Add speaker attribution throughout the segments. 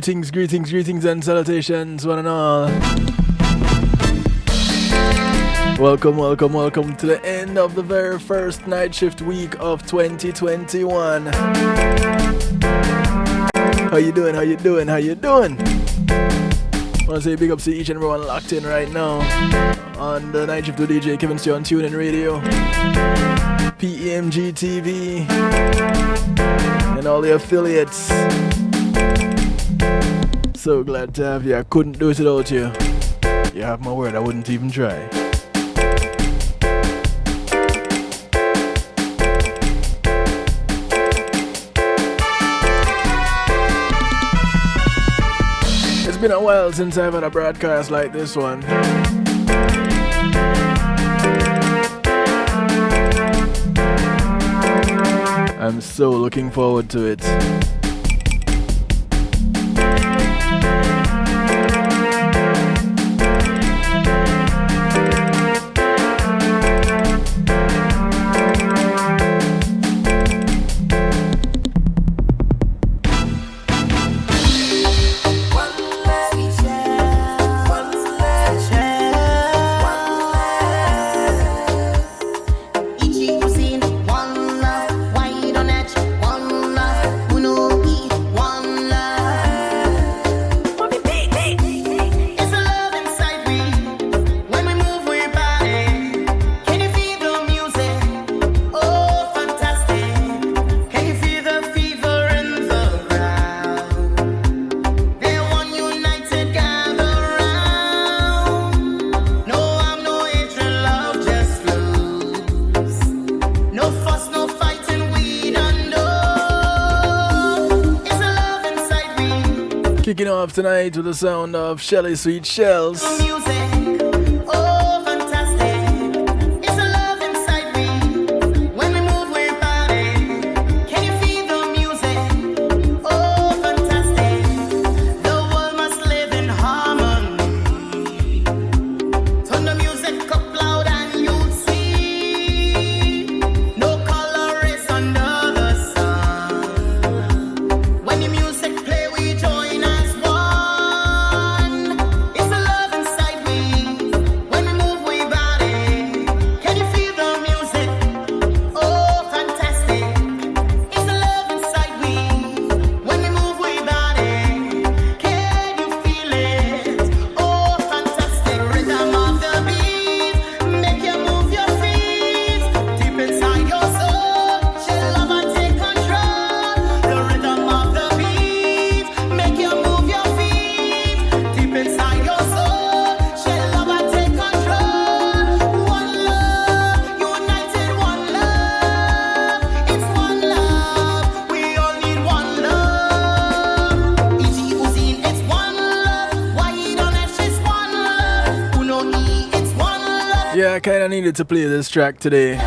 Speaker 1: Greetings and salutations, one and all. Welcome to the end of the very first night shift week of 2021. How you doing? I want to say big ups to each and everyone locked in right now on the night shift with DJ Kevin Steele on TuneIn Radio, PEMG TV, and all the affiliates. So glad to have you. I couldn't do it without you. You have my word, I wouldn't even try. It's been a while since I've had a broadcast like this one. I'm so looking forward to it. Kicking off tonight with the sound of Shelly Sweet Shells. Yeah, I kinda needed to play this track today.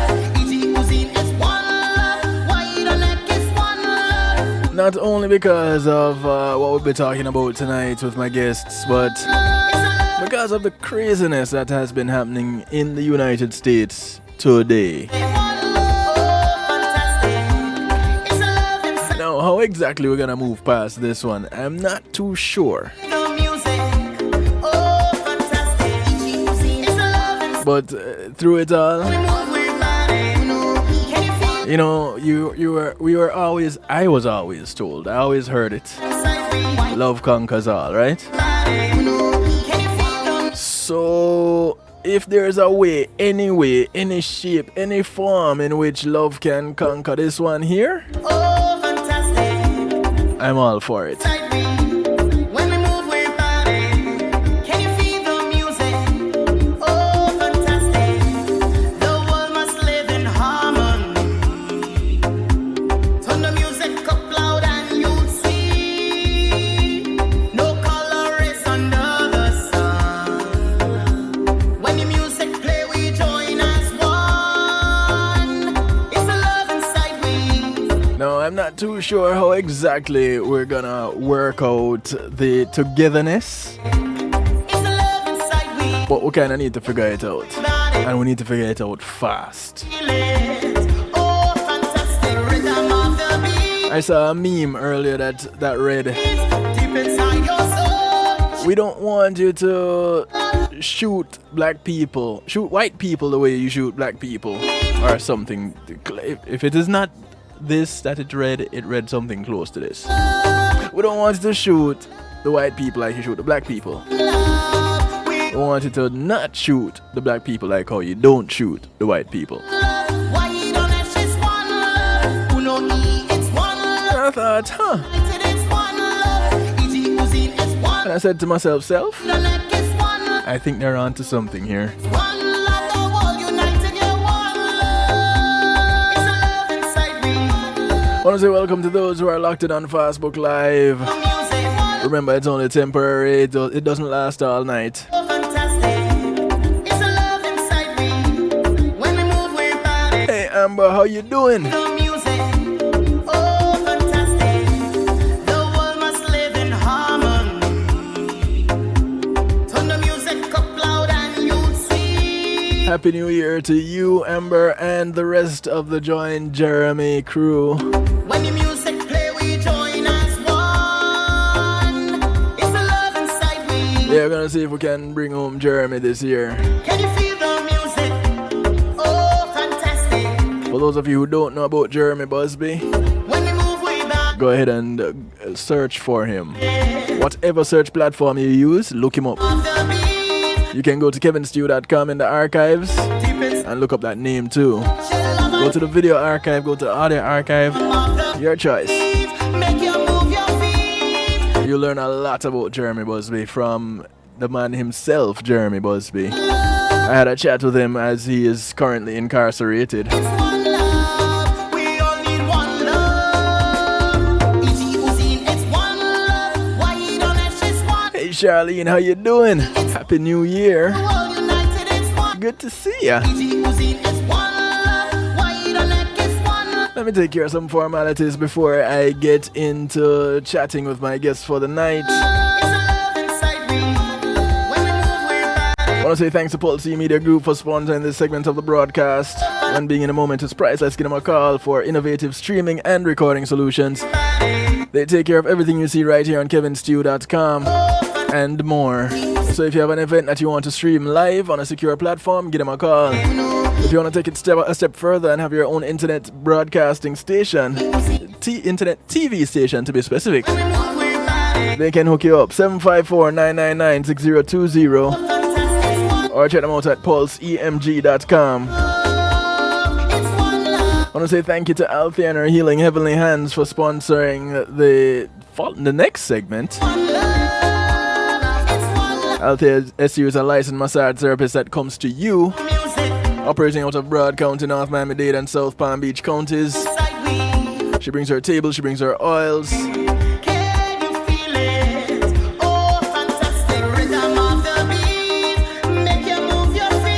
Speaker 1: Not only because of what we'll be talking about tonight with my guests, but because of the craziness that has been happening in the United States today. Now, how exactly we're gonna move past this one, I'm not too sure. But through it all, you know, I was always told, I always heard it, love conquers all, right? So if there's a way, any shape, any form in which love can conquer this one here, I'm all for it. I'm not too sure how exactly we're gonna work out the togetherness, but we kinda need to figure it out, and we need to figure it out fast. I saw a meme earlier that read, We don't want you to shoot black people, shoot white people the way you shoot black people, or something. If it is not this that it read something close to this. We don't want you to shoot the white people like you shoot the black people. We want you to not shoot the black people like how you don't shoot the white people. And I thought, and I said to myself, I think they're on to something here. I want to say welcome to those who are locked in on Facebook Live. Remember, it's only temporary, it doesn't last all night. Hey Amber, how you doing? Happy New Year to you, Amber, and the rest of the Join Jeremy crew. When the music play, we join as one. It's the love inside me. Yeah, we're gonna see if we can bring home Jeremy this year. Can you feel the music? Oh, fantastic. For those of you who don't know about Jeremy Busby, when we move way back, go ahead and search for him. Whatever search platform you use, look him up. You can go to kevinstew.com in the archives and look up that name too. Go to the video archive, go to the audio archive, your choice. You'll learn a lot about Jeremy Busby from the man himself, Jeremy Busby. I had a chat with him as he is currently incarcerated. Hey Charlene, how you doing? Happy New Year. Good to see ya. Let me take care of some formalities before I get into chatting with my guests for the night. I want to say thanks to Pulse Media Group for sponsoring this segment of the broadcast. When being in a moment is priceless, give them a call for innovative streaming and recording solutions. They take care of everything you see right here on kevinstew.com and more. So if you have an event that you want to stream live on a secure platform, give them a call. If you want to take it a step further and have your own internet broadcasting station, internet TV station to be specific, they can hook you up. 754-999-6020 or check them out at pulseemg.com. I want to say thank you to Althea and her Healing Heavenly Hands for sponsoring the next segment. Althea SU is a licensed massage therapist that comes to you, operating out of Broad County, North Miami-Dade, and South Palm Beach counties. She brings her table, she brings her oils.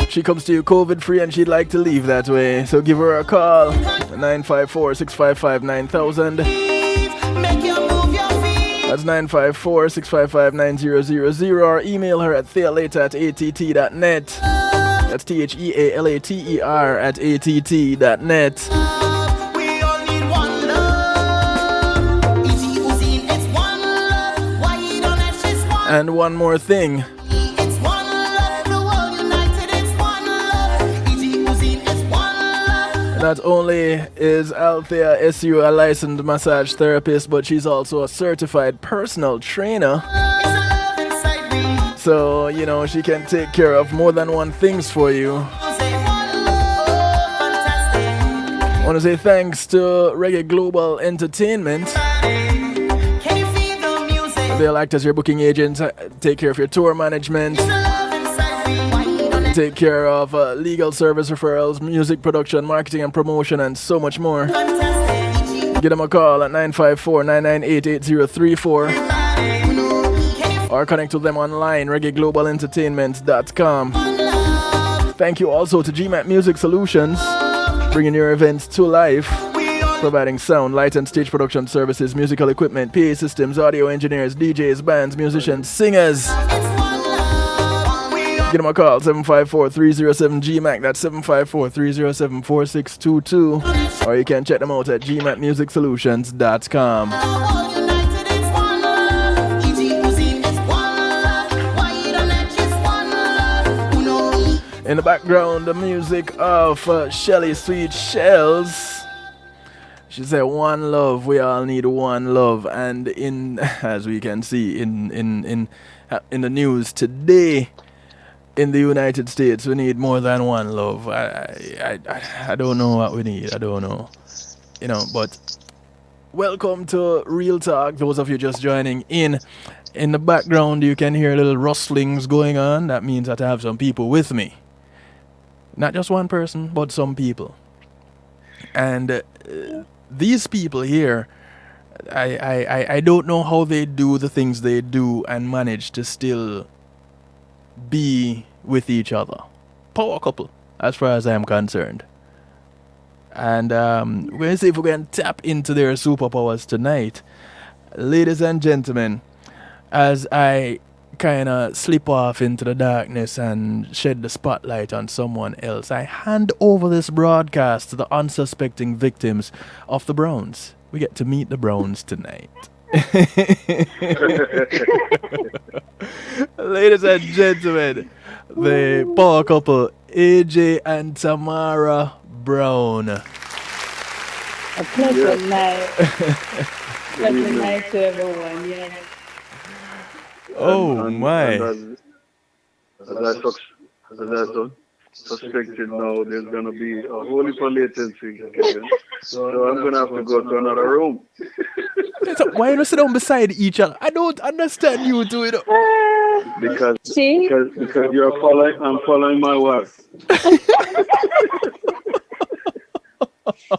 Speaker 1: She comes to you COVID-free and she'd like to leave that way. So give her a call, 954-655-9000. That's 954-655-9000, or email her at thealater@att.net. That's THEALATER@att.net. And one more thing. Not only is Althea SU a licensed massage therapist, but she's also a certified personal trainer. So, you know, she can take care of more than one things for you. I want to say thanks to Reggae Global Entertainment. They'll act as your booking agent, take care of your tour management, take care of legal service referrals, music production, marketing and promotion, and so much more. Give them a call at 954-998-8034 or connect with them online, reggaeglobalentertainment.com. Thank you also to GMAT Music Solutions, bringing your events to life, providing sound, light and stage production services, musical equipment, PA systems, audio engineers, DJs, bands, musicians, singers. Give them a call, 754-307-GMAC, that's 754-307-4622, or you can check them out at gmatmusicsolutions.com. In the background, the music of Shelly Sweet Shells. She said, "One love. We all need one love." And in, as we can see in the news today, in the United States, we need more than one love. I don't know what we need. I don't know, But welcome to Real Talk. Those of you just joining in. In the background, you can hear little rustlings going on. That means that I have some people with me. Not just one person, but some people. And these people here, I don't know how they do the things they do and manage to still be with each other. Power couple, as far as I'm concerned. And we're going to see if we can tap into their superpowers tonight. Ladies and gentlemen, as I kind of slip off into the darkness and shed the spotlight on someone else, I hand over this broadcast to the unsuspecting victims of the Browns. We get to meet the Browns tonight. Ladies and gentlemen, the power couple AJ and Tamara Brown.
Speaker 2: A pleasant night. Pleasant night to everyone, yeah.
Speaker 1: Oh my.
Speaker 3: As I suspected now, there's going to be a whole heap of latency, Kevin. So I'm going to have to go to another room.
Speaker 1: Why you not sit down beside each other? I don't understand you two.
Speaker 3: Because I'm following my wife.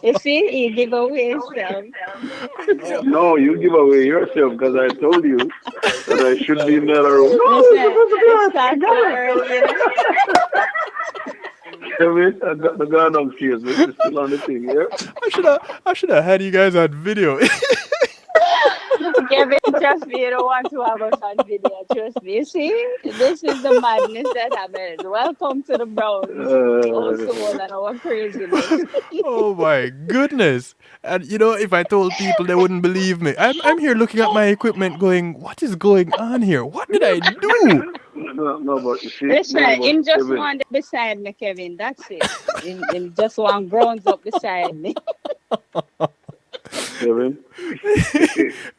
Speaker 2: You see, he give away himself.
Speaker 3: No, you give away yourself because I told you that I should be in the other room. Kevin, I got the gun downstairs. We're still on the thing, yeah?
Speaker 1: I should have had you guys on video.
Speaker 2: Kevin, trust me, you don't want to have us on video. Trust me. You see, this is the madness that happens. Welcome to the Browns. Also, and our craziness.
Speaker 1: Oh my goodness. And if I told people, they wouldn't believe me. I'm here looking at my equipment going, what is going on here? What did I do?
Speaker 3: No, but you see.
Speaker 2: Listen, in just one beside me, Kevin. That's it. In just one grounds up beside me.
Speaker 3: Kevin,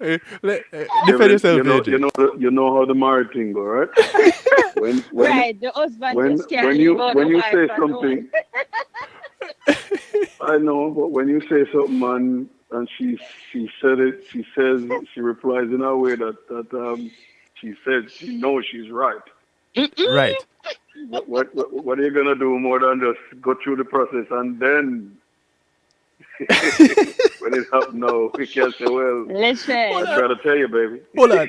Speaker 1: defend yourself, AJ.
Speaker 3: You know how the married thing go, right?
Speaker 2: Right, the husband just can't
Speaker 3: when you say something, I know, but when you say something and she said it, she replies in a way that she said she knows she's right.
Speaker 1: Right.
Speaker 3: What are you gonna do more than just go through the process and then? When it happens, no, we can't say, well,
Speaker 2: listen.
Speaker 3: I'm trying to tell you, baby.
Speaker 1: Hold on.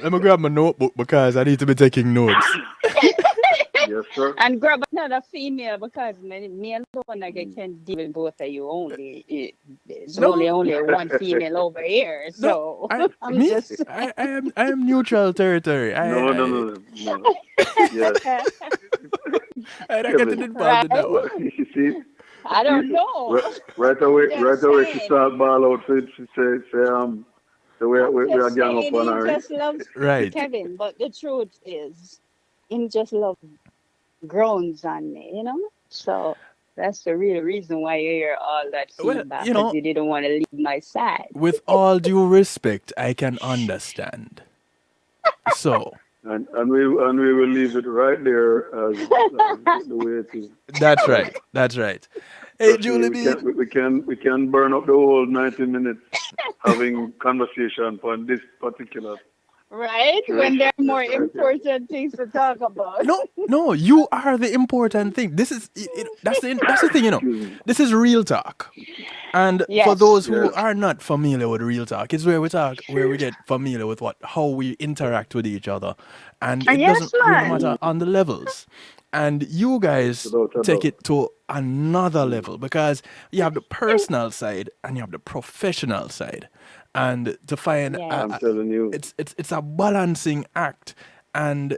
Speaker 1: Let me grab my notebook because I need to be taking notes.
Speaker 3: Yes, sir.
Speaker 2: And grab another female because me alone I can deal with both of you only. There's only one female over here. So I
Speaker 1: am neutral territory.
Speaker 3: No. Yes.
Speaker 1: I don't get involved in that one.
Speaker 3: You see?
Speaker 2: I don't know.
Speaker 3: Right away, she started ball out. She said, the way we are gang up on her.
Speaker 2: Just loves
Speaker 1: right.
Speaker 2: Kevin, but the truth is, him just love groans on me, So that's the real reason why you hear all that feedback. Because you didn't want to leave my side.
Speaker 1: With all due respect, I can understand. So.
Speaker 3: And we will leave it right there as the way it is.
Speaker 1: That's right. Hey, Julie B.
Speaker 3: We can burn up the whole 90 minutes having conversation on this particular.
Speaker 2: Right? When there are more important things to talk about.
Speaker 1: No, you are the important thing. This is that's the thing, This is real talk. And for those who are not familiar with real talk, it's where we get familiar with how we interact with each other. And it doesn't really matter on the levels. And you guys take it to another level because you have the personal side and you have the professional side. And to find
Speaker 3: I'm telling you,
Speaker 1: it's a balancing act, and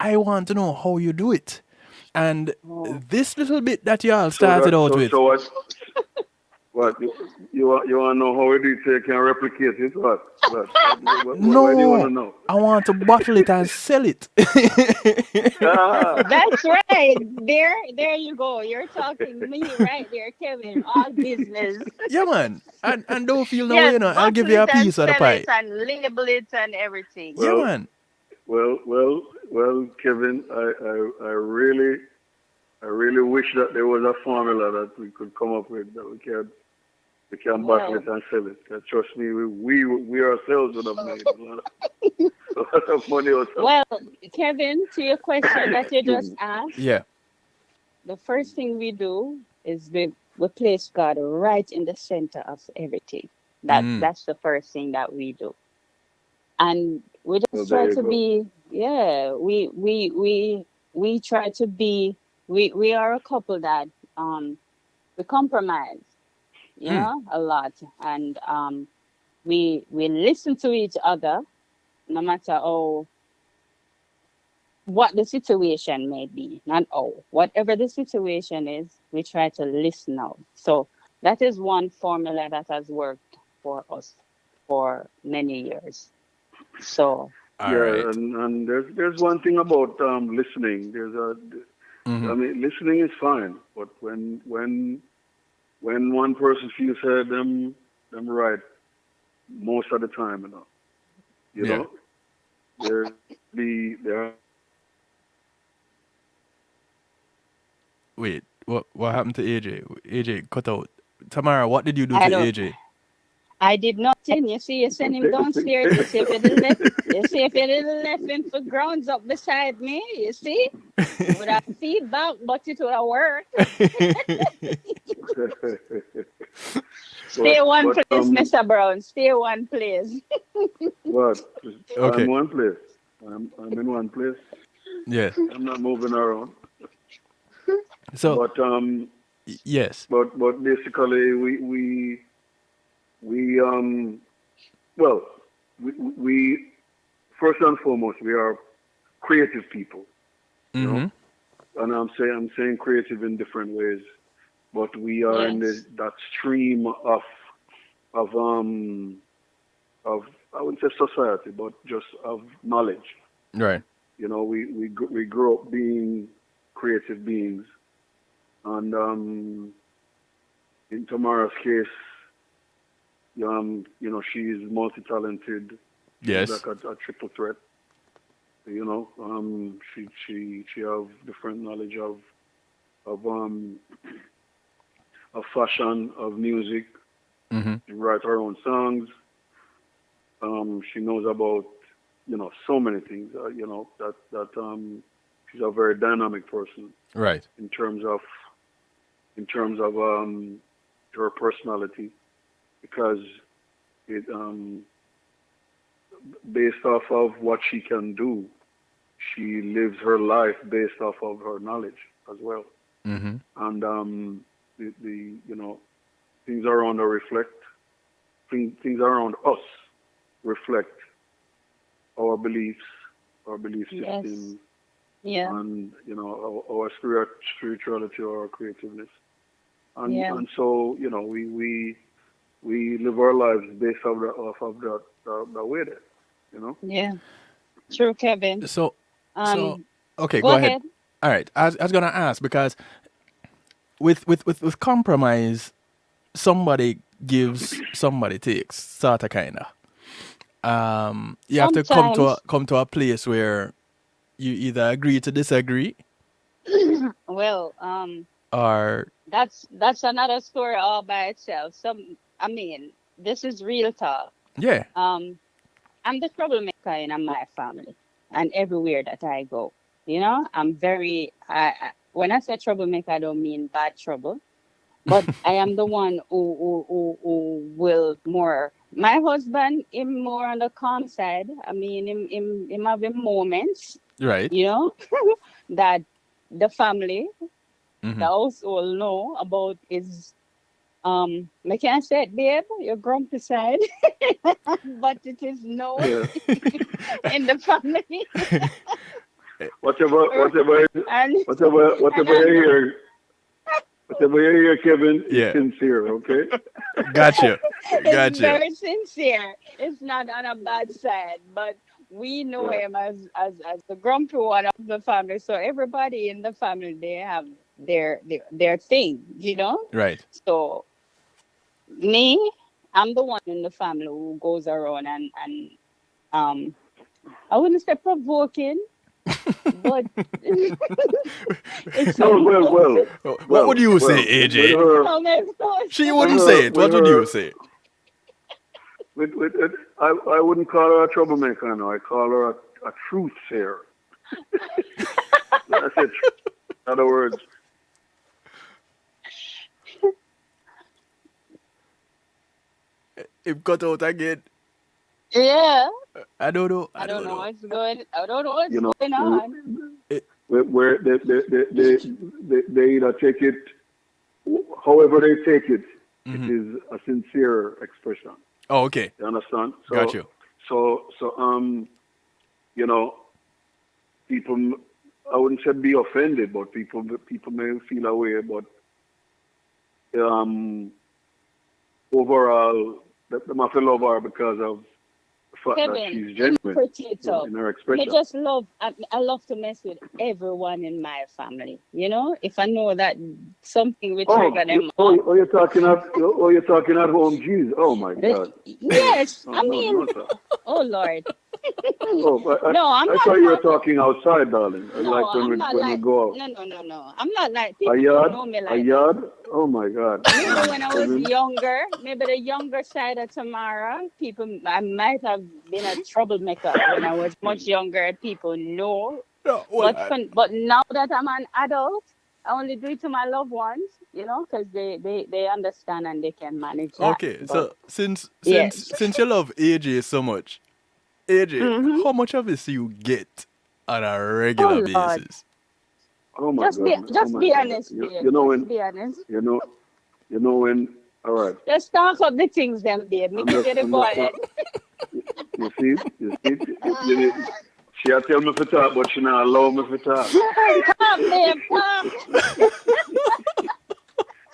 Speaker 1: I want to know how you do it. And this little bit that y'all started out with.
Speaker 3: What you want to know how it is so you can replicate it? What do you want to
Speaker 1: No,
Speaker 3: know?
Speaker 1: I want to bottle it and sell it.
Speaker 3: Ah.
Speaker 2: That's right. There you go. You're talking me right there, Kevin. All business.
Speaker 1: Yeah, man. And don't feel no way,
Speaker 2: Yes,
Speaker 1: you know. I'll give
Speaker 2: bottle
Speaker 1: you a
Speaker 2: it and
Speaker 1: piece of the
Speaker 2: sell it
Speaker 1: pie.
Speaker 2: and label it and everything.
Speaker 1: Yeah,
Speaker 3: Well,
Speaker 1: man.
Speaker 3: well, Kevin, I really wish that there was a formula that we could come up with that we can bottle it
Speaker 2: Well,
Speaker 3: and sell it. And trust me, we ourselves would have made a lot of money out of
Speaker 2: well, Kevin, to your question that you just
Speaker 3: it.
Speaker 2: asked,
Speaker 1: Yeah.
Speaker 2: the first thing we do is we place God right in the center of everything.
Speaker 1: Mm.
Speaker 2: That's the first thing that we do. And we
Speaker 3: Well,
Speaker 2: just
Speaker 3: there
Speaker 2: try
Speaker 3: you
Speaker 2: to
Speaker 3: go.
Speaker 2: be, yeah, we try to be, we are a couple that we compromise,
Speaker 1: Mm.
Speaker 2: a lot. And we listen to each other no matter what the situation may be, not all. Whatever the situation is, we try to listen out. So that is one formula that has worked for us for many years. So
Speaker 1: All
Speaker 3: Yeah,
Speaker 1: right.
Speaker 3: and there's one thing about listening.
Speaker 1: Mm-hmm.
Speaker 3: I mean, listening is fine, but when one person feels them right most of the time, you
Speaker 1: Yeah.
Speaker 3: know, there
Speaker 1: Wait. What happened to AJ? AJ cut out. Tamara, what did you do
Speaker 2: I
Speaker 1: to
Speaker 2: don't.
Speaker 1: AJ?
Speaker 2: I did nothing. You see, you send him downstairs. You see if you didn't left. You see if you didn't left him for grounds up beside me. You see, would have feedback, but it would have worked.
Speaker 3: but
Speaker 2: Stay one
Speaker 3: but
Speaker 2: place, Mr. Brown. Stay one place.
Speaker 3: but I'm
Speaker 1: Okay.
Speaker 3: one place. I'm in one place.
Speaker 1: Yes.
Speaker 3: I'm not moving around.
Speaker 1: So
Speaker 3: But
Speaker 1: yes.
Speaker 3: but basically we well we first and foremost we are creative people, you know,
Speaker 1: Mm-hmm.
Speaker 3: and I'm saying creative in different ways, but we are in
Speaker 2: Yes.
Speaker 3: that stream of um of I wouldn't say society, but just of knowledge.
Speaker 1: Right.
Speaker 3: You know, we grew up being creative beings, and in Tamara's case, she's multi-talented. She's
Speaker 1: Yes.
Speaker 3: like a triple threat. You know, she have different knowledge of of fashion, of music.
Speaker 1: Mm-hmm.
Speaker 3: She write her own songs. She knows about so many things. That she's a very dynamic person
Speaker 1: Right.
Speaker 3: in terms of her personality because it based off of what she can do, she lives her life based off of her knowledge as well.
Speaker 1: Mm-hmm.
Speaker 3: And the things around her reflect things around us reflect our beliefs, our belief
Speaker 2: Yes.
Speaker 3: systems,
Speaker 2: Yeah.
Speaker 3: and our spirituality or our creativeness.
Speaker 2: Yeah.
Speaker 3: And so we live our lives based off of that way there. You know.
Speaker 2: Yeah. True, Kevin.
Speaker 1: So so
Speaker 2: Um,
Speaker 1: okay,
Speaker 2: Go
Speaker 1: go ahead.
Speaker 2: ahead.
Speaker 1: All right. I was gonna ask because with compromise, somebody gives, somebody takes, sort of kinda. You have to
Speaker 2: Sometimes,
Speaker 1: come to a place where you either agree to disagree
Speaker 2: well,
Speaker 1: or
Speaker 2: that's another story all by itself. I mean, this is real talk.
Speaker 1: yeah.
Speaker 2: Um, I'm the troublemaker in my family and everywhere that I go. I'm very, when I say troublemaker, I don't mean bad trouble, but I am the one who will more. My husband, him more on the calm side. I mean, him having moments,
Speaker 1: Right.
Speaker 2: you know, that the family, the
Speaker 1: Mm-hmm.
Speaker 2: household know about is I can't say it, babe, you're grumpy side, but it is known
Speaker 3: Yeah.
Speaker 2: in the family.
Speaker 3: Whatever, whatever,
Speaker 2: and
Speaker 3: whatever,
Speaker 2: and
Speaker 3: whatever
Speaker 2: I'm
Speaker 3: you
Speaker 2: the
Speaker 3: hear, Whatever you hear, Kevin, is
Speaker 1: Yeah.
Speaker 3: sincere, okay?
Speaker 1: Gotcha.
Speaker 2: It's
Speaker 1: Gotcha.
Speaker 2: very sincere. It's not on a bad side, but we know
Speaker 3: Yeah.
Speaker 2: him as the grumpy one of the family. So everybody in the family they have their thing, you know.
Speaker 1: Right.
Speaker 2: So me, I'm the one in the family who goes around and um I wouldn't say provoking, but it's
Speaker 3: No,
Speaker 1: What would you say,
Speaker 3: with
Speaker 1: AJ?
Speaker 3: her,
Speaker 2: some
Speaker 1: She
Speaker 3: with
Speaker 1: wouldn't
Speaker 3: her,
Speaker 1: say it.
Speaker 3: with
Speaker 1: What would you
Speaker 3: her,
Speaker 1: say?
Speaker 3: I wouldn't call her a troublemaker, no. I call her a truth sayer. That's it. In other words,
Speaker 1: It got out again.
Speaker 2: yeah.
Speaker 1: I don't know. I
Speaker 2: I don't
Speaker 1: don't
Speaker 2: know
Speaker 1: know.
Speaker 2: what's going. I don't know what's
Speaker 3: you know,
Speaker 2: going on.
Speaker 1: It,
Speaker 3: where they either take it, however they take it, it
Speaker 1: mhm.
Speaker 3: is a sincere expression.
Speaker 1: Oh, okay.
Speaker 3: You understand?
Speaker 1: Got you.
Speaker 3: So, you know, people, I wouldn't say be offended, but people may feel a way, but um, overall, them have to love her because of the fact that
Speaker 2: Kevin,
Speaker 3: she's
Speaker 2: let me
Speaker 3: genuine
Speaker 2: pretty it up.
Speaker 3: in her
Speaker 2: Me
Speaker 3: expression.
Speaker 2: just love. I love to mess with everyone in my family. You know, if I know that something will trigger them off.
Speaker 3: You're talking at home, jeez. Oh my God.
Speaker 2: Yes,
Speaker 3: Oh
Speaker 2: I
Speaker 3: no,
Speaker 2: mean,
Speaker 3: no, sir.
Speaker 2: oh Lord.
Speaker 3: Oh, but
Speaker 2: No, I'm
Speaker 3: I
Speaker 2: not
Speaker 3: thought you were
Speaker 2: like.
Speaker 3: talking outside, darling.
Speaker 2: No,
Speaker 3: Like when
Speaker 2: I'm not
Speaker 3: we
Speaker 2: like.
Speaker 3: go out.
Speaker 2: No, no, no, no. I'm not like
Speaker 3: A
Speaker 2: people don't
Speaker 3: yard,
Speaker 2: know me
Speaker 3: a
Speaker 2: like that.
Speaker 3: yard. Oh my God.
Speaker 2: Maybe when I was
Speaker 3: Kevin.
Speaker 2: younger, maybe the younger side of Tamara, people, I might have been a troublemaker when I was much younger. People know,
Speaker 1: No, well,
Speaker 2: but now that I'm an adult, I only do it to my loved ones, you know, because they understand and they can manage that.
Speaker 1: okay.
Speaker 2: But
Speaker 1: So since since
Speaker 2: yes,
Speaker 1: since you love AJ so much, AJ,
Speaker 2: hmm
Speaker 1: how much of this you get on a regular
Speaker 2: oh Lord,
Speaker 1: basis?
Speaker 3: Oh my goodness. Oh
Speaker 2: just
Speaker 3: my
Speaker 2: be
Speaker 3: God.
Speaker 2: honest, babe.
Speaker 3: You know
Speaker 2: Just
Speaker 3: when
Speaker 2: be honest.
Speaker 3: you know you know when. All right.
Speaker 2: Just talk up the things, them, babe. Me give you the
Speaker 3: I'm just.
Speaker 2: quiet.
Speaker 3: You see. She a tell me to talk, but she not allow me to talk.
Speaker 2: Talk, babe, talk.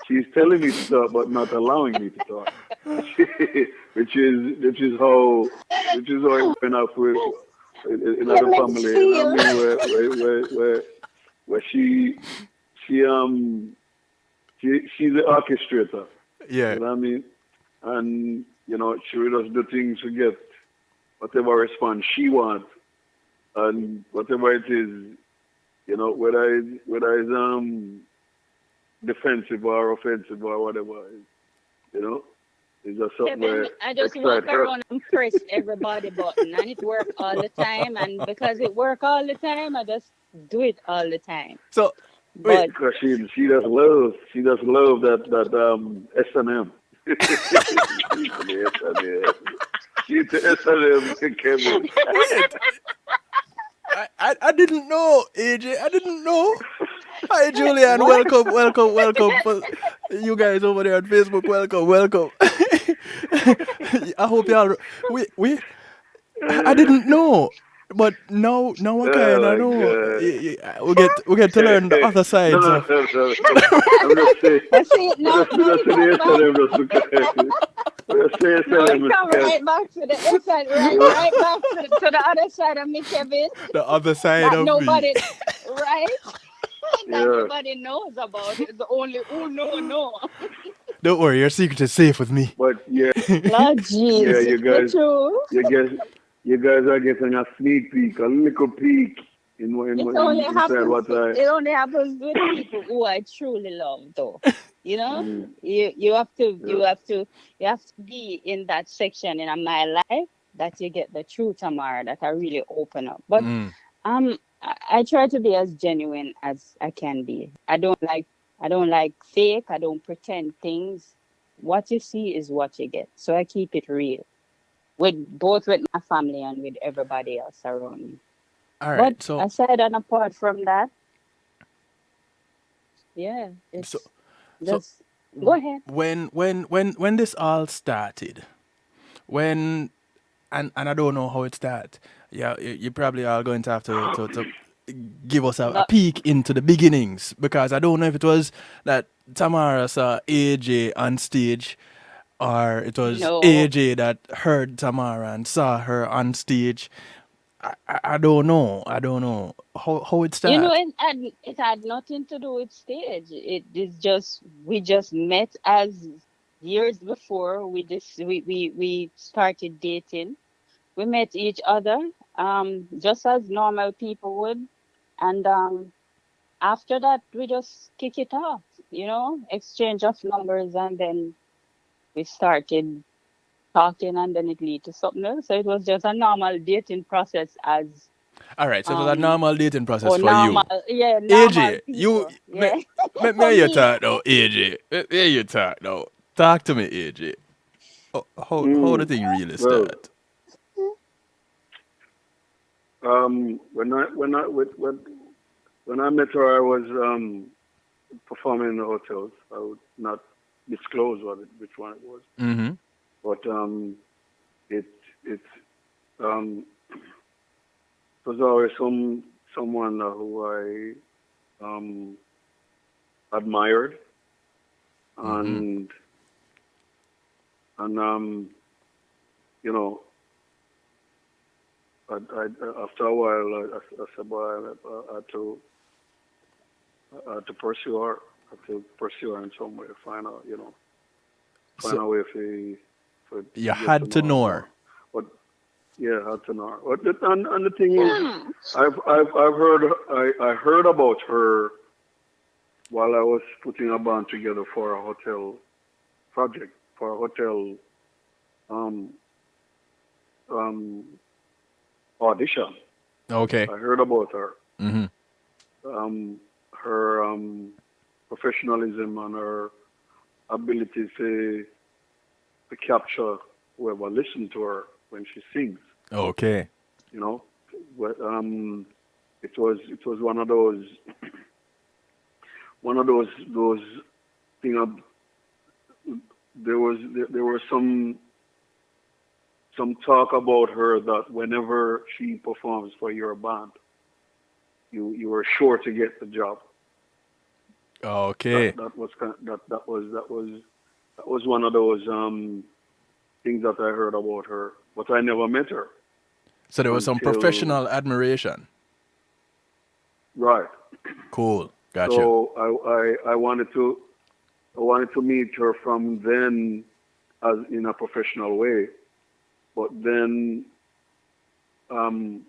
Speaker 3: She's telling me to talk, but not allowing me to talk. which is how it went off with in
Speaker 2: Let
Speaker 3: other
Speaker 2: me
Speaker 3: family. You know what I
Speaker 2: feel.
Speaker 3: mean? Where she she's the orchestrator.
Speaker 1: Yeah.
Speaker 3: You know what I mean? And she will just do things to get whatever response she wants, and whatever it is, whether it's defensive or offensive or whatever, you know, it's just something
Speaker 2: Kevin,
Speaker 3: where
Speaker 2: I just walk
Speaker 3: excite her.
Speaker 2: around and press everybody button and it work all the time. And because it work all the time, I just do it all the time.
Speaker 1: So wait.
Speaker 2: But
Speaker 3: Because she does love that S&M. The S&M. She's the S&M, Kevin.
Speaker 1: Wait. I didn't know, AJ. I didn't know. Hi, Julian.
Speaker 2: what?
Speaker 1: Welcome, welcome, welcome. For you guys over there on Facebook, welcome, welcome. I hope y'all. Wait. I didn't know, but now I kind
Speaker 3: Oh
Speaker 1: of
Speaker 3: my
Speaker 1: know.
Speaker 3: God.
Speaker 1: We get to learn the other
Speaker 3: No,
Speaker 1: sides
Speaker 3: no,
Speaker 1: of.
Speaker 3: no, no. I'm just saying.
Speaker 2: That's it.
Speaker 3: I'm
Speaker 2: Now,
Speaker 3: just,
Speaker 2: now
Speaker 3: I'm
Speaker 2: we
Speaker 3: just saying
Speaker 2: come
Speaker 3: the
Speaker 2: back.
Speaker 3: S&M just because. I'm just saying
Speaker 2: Now we
Speaker 3: S&M
Speaker 2: come
Speaker 3: because.
Speaker 2: right back to the inside, right back to the other side of me, Kevin.
Speaker 1: The other side
Speaker 2: That
Speaker 1: of me.
Speaker 2: nobody, right? That
Speaker 3: Yeah.
Speaker 2: nobody knows about. It's the only who know.
Speaker 1: Don't worry, your secret is safe with me.
Speaker 3: But yeah,
Speaker 2: Lord
Speaker 3: yeah,
Speaker 2: jeez,
Speaker 3: you
Speaker 2: the
Speaker 3: guys,
Speaker 2: truth.
Speaker 3: you guys, you guys are getting a sneak peek, a little peek inside what I.
Speaker 2: It only happens with people who I truly love, though. You know,
Speaker 3: Mm,
Speaker 2: you have to
Speaker 3: yeah.
Speaker 2: be in that section in my life that you get the true Tamara that I really open up. But
Speaker 1: Mm.
Speaker 2: I try to be as genuine as I can be. I don't like fake. I don't pretend things. What you see is what you get. So I keep it real with my family and with everybody else around me.
Speaker 1: All
Speaker 2: But
Speaker 1: right. So
Speaker 2: aside and apart from that, yeah,
Speaker 1: so
Speaker 2: it's
Speaker 1: so
Speaker 2: just go ahead.
Speaker 1: when this all started, when and I don't know how it started. Yeah, you probably are going to have to give us a
Speaker 2: Not
Speaker 1: peek into the beginnings? Because I don't know if it was that Tamara saw AJ on stage or it was
Speaker 2: no.
Speaker 1: AJ that heard Tamara and saw her on stage. I don't know. I don't know how it
Speaker 2: You know,
Speaker 1: started.
Speaker 2: it had nothing to do with stage. It is just we just met as years before we started dating. We met each other just as normal people would, and after that we just kick it off. Exchange of numbers, and then we started talking, and then it lead to something else. So it was just a normal dating process as
Speaker 1: All right, so it was a
Speaker 2: um
Speaker 1: normal dating process
Speaker 2: or
Speaker 1: for
Speaker 2: normal,
Speaker 1: you.
Speaker 2: yeah, normal
Speaker 1: AJ, you
Speaker 2: people, yeah.
Speaker 1: me
Speaker 2: For
Speaker 1: hear you
Speaker 2: me.
Speaker 1: talk now, AJ. Me hear you talk now. Talk to me, AJ. How the
Speaker 3: Mm,
Speaker 1: thing really
Speaker 3: well,
Speaker 1: start?
Speaker 3: when I met her, I was performing in the hotels. I would not disclose which one it was,
Speaker 1: Mm-hmm.
Speaker 3: but it it um was always someone who I admired,
Speaker 1: Mm-hmm.
Speaker 3: and and you know after a while I said, well, I had to pursue her. I had to pursue her in some way, find
Speaker 1: So
Speaker 3: a way for
Speaker 1: you
Speaker 3: get to
Speaker 1: had to
Speaker 3: know her
Speaker 1: know
Speaker 3: more.
Speaker 1: her.
Speaker 3: But yeah, I had to know her. And the thing is,
Speaker 2: Hmm.
Speaker 3: I heard about her while I was putting a band together for a hotel project, for a hotel um um audition.
Speaker 1: Okay.
Speaker 3: I heard about her,
Speaker 1: Mm-hmm.
Speaker 3: um her professionalism and her ability to capture whoever listens to her when she sings.
Speaker 1: Okay.
Speaker 3: You know, but it was one of those thing. There was some talk about her that whenever she performs for your band, you were sure to get the job.
Speaker 1: Okay.
Speaker 3: That was that was one of those things that I heard about her, but I never met her
Speaker 1: So there was some
Speaker 3: until
Speaker 1: professional admiration.
Speaker 3: right.
Speaker 1: Cool. Gotcha.
Speaker 3: So I wanted to meet her from then as in a professional way, but then um,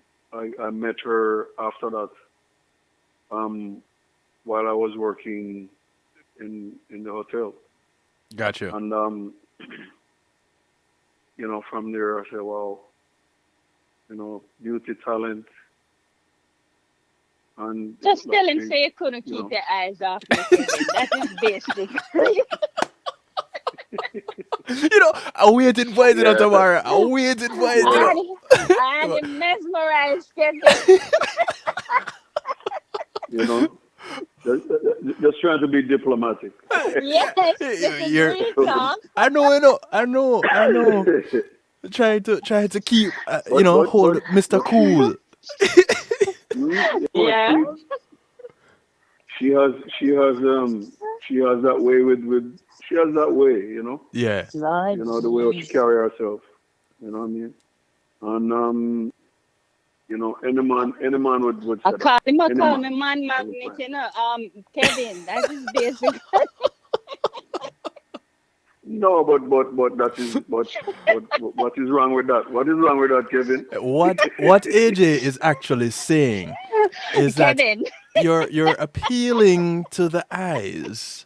Speaker 3: I met her after that um, while I was working in the hotel,
Speaker 1: Gotcha.
Speaker 3: and from there I said, well, beauty, talent, and
Speaker 2: Just
Speaker 3: like
Speaker 2: tell him
Speaker 3: she,
Speaker 2: say you couldn't
Speaker 3: you
Speaker 2: keep
Speaker 3: know,
Speaker 2: your eyes off me, Kevin. That is basic.
Speaker 1: I'm waiting for it,
Speaker 3: yeah,
Speaker 1: tomorrow. I'm waiting for it,
Speaker 3: yeah,
Speaker 2: I had, I had him mesmerized, Kevin.
Speaker 3: you know, just trying to be diplomatic.
Speaker 2: Yes, this is
Speaker 1: You're,
Speaker 2: real
Speaker 3: So,
Speaker 2: talk.
Speaker 1: I know. Trying to keep, hold Mr.
Speaker 3: but she,
Speaker 1: Cool.
Speaker 3: but
Speaker 2: Yeah.
Speaker 3: she has she has that way she has that way,
Speaker 1: Yeah.
Speaker 2: Lord
Speaker 3: the way how she
Speaker 2: jeez.
Speaker 3: carry herself, you know what I mean? And any man would say that.
Speaker 2: I
Speaker 3: Any
Speaker 2: call
Speaker 3: man,
Speaker 2: me man
Speaker 3: every
Speaker 2: magnet,
Speaker 3: time.
Speaker 2: Kevin. That is basic.
Speaker 3: No, but that is but what is wrong with that? What is wrong with that, Kevin?
Speaker 1: What AJ is actually saying is that
Speaker 2: Kevin.
Speaker 1: you're appealing to the eyes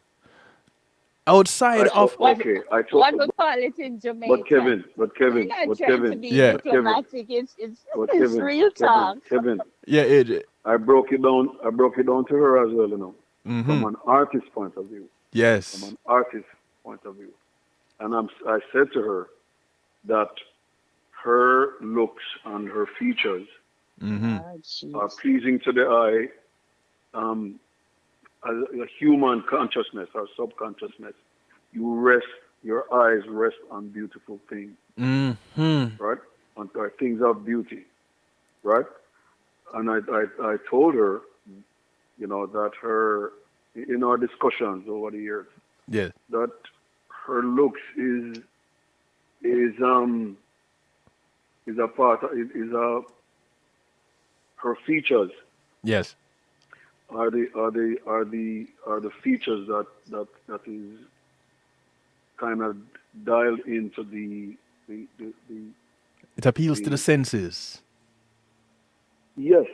Speaker 1: outside
Speaker 3: I
Speaker 1: of
Speaker 3: okay. I told,
Speaker 2: What we call it in
Speaker 3: but
Speaker 2: Jamaica.
Speaker 3: Kevin, but
Speaker 2: We're
Speaker 3: Kevin,
Speaker 2: not
Speaker 3: but
Speaker 2: trying to
Speaker 3: Kevin,
Speaker 2: be
Speaker 1: yeah,
Speaker 3: but Kevin,
Speaker 2: diplomatic. It's
Speaker 3: but
Speaker 2: it's
Speaker 3: Kevin,
Speaker 2: real
Speaker 3: Kevin,
Speaker 2: talk.
Speaker 3: Kevin.
Speaker 1: yeah, AJ.
Speaker 3: I broke it down. I broke it down to her as well, from
Speaker 1: Mm-hmm.
Speaker 3: an artist point of view. From
Speaker 1: Yes.
Speaker 3: an artist point of view, and I said to her that her looks and her features
Speaker 1: Mm-hmm.
Speaker 2: Oh,
Speaker 3: are
Speaker 2: jeez.
Speaker 3: pleasing to the eye, um, as a human consciousness or subconsciousness. You rest, your eyes rest on beautiful things,
Speaker 1: Mm-hmm.
Speaker 3: right? On things of beauty, right? and I told her, that in our discussions over the years,
Speaker 1: Yeah.
Speaker 3: that her looks is a part is a her features
Speaker 1: Yes.
Speaker 3: are the features that is kind of dialed into the
Speaker 1: It appeals to the
Speaker 3: the
Speaker 1: senses.
Speaker 3: yes,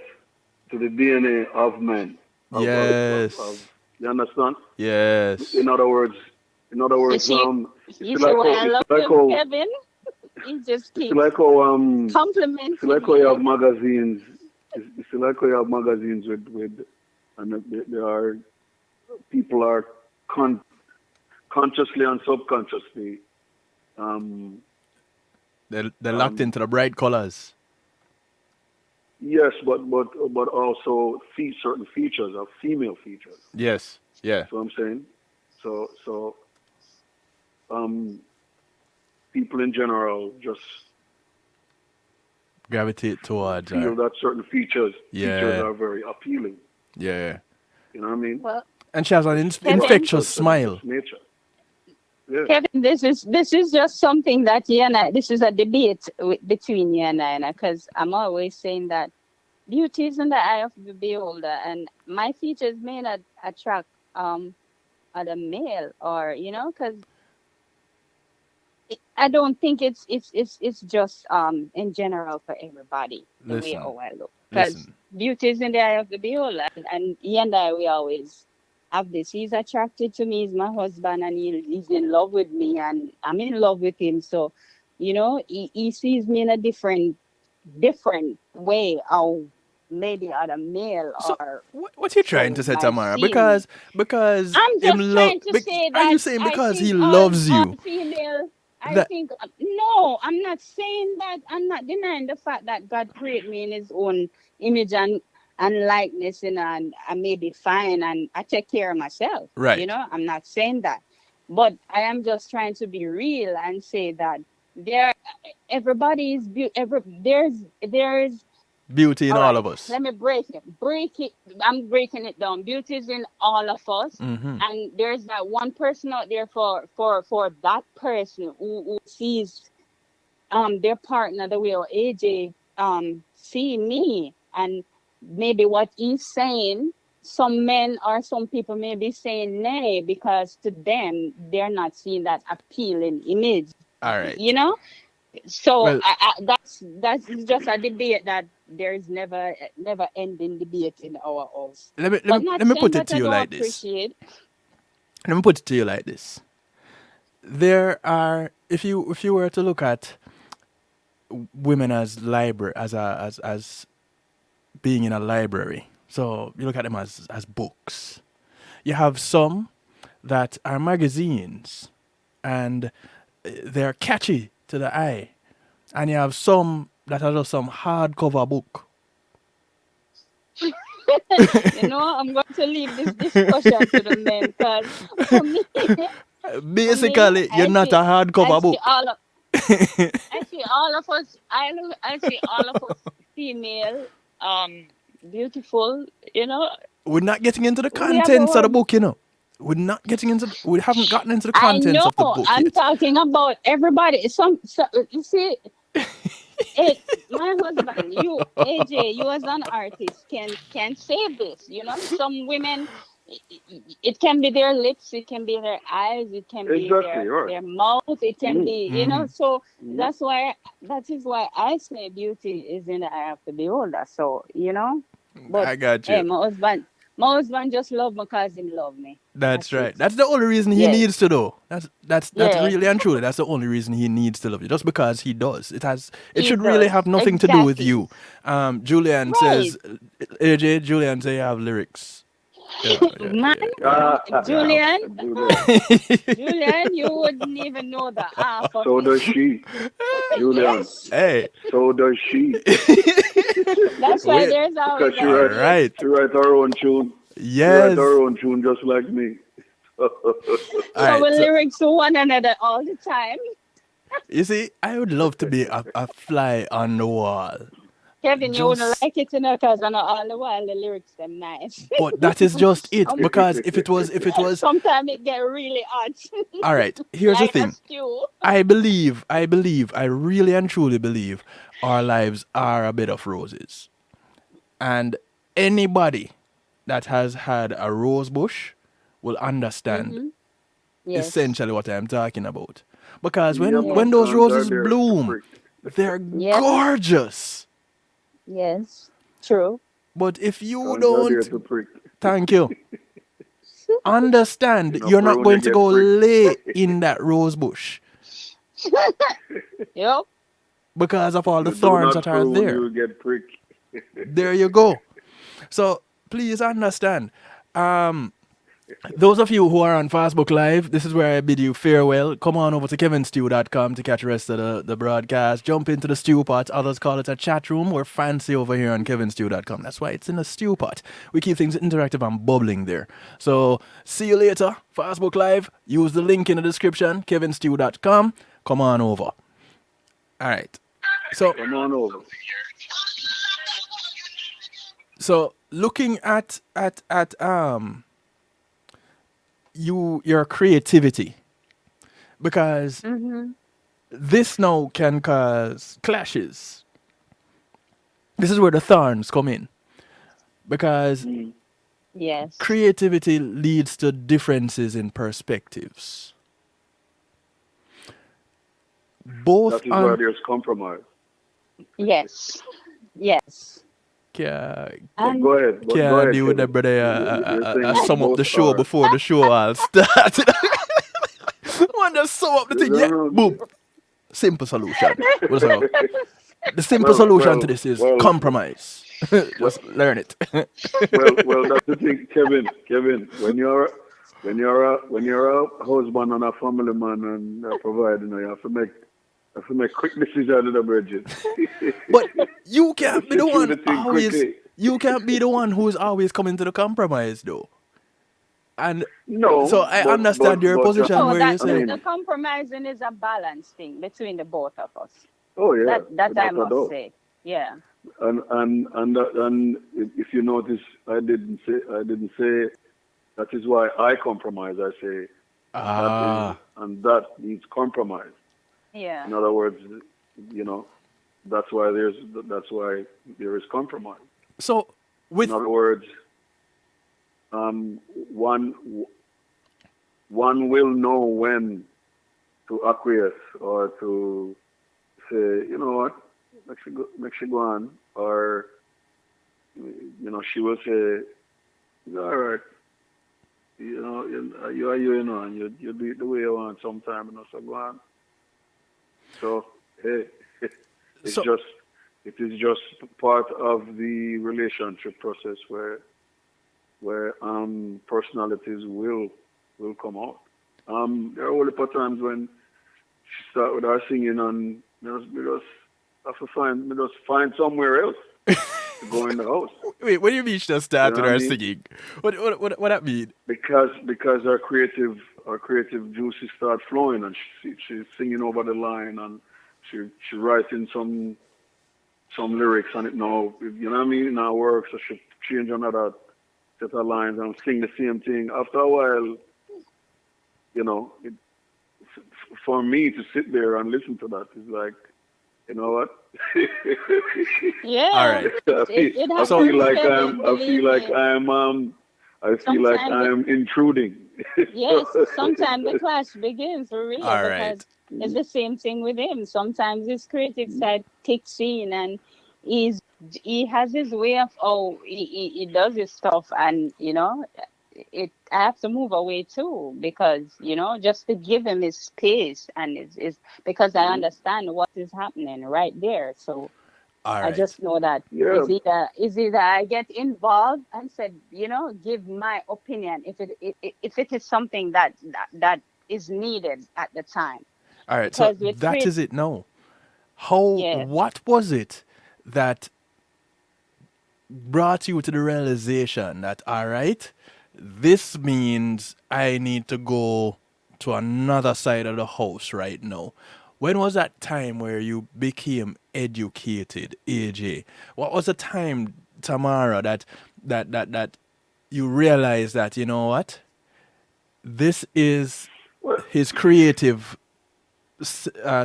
Speaker 3: to the DNA of men. Of
Speaker 1: Yes.
Speaker 3: you understand?
Speaker 1: Yes.
Speaker 3: In other words,
Speaker 2: You see,
Speaker 3: it's
Speaker 2: you see
Speaker 3: like
Speaker 2: why
Speaker 3: how
Speaker 2: I love you, Kevin? He just
Speaker 3: it's
Speaker 2: keeps
Speaker 3: like how it's
Speaker 2: complimenting
Speaker 3: like how you
Speaker 2: me.
Speaker 3: have magazines. It's like how you have magazines with and there are people are con- consciously and subconsciously um
Speaker 1: They're locked
Speaker 3: um
Speaker 1: into the bright colors.
Speaker 3: yes, but also certain features of female features.
Speaker 1: Yes. Yeah.
Speaker 3: So I'm saying, so um people in general just
Speaker 1: Gravitate towards
Speaker 3: feel
Speaker 1: her.
Speaker 3: that certain features
Speaker 1: Yeah.
Speaker 3: are very appealing.
Speaker 1: Yeah.
Speaker 3: You know what I mean?
Speaker 2: Well,
Speaker 1: And she has an
Speaker 3: Just
Speaker 2: Kevin,
Speaker 1: infectious
Speaker 3: that's
Speaker 1: smile.
Speaker 3: just nature. Yeah.
Speaker 2: Kevin, this is just something that you and I. This is a debate between you and I, because I'm always saying that beauty is in the eye of the beholder, and my features may not attract other male, or because I don't think it's just in general for everybody the way
Speaker 1: Listen.
Speaker 2: how I look, because
Speaker 1: Listen.
Speaker 2: beauty is in the eye of the beholder, and he and I, we always have this. He's attracted to me. He's my husband, and he's in love with me, and I'm in love with him. So, he sees me in a different way how maybe other male
Speaker 1: So
Speaker 2: or
Speaker 1: what you trying
Speaker 2: so
Speaker 1: to say,
Speaker 2: might
Speaker 1: Tamara?
Speaker 2: see me.
Speaker 1: Because
Speaker 2: I'm
Speaker 1: him
Speaker 2: just
Speaker 1: love.
Speaker 2: trying to say
Speaker 1: Are you
Speaker 2: that
Speaker 1: saying
Speaker 2: I
Speaker 1: because he
Speaker 2: think all
Speaker 1: loves
Speaker 2: all
Speaker 1: you
Speaker 2: female. I
Speaker 1: that
Speaker 2: think no, I'm not saying that. I'm not denying the fact that God created me in His own image and likeness, and I may be fine, and I take care of myself.
Speaker 1: right?
Speaker 2: I'm not saying that, but I am just trying to be real and say that there, everybody is Every there's
Speaker 1: Beauty in
Speaker 2: all
Speaker 1: all
Speaker 2: right,
Speaker 1: of us.
Speaker 2: let me break it. I'm breaking it down. Beauty is in all of us,
Speaker 1: Mm-hmm.
Speaker 2: and there's that one person out there for that person who sees their partner the way AJ see me, and maybe what he's saying. Some men or some people may be saying nay, because to them they're not seeing that appealing image.
Speaker 1: All
Speaker 2: You
Speaker 1: right.
Speaker 2: know, so
Speaker 1: Well,
Speaker 2: that's just a debate that there's never ending debate in our house.
Speaker 1: let me let
Speaker 2: But
Speaker 1: me
Speaker 2: not
Speaker 1: let me
Speaker 2: saying
Speaker 1: put it
Speaker 2: that
Speaker 1: to
Speaker 2: I
Speaker 1: you
Speaker 2: don't
Speaker 1: like this.
Speaker 2: appreciate.
Speaker 1: Let me put it to you like this. There are, if you were to look at women as library as being in a library, so you look at them as books. You have some that are magazines, and they're catchy to the eye, and you have some that are just some hardcover book.
Speaker 2: I'm going to leave this discussion to the men, because for me, for me,
Speaker 1: Basically, you're not a
Speaker 2: I
Speaker 1: hardcover
Speaker 2: see
Speaker 1: book.
Speaker 2: all of I see all of us. I see all of us female, beautiful. You know,
Speaker 1: We're not getting into the
Speaker 2: we have
Speaker 1: contents of
Speaker 2: our.
Speaker 1: the book, We're not getting into. We haven't gotten into the
Speaker 2: I
Speaker 1: contents
Speaker 2: know.
Speaker 1: of the book
Speaker 2: I'm
Speaker 1: yet.
Speaker 2: talking about everybody. You see, it. My husband, you, AJ, you as an artist can say this. Some women, it can be their lips, it can be their eyes, it can be
Speaker 3: Exactly. Right.
Speaker 2: their mouth, it can
Speaker 3: Mm-hmm.
Speaker 2: be.
Speaker 1: Hmm.
Speaker 2: So
Speaker 3: Mm-hmm.
Speaker 2: that is why I say beauty is in the eye of the beholder. So but
Speaker 1: I got
Speaker 2: hey,
Speaker 1: you.
Speaker 2: my husband just love me because he love me.
Speaker 1: That's
Speaker 2: That's it.
Speaker 1: right. That's the only reason he
Speaker 2: Yes.
Speaker 1: needs to though. That's
Speaker 2: Yeah.
Speaker 1: really and truly. That's the only reason he needs to love you. Just because he does. It
Speaker 2: He
Speaker 1: should really have
Speaker 2: does
Speaker 1: nothing to do with
Speaker 2: exactly
Speaker 1: you. Julian
Speaker 2: right,
Speaker 1: says, AJ, Julian say you have lyrics. Yeah, yeah,
Speaker 2: man.
Speaker 1: yeah, yeah. You have.
Speaker 2: Julian,
Speaker 3: Julian.
Speaker 2: Julian, you wouldn't even know the half of
Speaker 3: So
Speaker 2: it.
Speaker 3: does she. Julian.
Speaker 2: Yes,
Speaker 1: Hey.
Speaker 3: So does she.
Speaker 2: that's why
Speaker 1: Wait.
Speaker 2: there's
Speaker 3: Because
Speaker 2: always a
Speaker 1: All
Speaker 2: debate.
Speaker 1: right.
Speaker 3: she writes her own tune. She writes
Speaker 1: Yes.
Speaker 3: her own tune just like me.
Speaker 1: All
Speaker 2: So we
Speaker 1: right. So
Speaker 2: lyrics to one another all the time.
Speaker 1: you see, I would love to be a fly on the wall
Speaker 2: Kevin, you wouldn't
Speaker 1: Just
Speaker 2: like it, because I know all the while the lyrics them nice.
Speaker 1: but that is just it. Because if it was
Speaker 2: Sometimes it get really hot,
Speaker 1: all right, here's the
Speaker 2: like a
Speaker 1: thing.
Speaker 2: stew.
Speaker 1: I really and truly believe our lives are a bed of roses. And anybody that has had a rose bush will understand
Speaker 2: Mm-hmm. Yes.
Speaker 1: essentially what I'm talking about. Because
Speaker 3: Yeah,
Speaker 1: when
Speaker 3: man,
Speaker 1: when
Speaker 2: Yes.
Speaker 1: those
Speaker 3: thorns are
Speaker 1: roses
Speaker 3: there to
Speaker 1: bloom,
Speaker 3: prick.
Speaker 1: they're
Speaker 2: Yep.
Speaker 1: gorgeous.
Speaker 2: Yes. True.
Speaker 1: But if you
Speaker 3: Thorns are there
Speaker 1: don't,
Speaker 3: to prick.
Speaker 1: thank you, understand,
Speaker 3: You know,
Speaker 1: you're not
Speaker 3: prune, you
Speaker 1: going to
Speaker 3: get
Speaker 1: go
Speaker 3: pricked.
Speaker 1: lay in that rose bush
Speaker 2: Yep.
Speaker 1: because of all the
Speaker 3: You do
Speaker 1: thorns
Speaker 3: not
Speaker 1: that are
Speaker 3: prune, you
Speaker 1: there.
Speaker 3: will get pricked.
Speaker 1: There you go. So please understand. Um, Those of you who are on Facebook Live, this is where I bid you farewell. Come on over to kevinstew.com to catch the rest of the broadcast. Jump into the stew pot. Others call it a chat room. We're fancy over here on kevinstew.com. That's why it's in the stew pot. We keep things interactive and bubbling there. So see you later. Facebook Live. Use the link in the description, kevinstew.com. Come on over. All right. So
Speaker 3: Come on over.
Speaker 1: looking at your creativity, because
Speaker 2: Mm-hmm.
Speaker 1: this now can cause clashes. This is where the thorns come in, because
Speaker 3: Mm.
Speaker 2: Yes.
Speaker 1: creativity leads to differences in perspectives, both
Speaker 3: That is why
Speaker 1: on
Speaker 3: there's compromise.
Speaker 2: Yes. Yes.
Speaker 1: can,
Speaker 2: And
Speaker 3: Go ahead. Go
Speaker 1: can
Speaker 3: ahead,
Speaker 1: deal with that,
Speaker 3: Kevin.
Speaker 1: brother.
Speaker 3: You're saying
Speaker 1: Sum up
Speaker 3: both
Speaker 1: the show
Speaker 3: are.
Speaker 1: before the show all started. One just sum up the thing,
Speaker 3: No,
Speaker 1: yeah,
Speaker 3: no.
Speaker 1: boom. Simple solution. What say? The simple
Speaker 3: Well,
Speaker 1: solution to
Speaker 3: well,
Speaker 1: this is
Speaker 3: well,
Speaker 1: compromise.
Speaker 3: well,
Speaker 1: Just learn it.
Speaker 3: well. That's the thing, Kevin. Kevin, when you're a husband and a family man and a provider, you have to make quick decisions in the bridges.
Speaker 1: But you
Speaker 3: You have to
Speaker 1: can't be
Speaker 3: see
Speaker 1: the
Speaker 3: through
Speaker 1: one
Speaker 3: the thing
Speaker 1: always.
Speaker 3: quickly.
Speaker 1: You can't be the one who's always coming to the compromise, though. And so
Speaker 3: No,
Speaker 1: I
Speaker 3: but
Speaker 1: understand
Speaker 3: but
Speaker 1: your
Speaker 3: but
Speaker 1: position
Speaker 2: no,
Speaker 1: where you
Speaker 3: I
Speaker 2: that
Speaker 1: say,
Speaker 2: the
Speaker 3: mean,
Speaker 2: compromising is a balance thing between the both of us.
Speaker 3: oh yeah,
Speaker 2: That I
Speaker 3: without a
Speaker 2: must
Speaker 3: doubt.
Speaker 2: say. Yeah.
Speaker 3: And if you notice, I didn't say that is why I compromise. I say that is
Speaker 1: ah.
Speaker 3: and that needs compromise.
Speaker 2: Yeah.
Speaker 3: In other words, you know, that's why there is compromise.
Speaker 1: So
Speaker 3: In
Speaker 1: with
Speaker 3: other words, um, one one will know when to acquiesce or to say, you know what, make she go on, or she will say, all right, you are you, and you do it the way you want sometime, so go on. So hey, it's
Speaker 1: so
Speaker 3: just it is just part of the relationship process where personalities will come out. There are only times when she start with her singing and we just have to find somewhere else to go in the house.
Speaker 1: wait, what do you mean she just
Speaker 3: You know
Speaker 1: started
Speaker 3: what I
Speaker 1: our
Speaker 3: mean?
Speaker 1: singing? What that mean?
Speaker 3: Because our creative juices start flowing and she's singing over the line and she writing some lyrics on it now. You know what I mean? Now work, so she change another set of lines and sing the same thing. After a while, it, for me to sit there and listen to that is like, you know what?
Speaker 1: All
Speaker 2: Yeah.
Speaker 1: right.
Speaker 2: It it, it
Speaker 3: I
Speaker 1: So
Speaker 3: feel
Speaker 2: happens,
Speaker 3: like
Speaker 2: Kevin, believe me.
Speaker 3: I feel like
Speaker 2: Sometimes
Speaker 3: I'm intruding.
Speaker 2: yes, sometimes the clash begins for real
Speaker 1: all right.
Speaker 2: because it's the same thing with him. Sometimes his creative side kicks in and he's he has his way of he does his stuff, and it I have to move away too, because just to give him his space, and is because I
Speaker 3: Mhm.
Speaker 2: understand what is happening right there. So
Speaker 1: All
Speaker 2: I
Speaker 1: right.
Speaker 2: just know that
Speaker 3: Yeah,
Speaker 2: is either I get involved and said, give my opinion if it is something that is needed at the time.
Speaker 1: All right. So
Speaker 2: Because with
Speaker 1: that
Speaker 2: create
Speaker 1: is it now. How
Speaker 2: yes.
Speaker 1: what was it that brought you to the realization that all right, this means I need to go to another side of the house right now? when was that time where you became educated, AJ? What was the time, Tamara, that you realized that, you know what, this is
Speaker 3: Well,
Speaker 1: his creative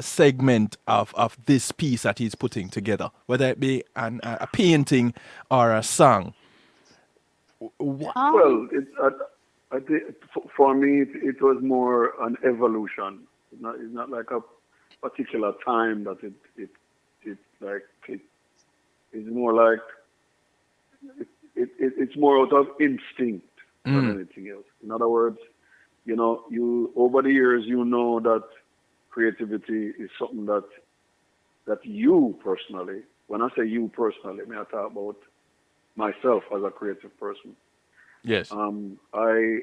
Speaker 1: segment of this piece that he's putting together, whether it be a painting or a song. What?
Speaker 2: Um,
Speaker 3: well, I think for me it was more an evolution. It's not like a particular time that it like it is more like it's more out of instinct than
Speaker 1: Mm,
Speaker 3: anything else. In other words, you over the years you know that creativity is something that you personally, when I say you personally, may I talk about myself as a creative person.
Speaker 1: yes.
Speaker 3: I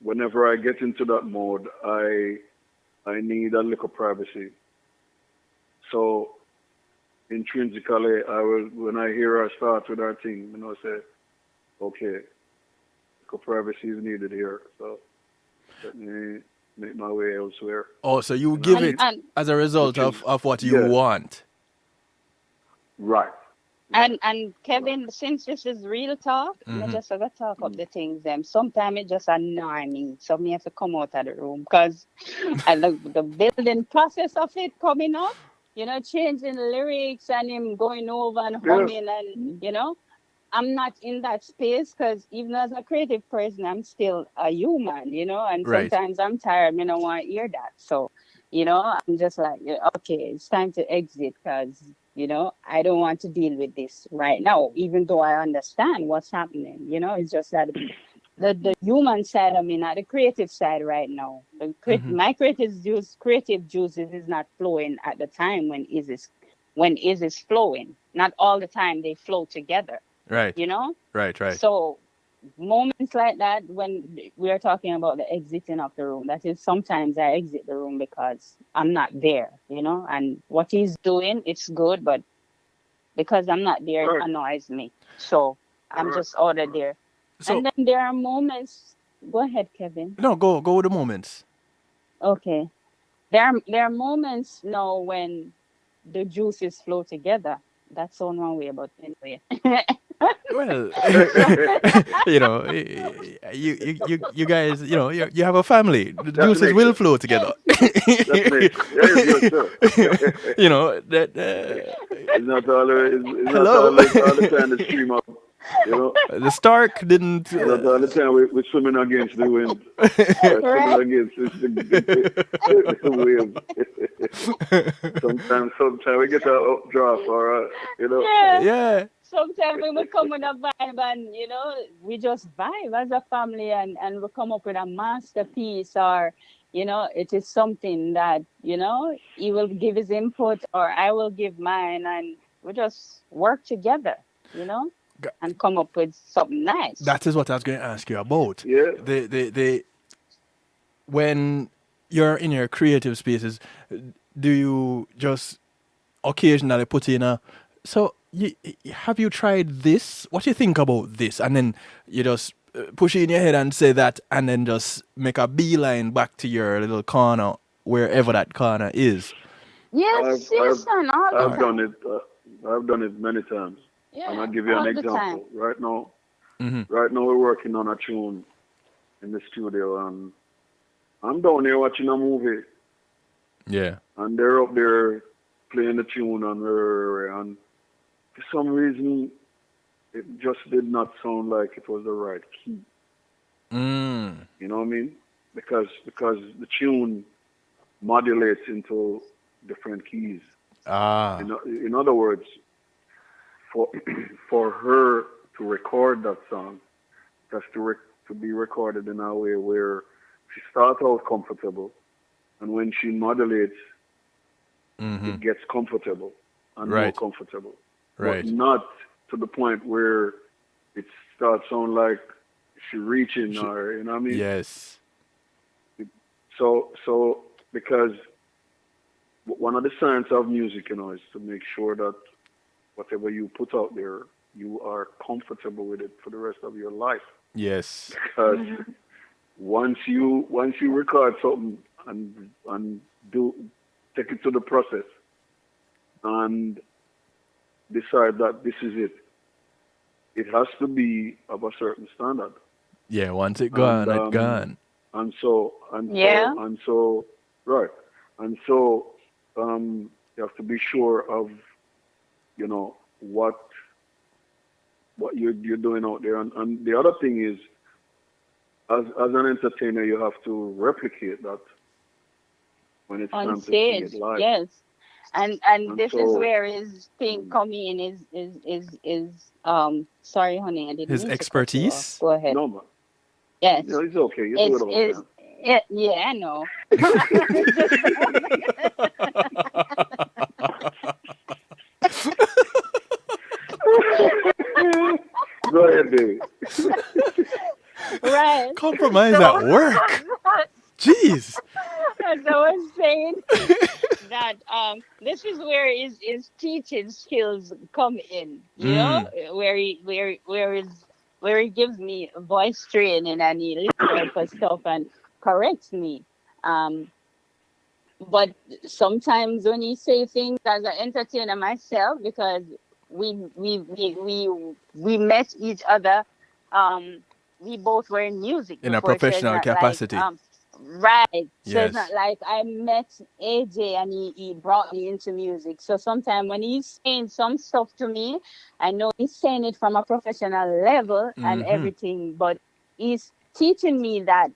Speaker 3: whenever I get into that mode, I need a little privacy. So intrinsically, I will when I hear her start with her thing, say, okay, little privacy is needed here. So let me make my way elsewhere.
Speaker 1: Oh, so you
Speaker 3: You know what I
Speaker 1: give
Speaker 2: and
Speaker 3: mean?
Speaker 1: it
Speaker 2: and
Speaker 1: as a result
Speaker 3: Which is
Speaker 1: of what you
Speaker 3: yeah,
Speaker 1: want.
Speaker 3: right, right,
Speaker 2: and
Speaker 3: right.
Speaker 2: Kevin, since this is real talk, me
Speaker 1: Hmm.
Speaker 2: just have to talk up
Speaker 3: Mm.
Speaker 2: the things them. Sometimes it just annoy me, so me have to come out of the room because I look the building process of it coming up. Changing the lyrics and him going over and
Speaker 3: Yeah.
Speaker 2: humming and I'm not in that space because even as a creative person, I'm still a human, and
Speaker 1: Right.
Speaker 2: sometimes I'm tired. I don't want to hear that. So, I'm just like, yeah, okay, it's time to exit because, I don't want to deal with this right now, even though I understand what's happening. It's just that the human side of me, not the creative side right now.
Speaker 1: Hmm.
Speaker 2: My creative juices is not flowing at the time when is flowing. Not all the time they flow together
Speaker 1: Right.
Speaker 2: you know
Speaker 1: Right. Right.
Speaker 2: so moments like that when we are talking about the exiting of the room, that is sometimes I exit the room because I'm not there, and what he's doing it's good, but because I'm not there it
Speaker 3: Right.
Speaker 2: annoys me, so I'm
Speaker 3: Right.
Speaker 2: just out of
Speaker 3: Right.
Speaker 2: there. And
Speaker 1: So
Speaker 2: then there are moments. Go ahead, Kevin.
Speaker 1: no, go with the moments.
Speaker 2: Okay. There are moments now when the juices flow together. That's all one way, but anyway.
Speaker 1: Well,
Speaker 2: So
Speaker 1: you guys, you have a family. The
Speaker 3: That
Speaker 1: juices
Speaker 3: makes
Speaker 1: will
Speaker 3: sense.
Speaker 1: flow together.
Speaker 3: That makes sense. Yes, yes, sir.
Speaker 1: That.
Speaker 3: It's not always, it's not
Speaker 1: Hello.
Speaker 3: always all the time the stream up. You know,
Speaker 1: The Stark didn't.
Speaker 3: it's not all the time we're swimming against the wind. We're swimming
Speaker 2: right.
Speaker 3: against the wave. Sometimes we get a updraft or
Speaker 2: Yeah.
Speaker 1: Yeah.
Speaker 2: Sometimes when we come with a vibe and we just vibe as a family and we come up with a masterpiece, or it is something that he will give his input or I will give mine, and we just work together, you know, and come up with something nice.
Speaker 1: That is what I was going to ask you about.
Speaker 3: yeah.
Speaker 1: The when you're in your creative spaces, do you just occasionally put in a so have you tried this? What do you think about this? And then you just push it in your head and say that, and then just make a beeline back to your little corner, wherever that corner is.
Speaker 3: I've
Speaker 2: Yes,
Speaker 3: I've
Speaker 2: yes, son, all the
Speaker 3: I've done
Speaker 2: time.
Speaker 3: it. I've done it many times, and I'll
Speaker 2: Yeah,
Speaker 3: give you an
Speaker 2: all the time.
Speaker 3: example. Right now,
Speaker 1: Hmm.
Speaker 3: we're working on a tune in the studio, and I'm down here watching a movie,
Speaker 1: Yeah.
Speaker 3: and they're up there playing the tune, and for some reason, it just did not sound like it was the right key.
Speaker 1: Mm.
Speaker 3: You know what I mean? Because the tune modulates into different keys.
Speaker 1: Ah.
Speaker 3: In other words, for for her to record that song, that's to be recorded in a way where she starts out comfortable, and when she modulates,
Speaker 1: Hmm.
Speaker 3: it gets comfortable and more
Speaker 1: Right.
Speaker 3: comfortable, but
Speaker 1: Right.
Speaker 3: not to the point where it starts sounding like she reaching
Speaker 1: Sh-
Speaker 3: or you know what I mean.
Speaker 1: yes.
Speaker 3: So because one of the science of music, is to make sure that whatever you put out there, you are comfortable with it for the rest of your life.
Speaker 1: Yes.
Speaker 3: Because once you record something and do take it to the process and decide that this is it. It has to be of a certain standard.
Speaker 1: Yeah, once it
Speaker 3: And
Speaker 1: gone, it gone.
Speaker 3: and so and
Speaker 2: Yeah.
Speaker 3: so and so right. And so you have to be sure of, you know, what you're doing out there. And the other thing is, as an entertainer, you have to replicate that when it's
Speaker 2: On
Speaker 3: time to sing
Speaker 2: stage,
Speaker 3: it live.
Speaker 2: yes. And
Speaker 3: And
Speaker 2: this is
Speaker 3: so,
Speaker 2: where his thing come in is sorry honey, I didn't
Speaker 1: His
Speaker 2: mean to cut you off.
Speaker 1: expertise.
Speaker 2: Go ahead.
Speaker 3: no, man,
Speaker 2: Yes.
Speaker 3: you know, it's okay. You do it
Speaker 2: It's
Speaker 3: all the
Speaker 2: is
Speaker 3: time.
Speaker 2: it, yeah, I know.
Speaker 3: Go ahead, baby.
Speaker 2: Right.
Speaker 1: Compromise
Speaker 2: So
Speaker 1: at work. Jeez.
Speaker 2: as I was saying that this is where his teaching skills come in, you know,
Speaker 1: Mm.
Speaker 2: where he gives me voice training and he listens out for stuff and corrects me. Um but sometimes when you say things as an entertainer myself, because we met each other, um we both were in music
Speaker 1: In a
Speaker 2: before, so it's
Speaker 1: professional
Speaker 2: not like
Speaker 1: capacity.
Speaker 2: right, so it's not
Speaker 1: Yes.
Speaker 2: like I met AJ and he brought me into music. So sometimes when he's saying some stuff to me, I know he's saying it from a professional level and
Speaker 1: Mm-hmm.
Speaker 2: everything, but he's teaching me that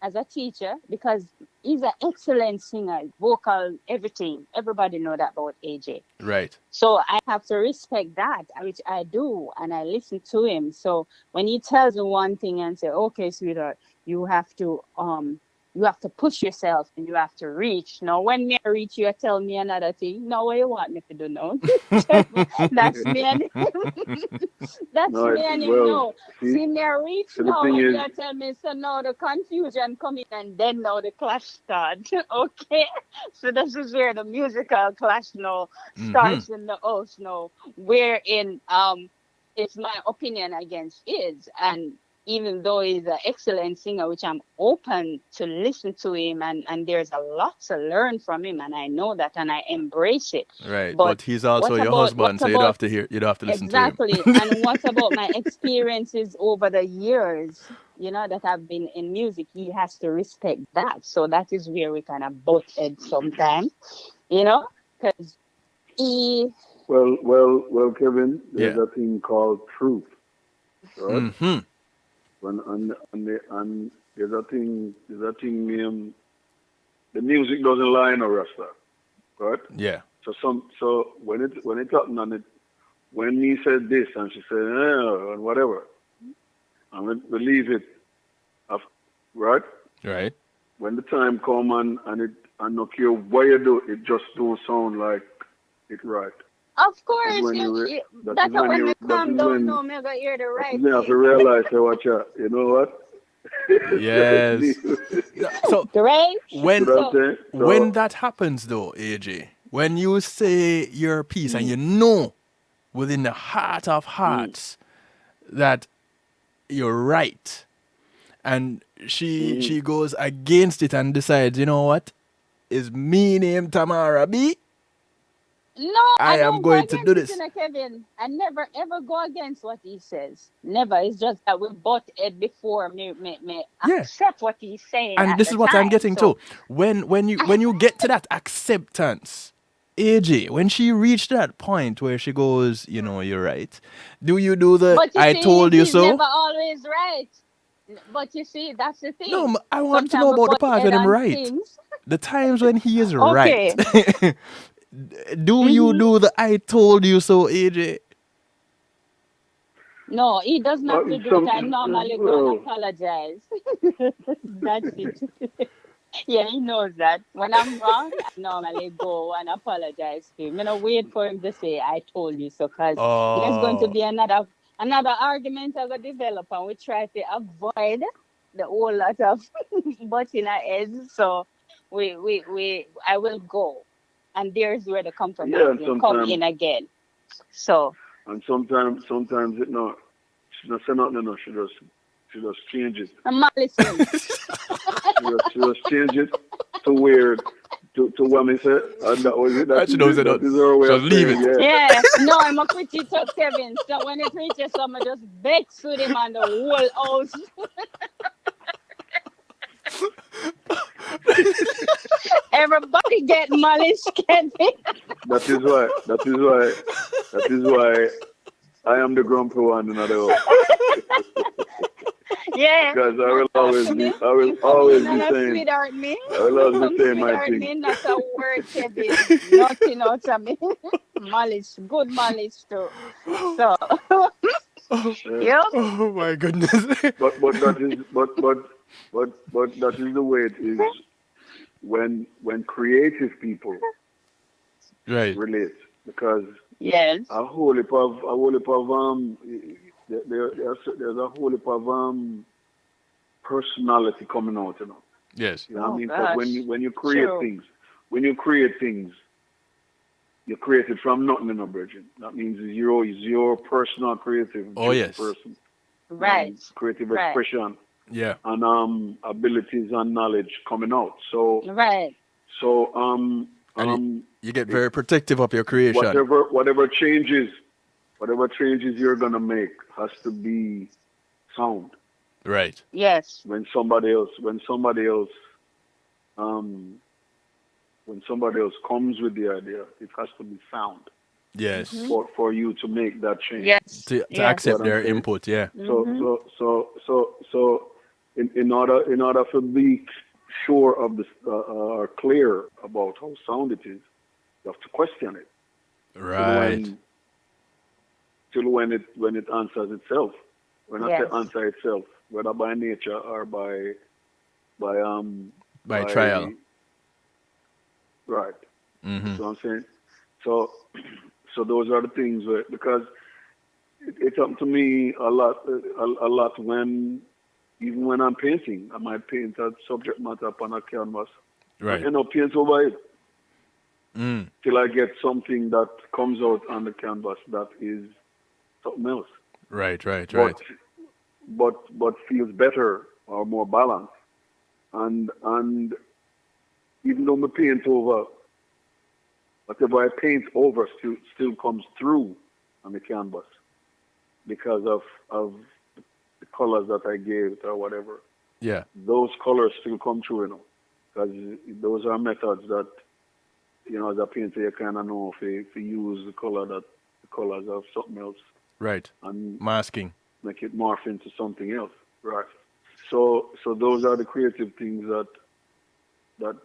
Speaker 2: as a teacher, because he's an excellent singer, vocal, everything. Everybody know that about AJ.
Speaker 1: Right.
Speaker 2: So I have to respect that, which I do, and I listen to him. So when he tells me one thing and say, "Okay, sweetheart, you have to you have to push yourself and you have to reach." Now, when me I reach, you tell me another thing. Now, what you want me to do now? That's me and that's
Speaker 3: No,
Speaker 2: me and him.
Speaker 3: well,
Speaker 2: No,
Speaker 3: see,
Speaker 2: see me I reach
Speaker 3: the
Speaker 2: now,
Speaker 3: thing
Speaker 2: and
Speaker 3: is,
Speaker 2: you tell me so. Now the confusion come in, and then now the clash start. Okay, so this is where the musical clash now
Speaker 1: Mm-hmm.
Speaker 2: starts in the house now, wherein it's my opinion against his. And even though he's an excellent singer, which I'm open to listen to him, and there's a lot to learn from him, and I know that and I embrace it.
Speaker 1: Right.
Speaker 2: But
Speaker 1: But he's also your
Speaker 2: what
Speaker 1: husband, so you don't
Speaker 2: about
Speaker 1: have to hear. You don't have to listen to him.
Speaker 2: exactly, and what about my experiences over the years, you know, that I've been in music? He has to respect that. So that is where we kind of butt head sometimes, you know, because he
Speaker 3: well, Kevin, there's
Speaker 1: Yeah.
Speaker 3: a thing called truth, right?
Speaker 1: Mm-hmm.
Speaker 3: When and there's a thing named the music doesn't lie in a rasta, right?
Speaker 1: Yeah.
Speaker 3: So when it happened and it when he said this and she said and whatever, and we believe it, af- right?
Speaker 1: Right.
Speaker 3: When the time come and no care what you do, it just don't sound like it right.
Speaker 2: of
Speaker 3: That is
Speaker 2: course,
Speaker 3: when you that is
Speaker 2: that's how
Speaker 3: when
Speaker 2: when me
Speaker 3: you
Speaker 2: calm down now, me go hear the
Speaker 3: that is
Speaker 2: right
Speaker 3: when you have to
Speaker 2: thing.
Speaker 3: realize say watch out. You know what?
Speaker 1: Yes.
Speaker 3: You
Speaker 1: No, so
Speaker 2: Right?
Speaker 1: when
Speaker 3: know what I'm
Speaker 2: So,
Speaker 3: saying?
Speaker 1: when
Speaker 3: So
Speaker 1: that happens though, AJ, when you say your piece and
Speaker 2: mm,
Speaker 1: you know within the heart of
Speaker 2: mm,
Speaker 1: hearts that you're right, and she
Speaker 3: mm,
Speaker 1: goes against it and decides, you know what, is me name Tamara B,
Speaker 2: no, I
Speaker 1: I am
Speaker 2: don't go
Speaker 1: going to do
Speaker 2: against it,
Speaker 1: this.
Speaker 2: Kevin. I never ever go against what he says. Never. It's just that we butt it before me
Speaker 1: Yeah.
Speaker 2: accept what he's saying
Speaker 1: And
Speaker 2: at
Speaker 1: this
Speaker 2: the
Speaker 1: is what I'm
Speaker 2: time.
Speaker 1: getting
Speaker 2: So,
Speaker 1: to. When you get to that acceptance, AJ, when she reached that point where she goes, you know, you're right. Do you do the
Speaker 2: but you
Speaker 1: I
Speaker 2: see,
Speaker 1: told you
Speaker 2: he's
Speaker 1: so?
Speaker 2: never always right. But you see, that's the
Speaker 1: No,
Speaker 2: thing.
Speaker 1: I want to know
Speaker 2: Sometimes we
Speaker 1: about the
Speaker 2: butt
Speaker 1: part
Speaker 2: head
Speaker 1: when I'm
Speaker 2: on
Speaker 1: right.
Speaker 2: things.
Speaker 1: The times when he is right.
Speaker 2: Okay.
Speaker 1: Do you
Speaker 2: Mm-hmm.
Speaker 1: do the I told you so, AJ?
Speaker 2: No, he doesn't have to do it. I
Speaker 3: some
Speaker 2: normally go and
Speaker 3: well
Speaker 2: apologize. That's it. Yeah, he knows that. When I'm wrong, I normally go and apologize to him. You know, wait for him to say, "I told you so," because there's going to
Speaker 1: Oh,
Speaker 2: be another argument that will develop, and we try to avoid the whole lot of butting our heads. So I will go, and there's where the
Speaker 3: yeah,
Speaker 2: compromise will come in again. So
Speaker 3: and sometimes it not she not say nothing no, she just change it.
Speaker 2: I'm not listening.
Speaker 3: She just change it to where to to what me said, and that was it.
Speaker 1: She knows it.
Speaker 3: That is our way
Speaker 1: Just
Speaker 3: of
Speaker 1: leave
Speaker 3: saying,
Speaker 1: it.
Speaker 3: yeah.
Speaker 2: Yeah, no, I'm a pretty tough Kevin. So when it reaches some, I just vex with him and the whole house. Everybody get malice, Kevin.
Speaker 3: That is why. That is why. That is why I am the grumpy one in the house.
Speaker 2: Yeah,
Speaker 3: Because I
Speaker 2: no,
Speaker 3: will always
Speaker 2: to
Speaker 3: be.
Speaker 2: me,
Speaker 3: I will
Speaker 2: to me,
Speaker 3: always be
Speaker 2: not a
Speaker 3: saying.
Speaker 2: sweetheart me.
Speaker 3: I will always be saying my
Speaker 2: Sweetheart
Speaker 3: thing.
Speaker 2: me, not a word, Kevin. Nothing out of me. Malice, good malice too. So,
Speaker 3: Yeah.
Speaker 2: yep.
Speaker 1: Oh my goodness.
Speaker 3: But that is but that is the way it is when creative people
Speaker 1: Right.
Speaker 3: relate, because
Speaker 2: Yes.
Speaker 3: there's a whole heap of personality coming out, you know.
Speaker 1: Yes.
Speaker 3: You know what I
Speaker 2: Oh
Speaker 3: mean? Because
Speaker 2: gosh.
Speaker 3: when you create
Speaker 2: True.
Speaker 3: things, when you create things, you create it from nothing in a virgin. That means it's your personal creative
Speaker 1: Oh yes.
Speaker 3: person,
Speaker 2: Right.
Speaker 3: creative
Speaker 2: Right.
Speaker 3: expression
Speaker 1: Yeah.
Speaker 3: and abilities and knowledge coming out. So
Speaker 2: Right.
Speaker 3: so
Speaker 1: And you get
Speaker 3: it,
Speaker 1: very protective of your creation.
Speaker 3: whatever changes you're gonna make has to be sound.
Speaker 1: Right.
Speaker 2: Yes.
Speaker 3: Um when somebody else comes with the idea, it has to be sound
Speaker 1: Yes.
Speaker 2: Mhm.
Speaker 3: for you to make that change.
Speaker 2: Yes.
Speaker 1: To
Speaker 3: See
Speaker 2: Yes.
Speaker 1: accept
Speaker 3: what I'm
Speaker 1: their
Speaker 3: saying?
Speaker 1: input. Yeah.
Speaker 3: So
Speaker 2: Mhm.
Speaker 3: so so so so in order to be sure of this or clear about how sound it is, you have to question it till
Speaker 1: Right.
Speaker 3: when it answers itself. When I say
Speaker 2: Yes.
Speaker 3: answer itself, whether by nature or by
Speaker 1: By
Speaker 3: by
Speaker 1: trial.
Speaker 3: right. You
Speaker 1: Mm-hmm.
Speaker 3: see what I'm saying? So so those are the things where, because it happened to me a lot when, even when I'm painting, I might paint a subject matter upon a canvas and
Speaker 1: Right.
Speaker 3: end up paint over it
Speaker 1: Mm.
Speaker 3: till I get something that comes out on the canvas that is something else,
Speaker 1: Right. Right.
Speaker 3: but
Speaker 1: Right.
Speaker 3: feels better or more balanced. And even though I paint over, whatever I paint over still comes through on the canvas because of the colors that I gave it or whatever.
Speaker 1: Yeah.
Speaker 3: Those colors still come through, because those are methods that, as a painter, you kind of know if you use the colors of something else
Speaker 1: Right.
Speaker 3: and
Speaker 1: Masking.
Speaker 3: make it morph into something else, right? So those are the creative things that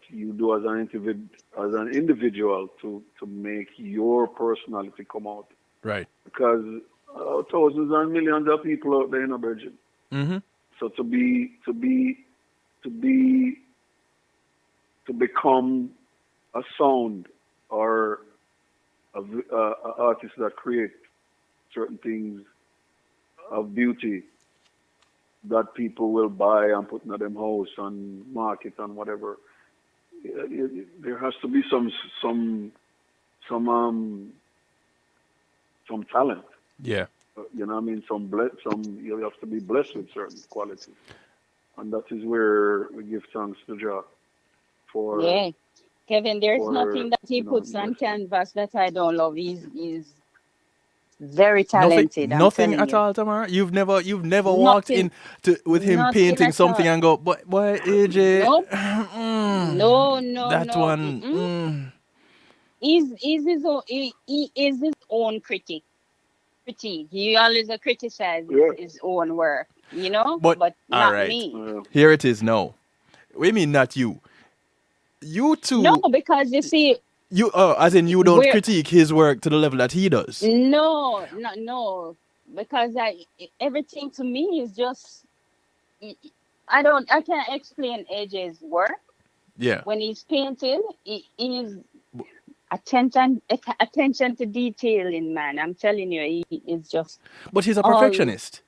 Speaker 3: you do as an individual to make your personality come out,
Speaker 1: Right.
Speaker 3: because thousands and millions of people out there in a virgin.
Speaker 1: Mm-hmm.
Speaker 3: So to be to become a sound or a artist that create certain things of beauty that people will buy and put in them house and market and whatever. There has to be some um some talent.
Speaker 1: Yeah.
Speaker 3: You know what I mean? Some you have to be blessed with certain qualities, and that is where we give thanks to Jah for
Speaker 2: Yeah. Kevin, there's
Speaker 3: for
Speaker 2: nothing that he puts on
Speaker 3: blessing.
Speaker 2: canvas that I don't love. He's very
Speaker 1: Nothing.
Speaker 2: talented. I'm
Speaker 1: Nothing
Speaker 2: telling
Speaker 1: at
Speaker 2: you.
Speaker 1: all, Tamara. You've never walked
Speaker 2: Nothing.
Speaker 1: in to with him
Speaker 2: Nothing
Speaker 1: painting
Speaker 2: at
Speaker 1: something
Speaker 2: all.
Speaker 1: and go, but boy, AJ,
Speaker 2: Nope.
Speaker 1: mm,
Speaker 2: No, no,
Speaker 1: that
Speaker 2: no.
Speaker 1: one.
Speaker 2: Mm-mm.
Speaker 1: Mm.
Speaker 2: He's his own. He is his own critic. He always criticizes
Speaker 3: Yeah.
Speaker 2: his own work.
Speaker 1: But
Speaker 2: But
Speaker 1: all
Speaker 2: not
Speaker 1: right,
Speaker 2: me.
Speaker 1: here it is now. We mean not you. You
Speaker 2: No,
Speaker 1: two.
Speaker 2: because you see,
Speaker 1: You as in you don't
Speaker 2: we're
Speaker 1: critique his work to the level that he does.
Speaker 2: no, no, because everything to me is just I can't explain AJ's work
Speaker 1: Yeah.
Speaker 2: when he's painting. He's attention to detailing, man. I'm telling you, he is just
Speaker 1: But he's a
Speaker 2: all
Speaker 1: perfectionist.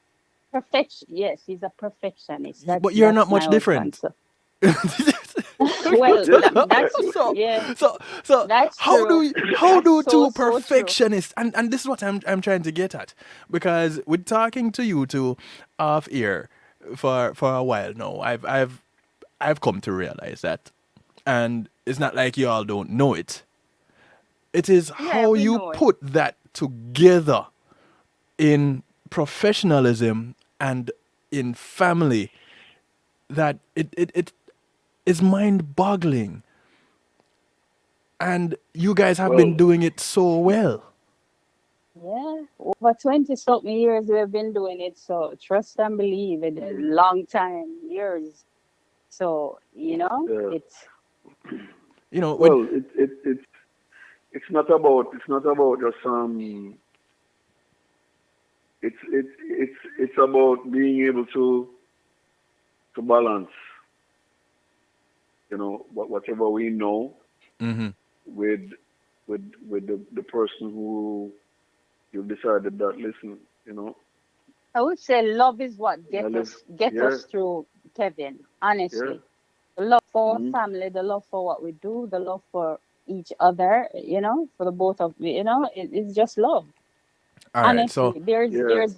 Speaker 2: perfection. Yes, he's a perfectionist.
Speaker 1: But you're not
Speaker 2: That's my
Speaker 1: much
Speaker 2: husband.
Speaker 1: different.
Speaker 2: So well, that's
Speaker 1: so
Speaker 2: yeah,
Speaker 1: so
Speaker 2: that's
Speaker 1: how
Speaker 2: true.
Speaker 1: do you, how
Speaker 2: That's
Speaker 1: do
Speaker 2: so
Speaker 1: two
Speaker 2: so true.
Speaker 1: perfectionists, and this is what I'm trying to get at, because with talking to you two off ear for a while now, I've come to realize that And it's not like you all don't know it. It is
Speaker 2: Yeah,
Speaker 1: how
Speaker 2: we
Speaker 1: you
Speaker 2: know it.
Speaker 1: put that together in professionalism and in family that it is mind boggling. And you guys have been
Speaker 3: Well,
Speaker 1: doing it so well.
Speaker 2: Yeah, over 20 something years we've been doing it. So trust and believe it. A long time, years. So,
Speaker 3: yeah.
Speaker 2: it's,
Speaker 1: You know, when
Speaker 3: Well, it's not about just it's about being able to balance, whatever we know
Speaker 1: hmm
Speaker 3: with with the person who you've decided that listen,
Speaker 2: I would say love is what
Speaker 3: I
Speaker 2: get
Speaker 3: live, yeah,
Speaker 2: us through, Kevin,
Speaker 3: yeah,
Speaker 2: honestly. The love for our
Speaker 3: mm,
Speaker 2: family, the love for what we do, the love for each other, for the both of it's just love.
Speaker 1: all right, so
Speaker 2: Honestly, there's
Speaker 3: yeah,
Speaker 2: there's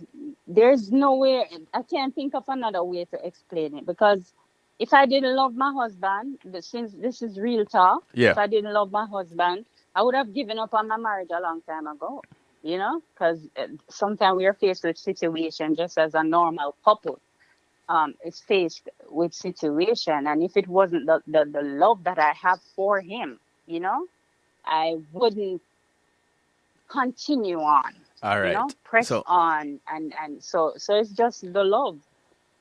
Speaker 2: there's no way. I can't think of another way to explain it, because if I didn't love my husband, since this is real talk,
Speaker 1: yeah.
Speaker 2: if I didn't love my husband, I would have given up on my marriage a long time ago. Because sometimes we are faced with situation just as a normal couple is faced with situation, and if it wasn't the love that I have for him, I wouldn't continue on,
Speaker 1: All right.
Speaker 2: press
Speaker 1: So
Speaker 2: on, and so it's just the love.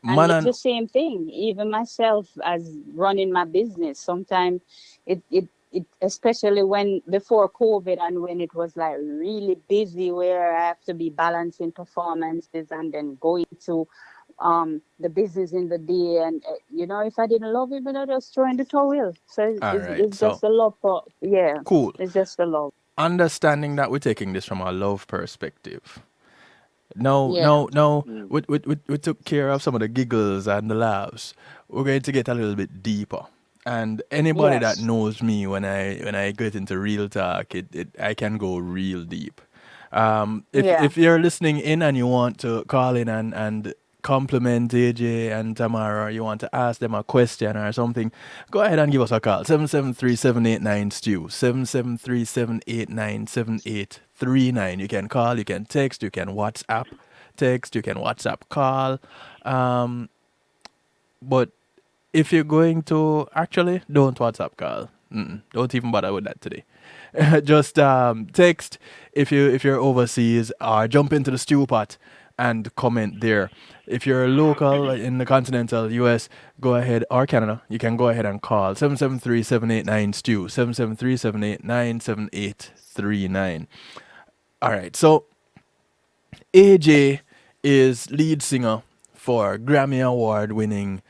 Speaker 2: And it's
Speaker 1: Manan,
Speaker 2: the same thing, even myself as running my business. Sometimes it especially when before COVID, and when it was like really busy, where I have to be balancing performances and then going to the business in the day, and if I didn't love him, then I just throw in the towel. So
Speaker 1: all right.
Speaker 2: it's
Speaker 1: So
Speaker 2: just the love for, yeah,
Speaker 1: cool.
Speaker 2: it's just the love.
Speaker 1: Understanding that we're taking this from a love perspective. No,
Speaker 2: Yeah.
Speaker 1: no, no.
Speaker 3: mm,
Speaker 1: We took care of some of the giggles and the laughs. We're going to get a little bit deeper. And anybody that
Speaker 2: Yes.
Speaker 1: knows me when I get into real talk, I can go real deep.
Speaker 2: Yeah.
Speaker 1: If you're listening in and you want to call in and compliment AJ and Tamara, or you want to ask them a question or something, go ahead and give us a call. 773-789-STEW. 773-789-7839. You can call, you can text, you can WhatsApp text, you can WhatsApp call. Um, but if you're going to actually, don't WhatsApp call. Don't even bother with that today. Just text if you're overseas, or jump into the stew pot and comment there. If you're local in the continental US, go ahead, or Canada, you can go ahead and call 773-789-STEW, 773-789-7839. All right, so AJ is lead singer for Grammy Award winning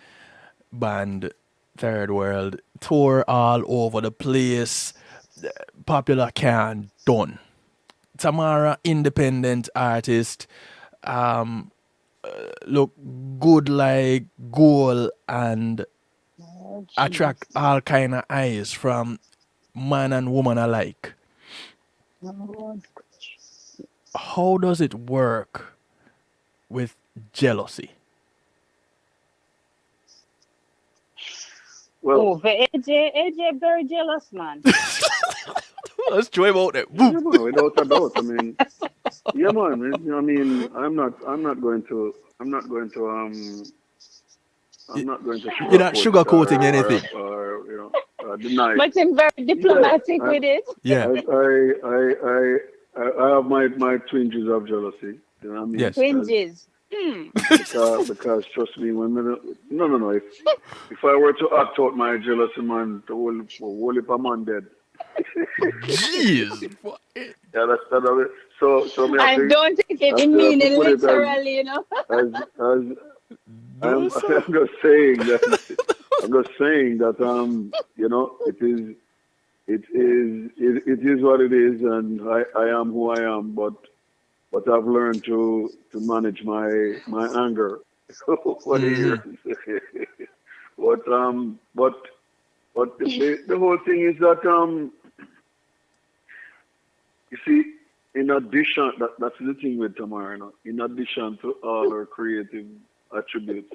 Speaker 1: band Third World, tour all over the place. Popular can done. Tamara, independent artist, um, look good like gold and
Speaker 2: Oh,
Speaker 1: attract
Speaker 2: Jesus.
Speaker 1: all kind of eyes from man and woman alike.
Speaker 2: Oh,
Speaker 1: How does it work with jealousy?
Speaker 3: well,
Speaker 2: oh, but AJ very jealous, man.
Speaker 1: Let's try about it. Woo.
Speaker 3: yeah, man, without a doubt. I mean, yeah, man. I mean, I'm not going to
Speaker 1: You're not
Speaker 3: sugarcoat it
Speaker 1: sugarcoating anything.
Speaker 3: or deny it.
Speaker 2: But him very
Speaker 3: Yeah,
Speaker 2: diplomatic with it.
Speaker 1: Yeah.
Speaker 3: I have my twinges of jealousy. You know what I mean?
Speaker 1: Yes.
Speaker 2: Twinges. Hmm.
Speaker 3: Because trust me, no. If I were to act out my jealousy, man, the whole heap of man dead.
Speaker 1: Jeez. What?
Speaker 3: Yeah, that's that of it. So me
Speaker 2: And don't take it in
Speaker 3: have to
Speaker 2: meaning
Speaker 3: put it
Speaker 2: literally.
Speaker 3: as
Speaker 1: No, sir.
Speaker 3: I'm just saying that it is what it is, and I am who I am, but I've learned to manage my anger over the years. But the whole thing is that you see, in addition, that's the thing with Tamara, in addition to all her creative attributes,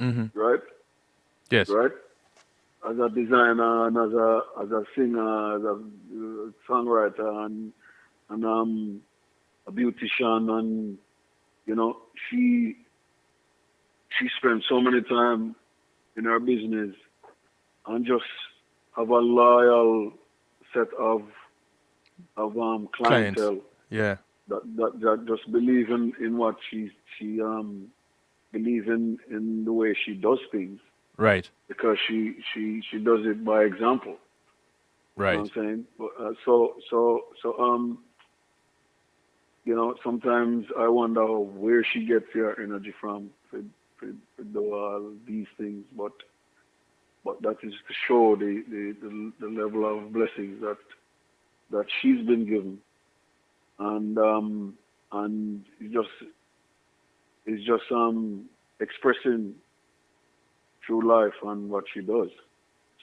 Speaker 1: Mm-hmm.
Speaker 3: right?
Speaker 1: Yes.
Speaker 3: Right? as a designer and as a singer, as a songwriter, and a beautician, and you know, she she spent so many time in her business and just have a loyal set of
Speaker 1: Clients.
Speaker 3: clientele
Speaker 1: Yeah.
Speaker 3: that just believe in what she believe in the way she does things
Speaker 1: Right.
Speaker 3: because she does it by example. You know
Speaker 1: Right.
Speaker 3: what I'm saying? You know, sometimes I wonder where she gets her energy from to do all these things, but that is to show the level of blessings that she's been given, and it's just expressing through life and what she does.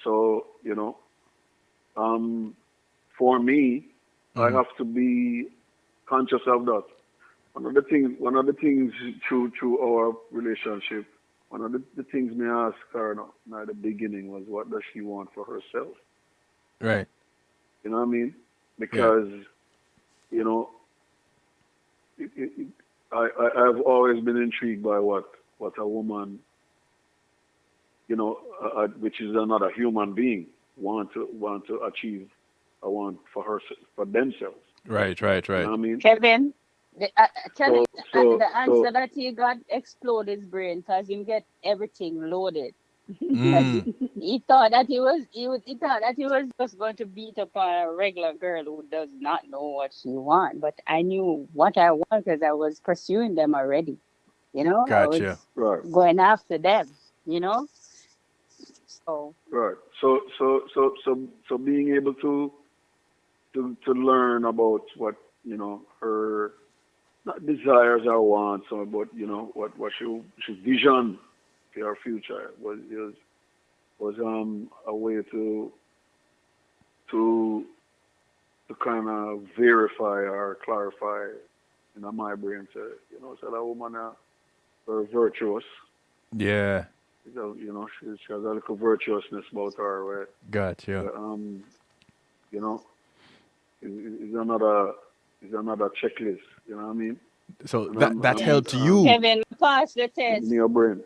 Speaker 3: So you know, um, for me, I
Speaker 1: Mm-hmm.
Speaker 3: have to be conscious of that. One of the things through our relationship, one of the things me ask her at the beginning was, what does she want for herself?
Speaker 1: Right.
Speaker 3: You know what I mean?
Speaker 1: Yeah.
Speaker 3: Because you know, it, it, it, I've always been intrigued by what a woman, you know, which is another human being, want to achieve, I want for her for themselves.
Speaker 1: Right. Right.
Speaker 3: You know
Speaker 1: Right.
Speaker 3: what I mean?
Speaker 2: Kevin, tell him the
Speaker 3: So
Speaker 2: answer that he got explode his brain because him get everything loaded.
Speaker 1: Mm.
Speaker 2: He thought that he thought that he was just going to beat up a regular girl who does not know what she want. But I knew what I want because I was pursuing them already. I
Speaker 1: Gotcha.
Speaker 2: was
Speaker 3: right,
Speaker 2: going after them. You know, so
Speaker 3: right. So being able to learn about what her not desires or wants, or but what she vision for her future was a way to to kind of verify or clarify my brain to so that woman very virtuous.
Speaker 1: Yeah.
Speaker 3: She has a little virtuousness about her
Speaker 1: Gotcha.
Speaker 3: where you know is another checklist. You know what I mean?
Speaker 1: So
Speaker 3: And
Speaker 1: that
Speaker 2: yes,
Speaker 1: helped you.
Speaker 2: Kevin, pass the
Speaker 3: in
Speaker 2: test.
Speaker 3: your brain,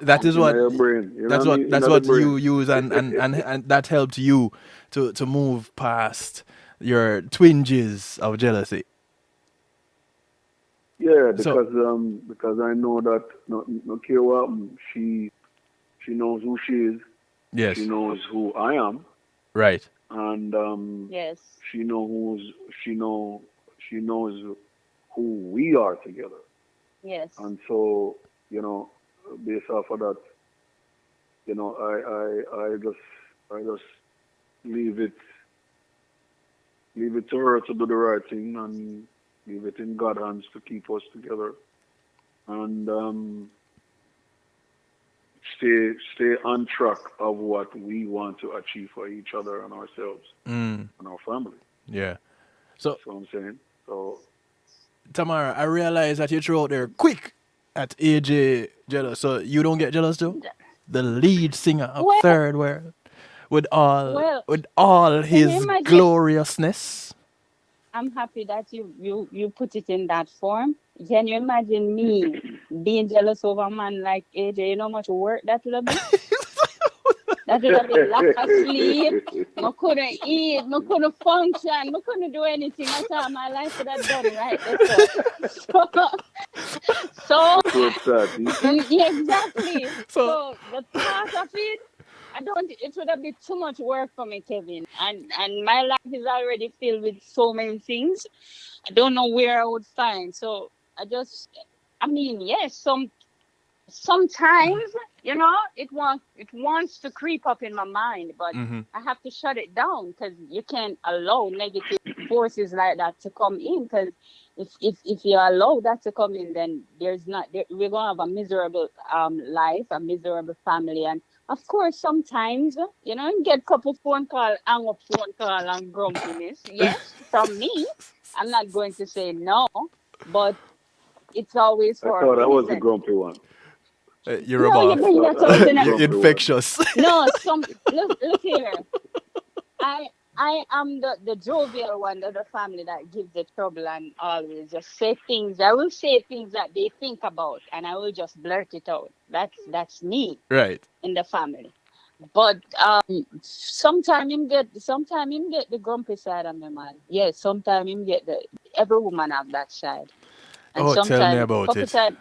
Speaker 1: That is
Speaker 3: in
Speaker 1: what
Speaker 3: your brain. You know
Speaker 1: that's
Speaker 3: what I
Speaker 1: what
Speaker 3: mean? In
Speaker 1: that's
Speaker 3: the
Speaker 1: what
Speaker 3: brain.
Speaker 1: you use, and that helped you to move past your twinges of jealousy.
Speaker 3: Yeah,
Speaker 1: So
Speaker 3: because I know that no care what she knows who she is, she
Speaker 1: yes.
Speaker 3: knows who I am,
Speaker 1: Right.
Speaker 3: and
Speaker 2: Yes,
Speaker 3: she know who's she knows who we are together.
Speaker 2: yes.
Speaker 3: And so based off of that, I just leave it to her to do the right thing, and leave it in God's hands to keep us together, and stay on track of what we want to achieve for each other and ourselves
Speaker 1: Mm.
Speaker 3: and our family.
Speaker 1: Yeah. So
Speaker 3: So I'm saying. So
Speaker 1: Tamara, I realize that you threw out there quick at AJ jealous. So you don't get jealous too? The lead singer of
Speaker 2: Well,
Speaker 1: Third World,
Speaker 2: well,
Speaker 1: with all
Speaker 2: can you
Speaker 1: his
Speaker 2: imagine?
Speaker 1: gloriousness.
Speaker 2: I'm happy that you put it in that form. Can you imagine me being jealous over a man like AJ? You know how much work that would have been? That would have been lack of sleep. I couldn't eat. I couldn't function. I couldn't do anything. I thought my life would have done right. That's all. So,
Speaker 3: too upset.
Speaker 2: yeah, exactly.
Speaker 1: So
Speaker 2: So the thought of it, I don't. It would have been too much work for me, Kevin. And my life is already filled with so many things. I don't know where I would find. So I just, I mean, yes, sometimes it wants to creep up in my mind, but I have to shut it down because you can't allow negative forces like that to come in. Because if you allow that to come in, then we're gonna have a miserable life, a miserable family, and of course sometimes you get couple phone call, hang up phone call, and grumpiness. Yes, from me, I'm not going to say no, but it's always
Speaker 3: I
Speaker 2: for a
Speaker 3: thought I was the
Speaker 2: reason.
Speaker 3: grumpy one.
Speaker 1: You rub
Speaker 2: No, you
Speaker 1: off.
Speaker 2: bring
Speaker 3: That,
Speaker 2: that out in a,
Speaker 1: You're
Speaker 3: grumpy one.
Speaker 1: infectious.
Speaker 2: no, look here. I I am the jovial one of the family that gives the trouble and always just say things. I will say things that they think about, and I will just blurt it out. That's me
Speaker 1: Right.
Speaker 2: in the family. But sometime him get the grumpy side of my man. Yes, sometime him get the every woman have that side. And
Speaker 1: Oh, tell me
Speaker 2: sometime
Speaker 1: about
Speaker 2: couple
Speaker 1: it.
Speaker 2: time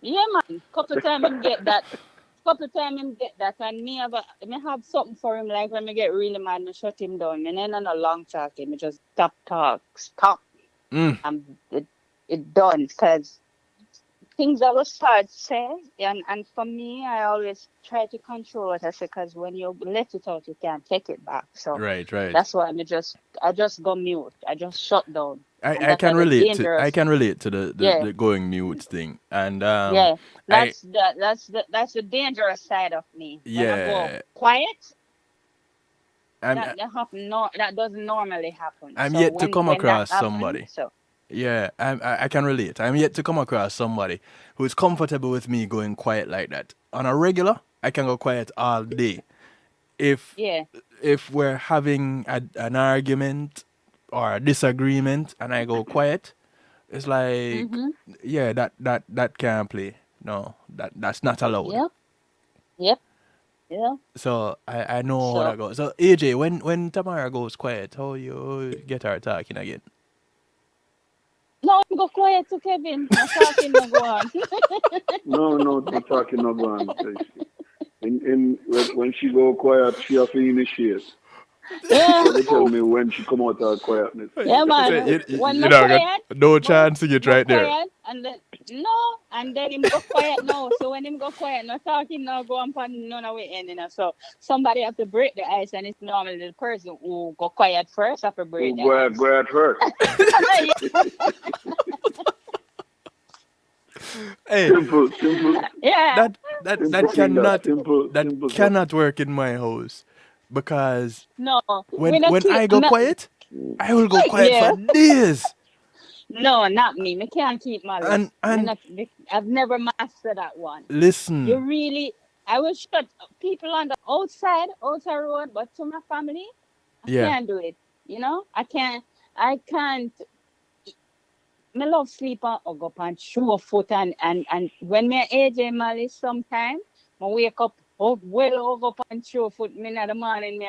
Speaker 2: yeah man, couple time him get that. Couple time him get that and me have something for him like when me get really mad, me shut him down. Me then on a long talking, me just stop.
Speaker 1: Mm.
Speaker 2: It done because things I was start say, and for me, I always try to control what I say because when you let it out, you can't take it back. So
Speaker 1: Right, right.
Speaker 2: that's why I just go mute. I just shut down, and
Speaker 1: I
Speaker 2: that
Speaker 1: can
Speaker 2: are the
Speaker 1: relate to
Speaker 2: dangerous. Yeah,
Speaker 1: the going mute thing. And
Speaker 2: yeah.
Speaker 1: I
Speaker 2: That's the dangerous side of me. When I go
Speaker 1: yeah,
Speaker 2: quiet,
Speaker 1: I'm
Speaker 2: that happen. No, that doesn't normally happen.
Speaker 1: I'm
Speaker 2: So
Speaker 1: yet to come
Speaker 2: when that
Speaker 1: across
Speaker 2: happens,
Speaker 1: somebody.
Speaker 2: so
Speaker 1: Yeah, I can relate. I'm yet to come across somebody who is comfortable with me going quiet like that. On a regular, I can go quiet all day. If
Speaker 2: yeah.
Speaker 1: if we're having an argument or a disagreement and I go quiet, it's like,
Speaker 2: Mhm.
Speaker 1: yeah, that can't play. No, that's not allowed.
Speaker 2: Yep. Yep. Yeah.
Speaker 1: So I know how
Speaker 2: So
Speaker 1: that goes. So AJ, when Tamara goes quiet, how you get her talking again?
Speaker 2: no, go quiet to Kevin. No talking, no go on.
Speaker 3: No, no, no talking, no go on. When she go quiet, she have to initiate.
Speaker 2: Yeah,
Speaker 3: She have to tell me when she come out of her quietness.
Speaker 2: yeah,
Speaker 1: Say,
Speaker 2: man. When
Speaker 1: you
Speaker 2: me
Speaker 1: know, got
Speaker 2: quiet,
Speaker 1: no
Speaker 2: go
Speaker 1: chance to get
Speaker 2: go
Speaker 1: right there.
Speaker 2: quiet, and then no, and then him go quiet now. So when him go quiet, no talking, no go on pan none of we end, you know. So somebody have to break the ice, and it's normally the person who go quiet first have to break
Speaker 3: Oh,
Speaker 2: the ice.
Speaker 3: go at first.
Speaker 1: Hey,
Speaker 3: Simple, simple,
Speaker 2: Yeah,
Speaker 3: simple thing that. Simple,
Speaker 1: that
Speaker 3: simple stuff.
Speaker 1: cannot work in my house because
Speaker 2: no, we not
Speaker 1: when
Speaker 2: keep.
Speaker 1: I go quiet, I will go quiet for
Speaker 2: Yeah,
Speaker 1: days.
Speaker 2: no, not me. Me can't keep
Speaker 1: And
Speaker 2: malice. Me
Speaker 1: and
Speaker 2: not. I've never mastered that one. You
Speaker 1: listen,
Speaker 2: really, I will shut people on the outside road, but to my family, I
Speaker 1: yeah,
Speaker 2: can't do it. I can't. Me love sleep on or go on show foot and when me AJ Malice sometime, I wake up well over on show foot. Me in the morning, me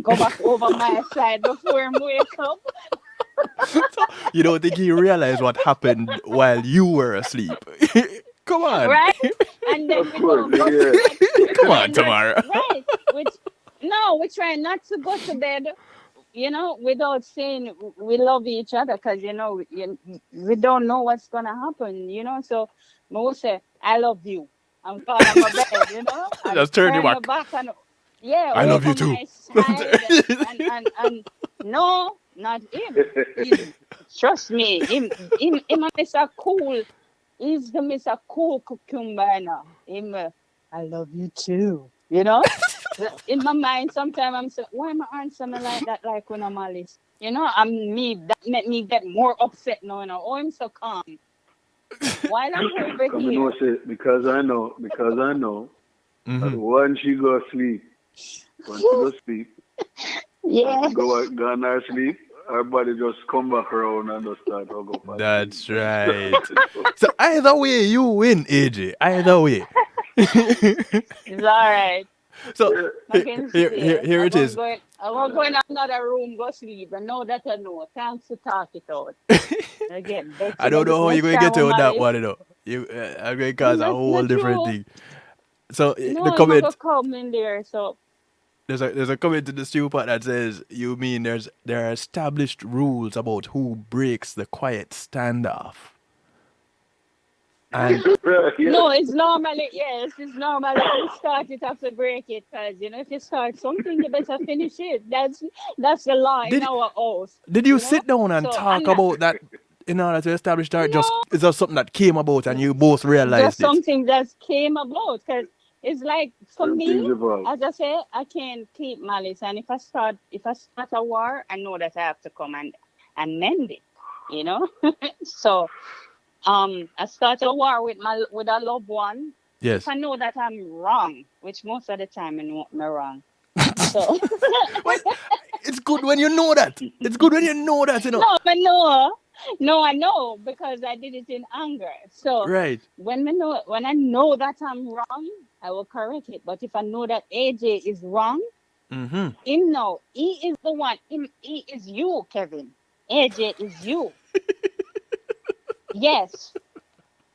Speaker 2: go back over my side before I wake up,
Speaker 1: you don't think he realized what happened while you were asleep. Come on,
Speaker 2: right? And
Speaker 3: Of
Speaker 2: then we
Speaker 3: course,
Speaker 2: don't go to
Speaker 3: yeah.
Speaker 2: bed. We
Speaker 1: come
Speaker 2: try
Speaker 1: on,
Speaker 2: not
Speaker 1: Tamara.
Speaker 2: right. Which no, we try not to go to bed, without saying we love each other because we don't know what's gonna happen. So I will say I love you. I'm going on my bed, and
Speaker 1: Just turn your
Speaker 2: turn my
Speaker 1: back.
Speaker 2: back and yeah
Speaker 1: I love you
Speaker 2: over
Speaker 1: too.
Speaker 2: my side and no, not him. He's trust me, him is a cool. He's the Mr. Cool cucumber now. Him, I love you too. In my mind, sometimes I'm saying, why am I answering me like that, like when I'm Alice? I'm me. That made me get more upset now. Oh, I'm so calm. While I'm over
Speaker 3: Come in,
Speaker 2: here,
Speaker 3: say because I know that
Speaker 1: Hmm.
Speaker 3: when she go sleep, and
Speaker 2: yeah,
Speaker 3: she go on her sleep, her body just come back around and just start to go for sleep.
Speaker 1: That's right. So either way, you win, AJ. Either way.
Speaker 2: it's all right.
Speaker 1: So
Speaker 2: I can see.
Speaker 1: here it is.
Speaker 2: I'm gonna go in another room, go sleep. And now that I know, thanks to talk it out. Again,
Speaker 1: I
Speaker 2: better
Speaker 1: don't know how you're
Speaker 2: next
Speaker 1: going to
Speaker 2: time
Speaker 1: get
Speaker 2: with
Speaker 1: to that
Speaker 2: Malice.
Speaker 1: one, You, I'm going to cause a whole
Speaker 2: Not
Speaker 1: different
Speaker 2: true.
Speaker 1: thing. So
Speaker 2: No,
Speaker 1: the
Speaker 2: I'm gonna
Speaker 1: comment,
Speaker 2: come in there. So
Speaker 1: there's a comment in the stew pot that says, you mean there are established rules about who breaks the quiet standoff. And
Speaker 3: Right, yeah.
Speaker 2: no, it's normally yes, it's normally who start it have to break it. Cause if you start something, you better finish it. That's the law in
Speaker 1: did
Speaker 2: our house.
Speaker 1: did you sit down and
Speaker 2: So I'm
Speaker 1: talk
Speaker 2: not.
Speaker 1: about that in order to establish that? Just
Speaker 2: No,
Speaker 1: is that something that came about and you both
Speaker 2: just
Speaker 1: realized it?
Speaker 2: something that came about. Cause it's like for
Speaker 3: Certain
Speaker 2: me,
Speaker 3: things evolve.
Speaker 2: as I say, I can't keep malice. And if I start a war, I know that I have to come and mend it. You know. So I start a war with a loved one. If
Speaker 1: Yes.
Speaker 2: I know that I'm wrong, which most of the time I know I'm wrong. So
Speaker 1: Well, it's good when you know that. It's good when you know that, you know.
Speaker 2: no, I know. No, I know because I did it in anger. So
Speaker 1: Right.
Speaker 2: when I know that I'm wrong, I will correct it. But if I know that AJ is wrong,
Speaker 1: Mm-hmm.
Speaker 2: him no, he is the one. He is you, Kevin. AJ is you. Yes,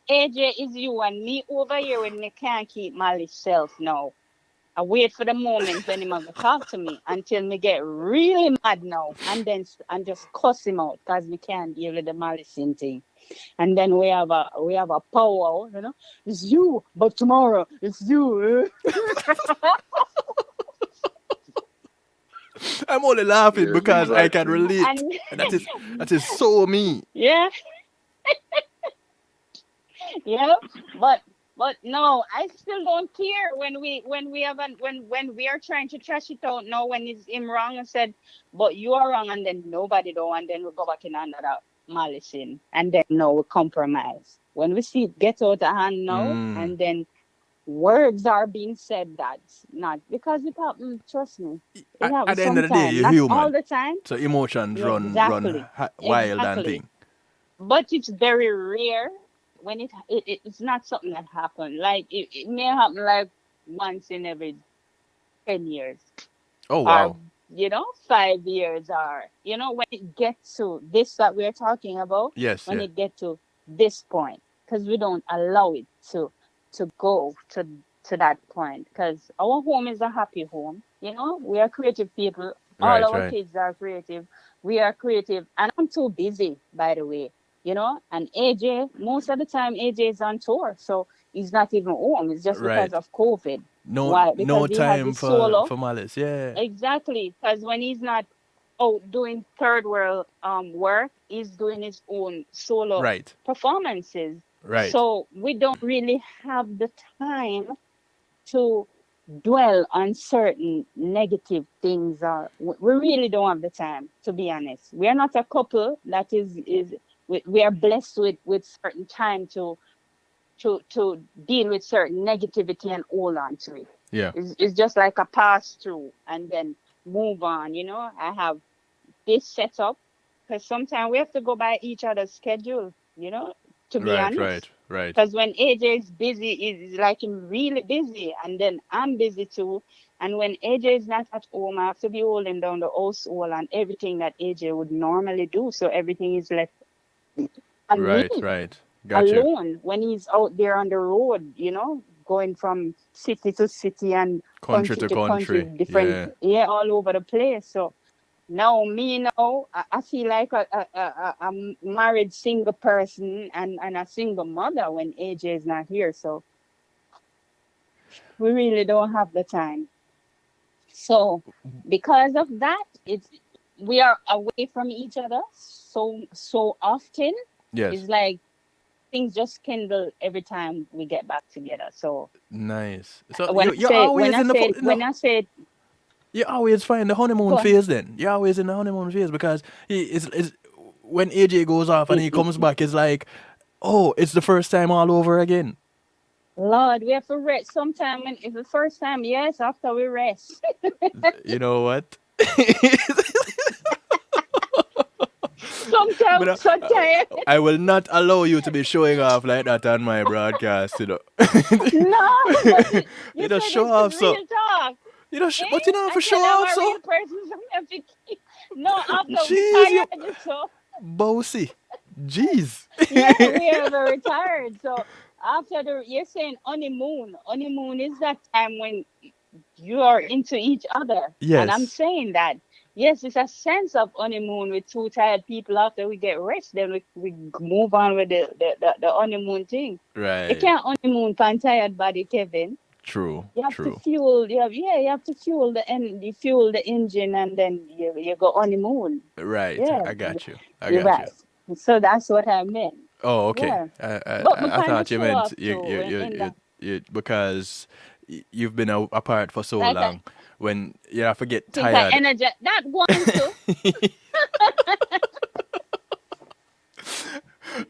Speaker 2: AJ is you and me over here when me can't keep my self now. I wait for the moment when him gonna talk to me until me get really mad now, and just cuss him out because me can't deal with the malicing thing. And then we have a powwow, It's you, but tomorrow it's you.
Speaker 1: I'm only laughing
Speaker 3: Yes,
Speaker 1: because I can
Speaker 3: exactly.
Speaker 1: relate.
Speaker 2: And
Speaker 1: And that is so me.
Speaker 2: yeah, yeah, but no, I still don't care when we have when we are trying to trash it out now when it's him wrong and said, but you are wrong, and then nobody do, and then we go back in another malicing, and then no, we compromise. When we see it get out of hand now,
Speaker 1: Mm.
Speaker 2: and then words are being said that's not because it happens, trust me. It
Speaker 1: At
Speaker 2: happens
Speaker 1: the end of the day,
Speaker 2: sometimes,
Speaker 1: you're
Speaker 2: not all
Speaker 1: human.
Speaker 2: the time.
Speaker 1: So emotions
Speaker 2: Yeah,
Speaker 1: run
Speaker 2: exactly.
Speaker 1: wild and
Speaker 2: Exactly.
Speaker 1: thing.
Speaker 2: But it's very rare when it's not something that happened. Like it may happen like once in every 10 years,
Speaker 1: Oh
Speaker 2: or
Speaker 1: wow.
Speaker 2: 5 years, or when it gets to this that we're talking about,
Speaker 1: Yes,
Speaker 2: when
Speaker 1: yeah.
Speaker 2: it get to this point, because we don't allow it to go to that point, because our home is a happy home. We are creative people. All
Speaker 1: Right,
Speaker 2: our
Speaker 1: right.
Speaker 2: kids are creative. We are creative, and I'm too busy, by the way. And AJ, most of the time AJ is on tour, so he's not even home. It's just because
Speaker 1: Right.
Speaker 2: of COVID.
Speaker 1: No
Speaker 2: Why?
Speaker 1: no
Speaker 2: Because he has
Speaker 1: time
Speaker 2: his
Speaker 1: for
Speaker 2: solo.
Speaker 1: for malice. Yeah.
Speaker 2: Exactly, because when he's not out doing third world work, he's doing his own solo
Speaker 1: Right.
Speaker 2: performances.
Speaker 1: Right.
Speaker 2: So we don't really have the time to dwell on certain negative things, or we really don't have the time, to be honest. We are not a couple that is we are blessed with certain time to deal with certain negativity and hold on to it.
Speaker 1: Yeah.
Speaker 2: It's just like a pass through and then move on. I have this set up because sometimes we have to go by each other's schedule, to be
Speaker 1: Right,
Speaker 2: honest.
Speaker 1: right, right.
Speaker 2: Because when AJ is busy, it's like him really busy, and then I'm busy too. And when AJ is not at home, I have to be holding down the household and everything that AJ would normally do. So everything is left on me
Speaker 1: Right, right. Got you.
Speaker 2: alone when he's out there on the road, going from city to city and
Speaker 1: Country
Speaker 2: country
Speaker 1: to
Speaker 2: to country,
Speaker 1: country.
Speaker 2: different,
Speaker 1: Yeah.
Speaker 2: yeah, all over the place. So now me now, I feel like a married single person and a single mother when AJ is not here. So we really don't have the time. So because of that, we are away from each other so often.
Speaker 1: Yes.
Speaker 2: It's like things just kindle every time we get back together. So
Speaker 1: Nice. So
Speaker 2: when
Speaker 1: you
Speaker 2: I
Speaker 1: you're
Speaker 2: say when
Speaker 1: always
Speaker 2: I
Speaker 1: in the
Speaker 2: say when I say
Speaker 1: you always find the honeymoon
Speaker 2: go
Speaker 1: phase then. You're always in the honeymoon phase because it's when AJ goes off and he
Speaker 2: ahead.
Speaker 1: comes back, it's like, oh, it's the first time all over again.
Speaker 2: Lord, we have to rest sometime when it's the first time, yes, after we rest.
Speaker 1: You know what?
Speaker 2: Sometimes
Speaker 1: But
Speaker 2: I'm so tired.
Speaker 1: I will not allow you to be showing off like that on my broadcast, you know.
Speaker 2: No, but you
Speaker 1: You know,
Speaker 2: said
Speaker 1: show
Speaker 2: this is
Speaker 1: off so.
Speaker 2: real talk.
Speaker 1: You know,
Speaker 2: Eh?
Speaker 1: but you know,
Speaker 2: I
Speaker 1: for
Speaker 2: said
Speaker 1: show
Speaker 2: I'm
Speaker 1: off
Speaker 2: a
Speaker 1: so.
Speaker 2: real person, so I have to keep. No, after we
Speaker 1: Jeez, you
Speaker 2: tired, so
Speaker 1: bossy. Jeez.
Speaker 2: yeah, we are very tired. So after you're saying honeymoon. Honeymoon is that time when you are into each other. And I'm
Speaker 1: Yes.
Speaker 2: saying that, yes, it's a sense of honeymoon with two tired people. After we get rest, then we move on with the honeymoon thing. You
Speaker 1: Right.
Speaker 2: can't honeymoon for tired body, Kevin.
Speaker 1: True.
Speaker 2: You have to
Speaker 1: True.
Speaker 2: fuel. You have to fuel you fuel the engine, and then you go honeymoon.
Speaker 1: Right.
Speaker 2: Yeah,
Speaker 1: I got you. I
Speaker 2: you're
Speaker 1: got you.
Speaker 2: right. So that's what I meant.
Speaker 1: Oh, okay.
Speaker 2: Yeah, but we
Speaker 1: I
Speaker 2: kind of
Speaker 1: thought you
Speaker 2: show
Speaker 1: meant
Speaker 2: off too in that,
Speaker 1: because you've been apart for so
Speaker 2: like I
Speaker 1: long. When you have to get
Speaker 2: think I
Speaker 1: tired.
Speaker 2: energy that one too.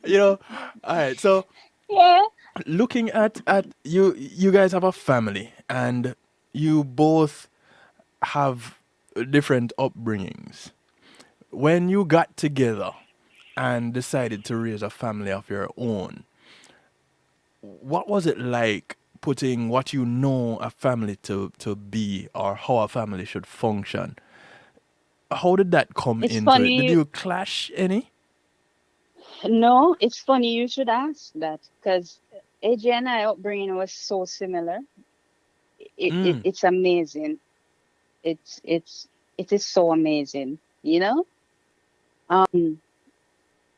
Speaker 1: You know. All right. So
Speaker 2: Yeah,
Speaker 1: looking at you guys have a family and you both have different upbringings. When you got together and decided to raise a family of your own, what was it like putting what you know a family to be or how a family should function? How did that come
Speaker 2: It's
Speaker 1: into it? Did
Speaker 2: funny.
Speaker 1: you clash any?
Speaker 2: No, it's funny you should ask that because AJ and I upbringing was so similar.
Speaker 1: Mm.
Speaker 2: It's amazing. It is so amazing. You know,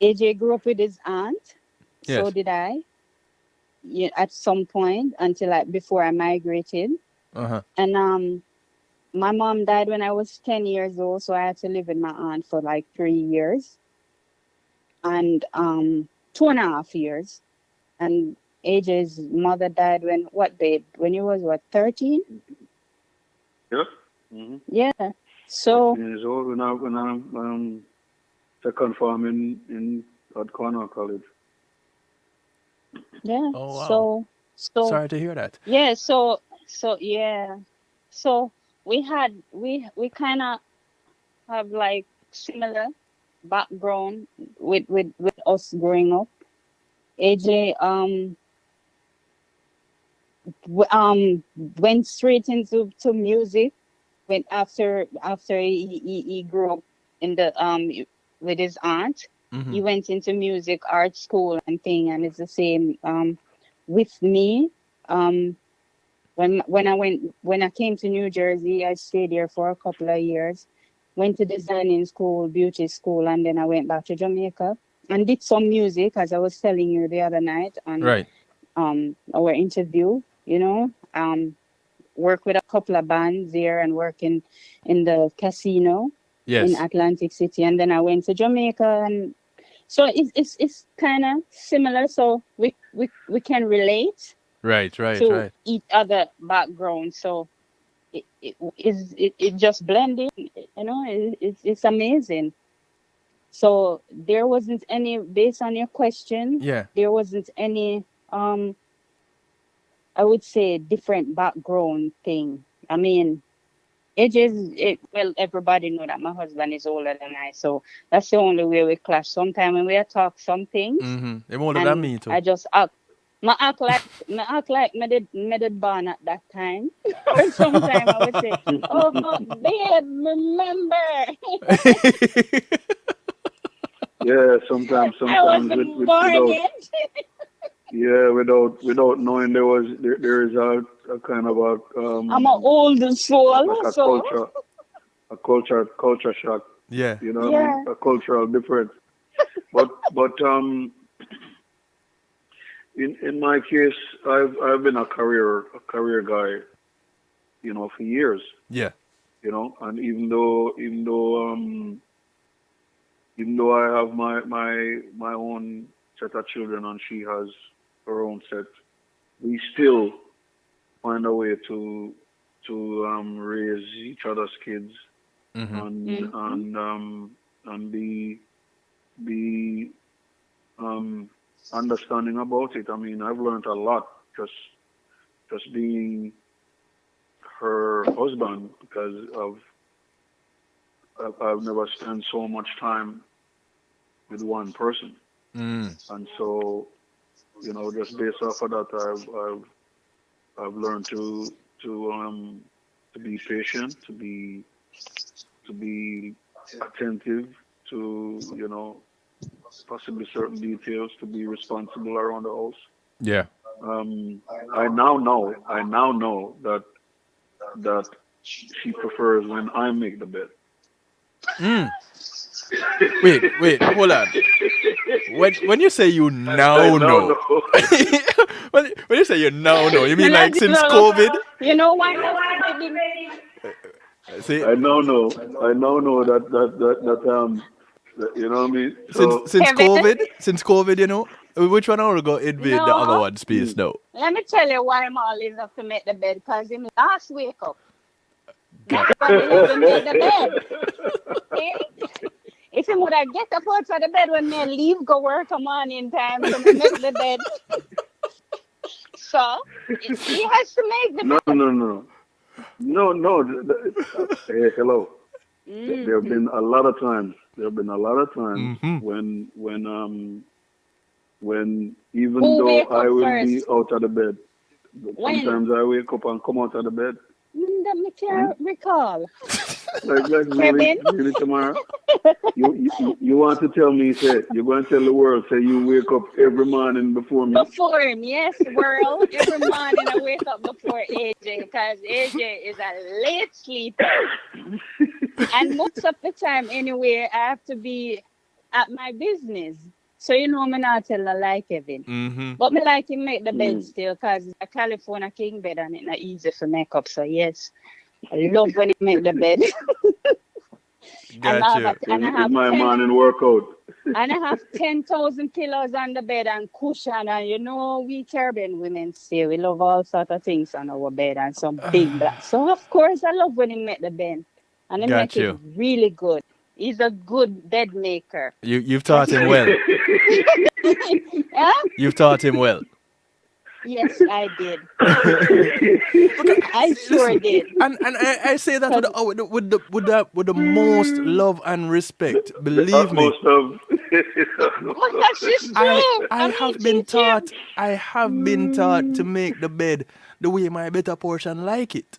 Speaker 2: AJ grew up with his aunt, so
Speaker 1: Yes.
Speaker 2: did I. Yeah, at some point until before I migrated,
Speaker 1: Uh-huh.
Speaker 2: and my mom died when I was 10 years old, so I had to live with my aunt for like 3 years and 2.5 years. And AJ's mother died when what, babe? When you was what, 13?
Speaker 3: Yeah. Mm-hmm.
Speaker 2: Yeah. So
Speaker 3: 13 years old when I second farm in at Cornell College.
Speaker 2: yeah.
Speaker 1: Oh wow.
Speaker 2: So
Speaker 1: Sorry to hear that.
Speaker 2: yeah. So yeah. So we kind of have like similar background with us growing up. AJ went straight into to music when after he grew up in the with his aunt.
Speaker 1: Mm-hmm.
Speaker 2: He went into music art school and thing, and it's the same with me. um when I came to New Jersey, I stayed there for a couple of years. Went to designing school, beauty school, and then I went back to Jamaica and did some music, as I was telling you the other night on
Speaker 1: Right.
Speaker 2: our interview. You know, work with a couple of bands there and working in the casino in
Speaker 1: Yes.
Speaker 2: Atlantic City, and then I went to Jamaica, and so it's kind of similar. So we can relate
Speaker 1: Right, right,
Speaker 2: to
Speaker 1: right.
Speaker 2: each other background. So it just blending, it's amazing. So there wasn't any, based on your question,
Speaker 1: Yeah.
Speaker 2: there wasn't any I would say different background thing. I mean, well, everybody know that my husband is older than I, so that's the only way we clash. Sometimes when we are talk some things,
Speaker 1: Mm-hmm. They older than
Speaker 2: and
Speaker 1: me too.
Speaker 2: I just act. Me act like me did born at that time. Or sometimes I would say, "Oh, but babe, remember,
Speaker 3: Yeah,
Speaker 2: I
Speaker 3: sometimes
Speaker 2: wasn't born
Speaker 3: without
Speaker 2: yet."
Speaker 3: yeah without knowing there is a kind of a
Speaker 2: I'm an old
Speaker 3: like
Speaker 2: soul, so
Speaker 3: a culture shock.
Speaker 1: Yeah.
Speaker 3: You know what I mean?
Speaker 2: yeah.
Speaker 3: A cultural difference. But in my case, I've been a career guy, for years.
Speaker 1: Yeah.
Speaker 3: And even though I have my own set of children and she has her own set, we still find a way to raise each other's kids
Speaker 1: Mm-hmm.
Speaker 3: and
Speaker 2: Hmm.
Speaker 3: be um, understanding about it. I mean, I've learned a lot just being her husband because I've never spent so much time with one person,
Speaker 1: Mm.
Speaker 3: and so just based off of that, I've learned to be patient, to be attentive to possibly certain details, to be responsible around the house.
Speaker 1: Yeah.
Speaker 3: I now know that she prefers when I make the bed.
Speaker 1: Mm. Wait, hold on. When you say you
Speaker 3: I
Speaker 1: now
Speaker 3: now
Speaker 1: know,
Speaker 3: know.
Speaker 1: when you say you now know, you mean
Speaker 2: And I
Speaker 1: like
Speaker 2: did
Speaker 1: since
Speaker 2: look,
Speaker 1: COVID?
Speaker 2: you know why my baby?
Speaker 1: See,
Speaker 3: I now know. I now know that, you know what I mean. So
Speaker 2: Kevin?
Speaker 1: Since COVID, which one I want to go invade the other
Speaker 2: No.
Speaker 1: one space now?
Speaker 2: Let me tell you why I'm always have to make the bed, because him last wake up.
Speaker 1: God.
Speaker 2: Nobody have to make the bed. See? If him would have get up out for the bed when me leave go work, come on in time, so me make the bed. So he has to make the
Speaker 3: No,
Speaker 2: bed.
Speaker 3: no, no, no, no. Hey, hello. There have
Speaker 2: Hmm.
Speaker 3: been a lot of times. There have been a lot of times
Speaker 1: Mm-hmm.
Speaker 3: when even
Speaker 2: Who
Speaker 3: though
Speaker 2: wake
Speaker 3: I
Speaker 2: up
Speaker 3: will be
Speaker 2: first?
Speaker 3: out of the bed,
Speaker 2: When?
Speaker 3: sometimes I wake up and come out of the bed.
Speaker 2: Let me
Speaker 3: Hmm?
Speaker 2: recall.
Speaker 3: Like really,
Speaker 2: Kevin,
Speaker 3: really, Tamara. You want to tell me, say, you're going to tell the world, say you wake up every morning before me?
Speaker 2: before him, yes, world. Every morning I wake up before AJ because AJ is a late sleeper. And most of the time, anyway, I have to be at my business. So, me not tell a lie, Kevin.
Speaker 1: Mm-hmm.
Speaker 2: But me like him make the bed
Speaker 3: Hmm.
Speaker 2: still because it's a California king bed and it's not easy for make up. So, yes, I love when he make the bed. and I
Speaker 1: Got
Speaker 2: have,
Speaker 1: you.
Speaker 2: and I
Speaker 3: It's
Speaker 2: have
Speaker 3: my
Speaker 2: 10
Speaker 3: morning workout.
Speaker 2: And I have 10,000 pillows on the bed and cushion. And we Caribbean women say we love all sort of things on our bed and some big black. So, of course, I love when he make the bed. And he
Speaker 1: Got
Speaker 2: make it
Speaker 1: you.
Speaker 2: really good. He's a good bed maker.
Speaker 1: You've taught
Speaker 2: That's
Speaker 1: him
Speaker 2: it.
Speaker 1: well.
Speaker 2: Yeah?
Speaker 1: You've taught him well.
Speaker 2: Yes, I did.
Speaker 1: Because
Speaker 2: I sure
Speaker 1: listen,
Speaker 2: did.
Speaker 1: and I say that with
Speaker 2: Because
Speaker 1: the most love and respect.
Speaker 3: The
Speaker 1: Believe me,
Speaker 3: utmost of.
Speaker 2: that's just true.
Speaker 1: I
Speaker 2: I mean,
Speaker 1: have been
Speaker 2: teach him.
Speaker 1: taught. I have been taught to make the bed the way my better portion like it.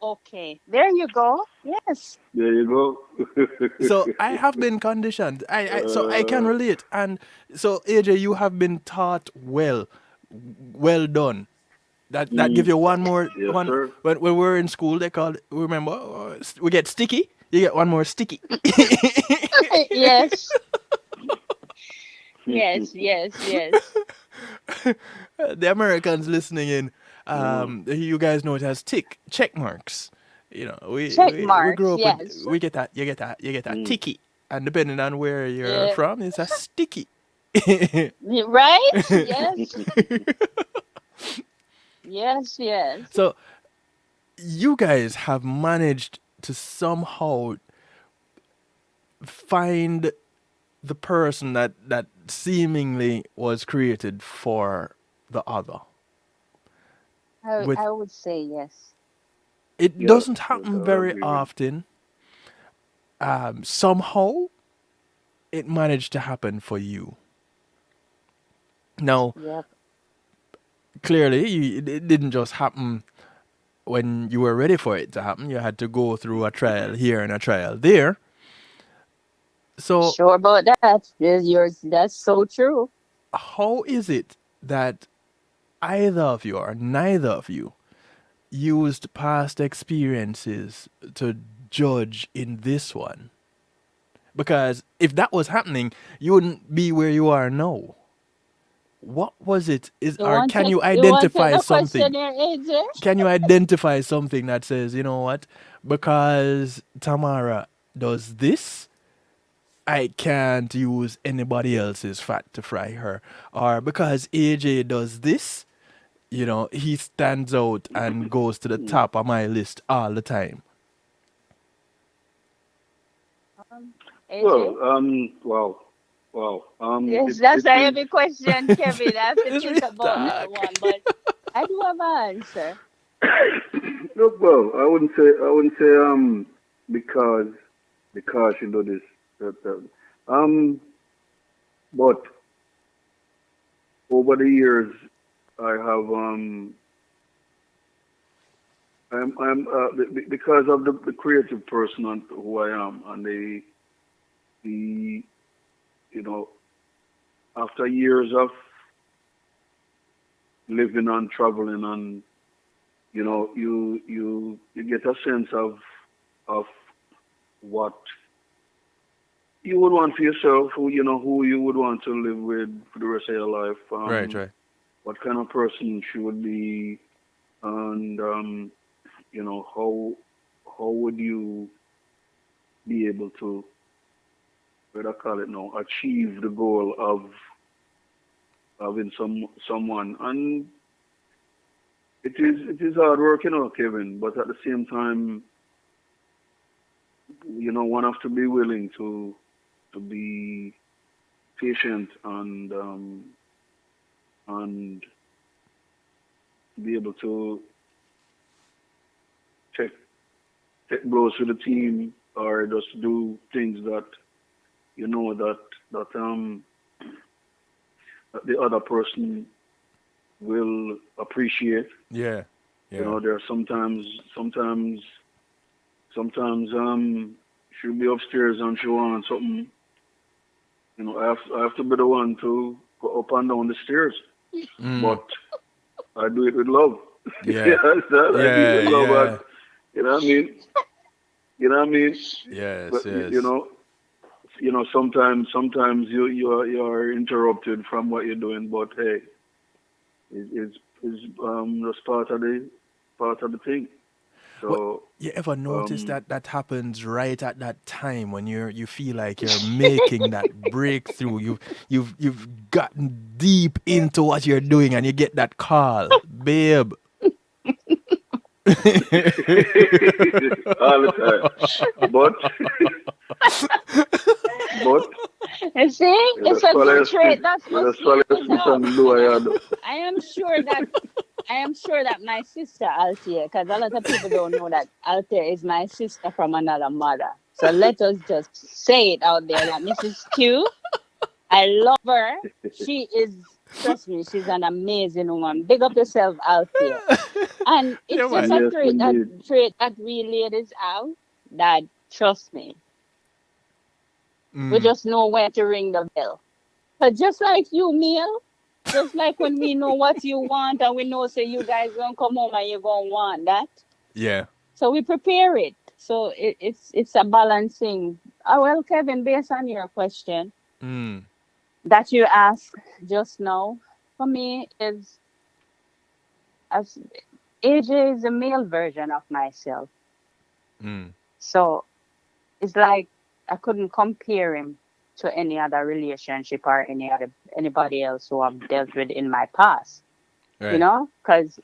Speaker 2: Okay, there you go. Yes.
Speaker 3: There you go.
Speaker 1: So I have been conditioned. So I can
Speaker 3: uh,
Speaker 1: relate. And so AJ, you have been taught well. Well done. That give
Speaker 3: mm,
Speaker 1: you one more
Speaker 3: yes,
Speaker 1: one
Speaker 3: sir.
Speaker 1: when we were in school they called remember we get sticky. You get one more sticky.
Speaker 2: Yes. Yes, yes, yes.
Speaker 1: The Americans listening in,
Speaker 3: Mm.
Speaker 1: you guys know it has check marks.
Speaker 2: Check
Speaker 1: We
Speaker 2: marks.
Speaker 1: grew up with
Speaker 2: Yes.
Speaker 1: we get that you get that
Speaker 3: Mm.
Speaker 1: ticky, and depending on where you're
Speaker 2: Yeah.
Speaker 1: from, it's a sticky.
Speaker 2: Right? Yes. Yes, yes.
Speaker 1: So you guys have managed to somehow find the person that seemingly was created for the other. With
Speaker 2: I would say yes.
Speaker 1: it
Speaker 3: Yes,
Speaker 1: doesn't
Speaker 3: yes,
Speaker 1: happen
Speaker 3: I
Speaker 1: very
Speaker 3: agree with
Speaker 1: often. Somehow it managed to happen for you. Now,
Speaker 2: Yep.
Speaker 1: clearly, it didn't just happen when you were ready for it to happen. You had to go through a trial here and a trial there. So,
Speaker 2: Sure about that. Yes, yours. That's so true.
Speaker 1: how is it that either of you or neither of you used past experiences to judge in this one? Because if that was happening, you wouldn't be where you are now. What was it? Is or can you
Speaker 2: You want to take
Speaker 1: identify
Speaker 2: the
Speaker 1: something?
Speaker 2: question there, AJ?
Speaker 1: Can you identify something that says, you know what? Because Tamara does this, I can't use anybody else's fat to fry her. Or because AJ does this, he stands out and goes to the
Speaker 3: you.
Speaker 1: top of my list all the time.
Speaker 2: Um,
Speaker 3: Well,
Speaker 2: AJ?
Speaker 3: wow.
Speaker 2: Yes,
Speaker 3: It
Speaker 2: that's a
Speaker 3: is.
Speaker 2: heavy question, Kevin. I have to
Speaker 1: It's
Speaker 2: think
Speaker 1: real
Speaker 2: about that
Speaker 1: talk.
Speaker 2: one, but I do have an answer.
Speaker 3: Look, well, I wouldn't say because you know this. But over the years, I have because of the creative person who I am, and the you know after years of living and traveling, and you get a sense of what you would want for yourself, who you would want to live with for the rest of your life,
Speaker 1: Right, right.
Speaker 3: what kind of person she would be, and how would you be able to, what I call it now, achieve the goal of having someone. And it is hard work, Kevin, but at the same time, one has to be willing to be patient and be able to take take blows with the team or just do things that you know that the other person will appreciate.
Speaker 1: Yeah.
Speaker 3: You
Speaker 1: Yeah.
Speaker 3: know, there are sometimes she'll be upstairs and she wants something. You know, I have to be the one to go up and down the stairs,
Speaker 1: Mm.
Speaker 3: but I do it with love.
Speaker 1: Yeah.
Speaker 3: Yeah, I do it
Speaker 1: Yeah.
Speaker 3: with love.
Speaker 1: Yeah.
Speaker 3: You know what I mean? You know what I mean?
Speaker 1: Yes.
Speaker 3: But you
Speaker 1: Yes.
Speaker 3: know, sometimes you're interrupted from what you're doing, but hey, it's just part of the thing.
Speaker 1: What
Speaker 3: So
Speaker 1: you ever notice
Speaker 3: um,
Speaker 1: that that happens right at that time when you feel like you're making that breakthrough. You've gotten deep into what you're doing and you get that call, babe.
Speaker 3: all the time. But but
Speaker 2: You see,
Speaker 3: with a
Speaker 2: it's a good
Speaker 3: swallow spit,
Speaker 2: trait. That's
Speaker 3: with
Speaker 2: us
Speaker 3: a swallow
Speaker 2: ladies
Speaker 3: spit
Speaker 2: have.
Speaker 3: and do I do.
Speaker 2: I am sure that I am sure that my sister Althea, because a lot of people don't know that Althea is my sister from another mother. So let us just say it out there that Mrs. Q, I love her. She is, trust me, she's an amazing woman. Big up yourself, Althea. And
Speaker 1: Yeah,
Speaker 2: it's just
Speaker 1: man.
Speaker 2: a
Speaker 3: Yes, indeed.
Speaker 2: trait that we ladies have that, trust me, we
Speaker 1: Mm.
Speaker 2: just know when to ring the bell. But just like you, Neil, just like when we know what you want and we know say you guys gonna come home and you're gonna want that.
Speaker 1: Yeah.
Speaker 2: So we prepare it. So it's a balancing. Oh well, Kevin, based on your question
Speaker 1: Mm.
Speaker 2: that you asked just now, for me is as AJ is a male version of myself.
Speaker 1: Mm.
Speaker 2: So it's like I couldn't compare him to any other relationship or anybody else who I've dealt with in my past. You
Speaker 1: Right.
Speaker 2: know, because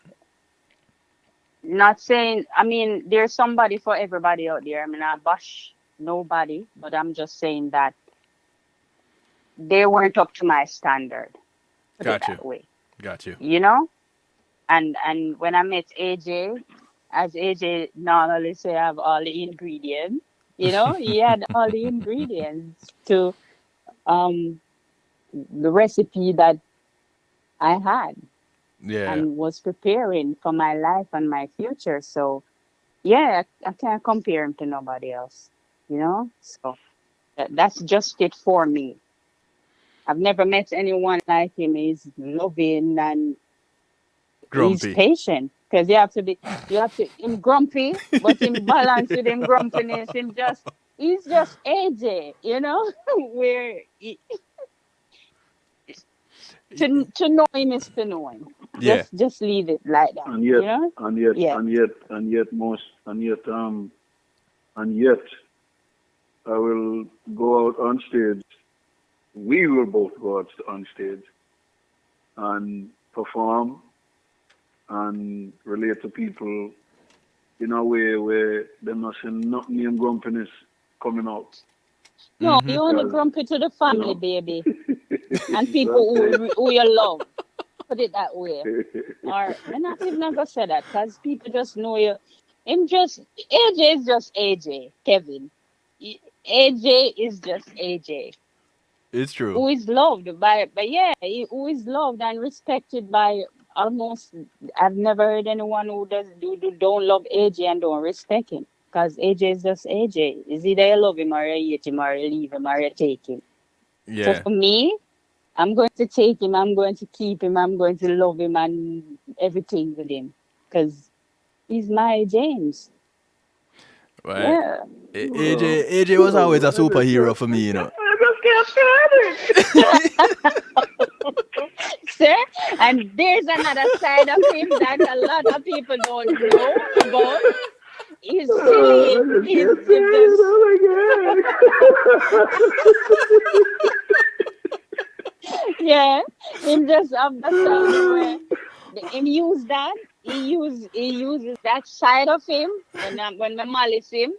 Speaker 2: not saying, I mean, there's somebody for everybody out there. I mean, I bash nobody, but I'm just saying that they weren't up to my standard. Put it
Speaker 1: Got you.
Speaker 2: that way,
Speaker 1: Got you.
Speaker 2: you know. And when I met AJ, as AJ normally say, I have all the ingredients. You know, he had all the ingredients to um the recipe that I had
Speaker 1: Yeah.
Speaker 2: and was preparing for my life and my future. So yeah, I can't compare him to nobody else, you know? So that's just it for me. I've never met anyone like him. He's loving and he's
Speaker 1: Grumpy.
Speaker 2: patient because you have to, him grumpy, but him balance with him grumpiness. He's just AJ, you know? Where to know him is to know him.
Speaker 1: Yeah.
Speaker 2: Just leave it like that,
Speaker 3: And yet
Speaker 2: you know?
Speaker 3: and yet
Speaker 2: Yeah.
Speaker 3: and yet and yet most and yet I will go out on stage. We will both go out on stage and perform and relate to people in a way where they're not seeing nothing in grumpiness coming out.
Speaker 2: No,
Speaker 1: Mm-hmm.
Speaker 2: you only
Speaker 3: Because,
Speaker 2: grumpy to the
Speaker 3: you
Speaker 2: family,
Speaker 3: know,
Speaker 2: baby, and people
Speaker 3: exactly.
Speaker 2: who you love. Put it that way. Or I'm not even gonna say that because people just know you. Him just AJ is just AJ, Kevin. AJ is just AJ,
Speaker 1: It's true.
Speaker 2: who is loved by yeah, who is loved and respected by almost. I've never heard anyone who don't love AJ and don't respect him. Because AJ is just AJ. Is either you love him or you hate him or you leave him or you take him. So
Speaker 1: Yeah.
Speaker 2: for me, I'm going to take him. I'm going to keep him. I'm going to love him and everything with him because he's my James.
Speaker 1: Right.
Speaker 2: Yeah.
Speaker 3: Well,
Speaker 1: AJ was always a superhero for me, you know.
Speaker 3: I just can't stand it.
Speaker 2: Sir, and there's another side of him that a lot of people don't know about. He's silly.
Speaker 3: I just
Speaker 2: He's
Speaker 3: can't stand it.
Speaker 2: just,
Speaker 3: Oh my
Speaker 2: yeah, him just of the side where him use that. He uses that side of him when I malice him.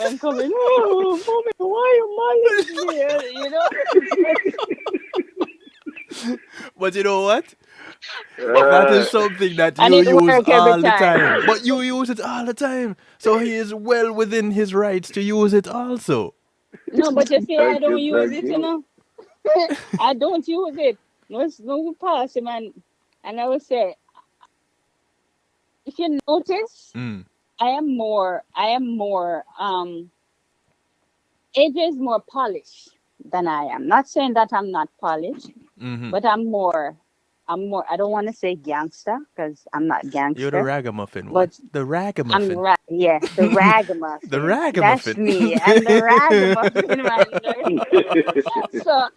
Speaker 2: I'm coming, oh, mommy, why you malice me? You know?
Speaker 1: But you know what? That is something that
Speaker 2: And
Speaker 1: you
Speaker 2: it
Speaker 1: use
Speaker 2: work every
Speaker 1: all the
Speaker 2: time.
Speaker 1: time. But you use it all the time. So he is well within his rights to use it also.
Speaker 2: No, but you see, I
Speaker 3: Thank
Speaker 2: don't
Speaker 3: you,
Speaker 2: use
Speaker 3: thank
Speaker 2: it, you
Speaker 3: you.
Speaker 2: know. I don't use it. No pass him and I would say, if you notice,
Speaker 1: Mm.
Speaker 2: I am more AJ is more polished than I am. Not saying that I'm not polished,
Speaker 1: Hmm.
Speaker 2: but I'm more I don't want to say gangster because I'm not
Speaker 1: You're the
Speaker 2: gangster,
Speaker 1: ragamuffin one.
Speaker 2: but
Speaker 1: The ragamuffin.
Speaker 2: yeah, the
Speaker 1: The
Speaker 2: ragamuffin. That's
Speaker 1: ragamuffin.
Speaker 2: me. I'm the ragamuffin man. So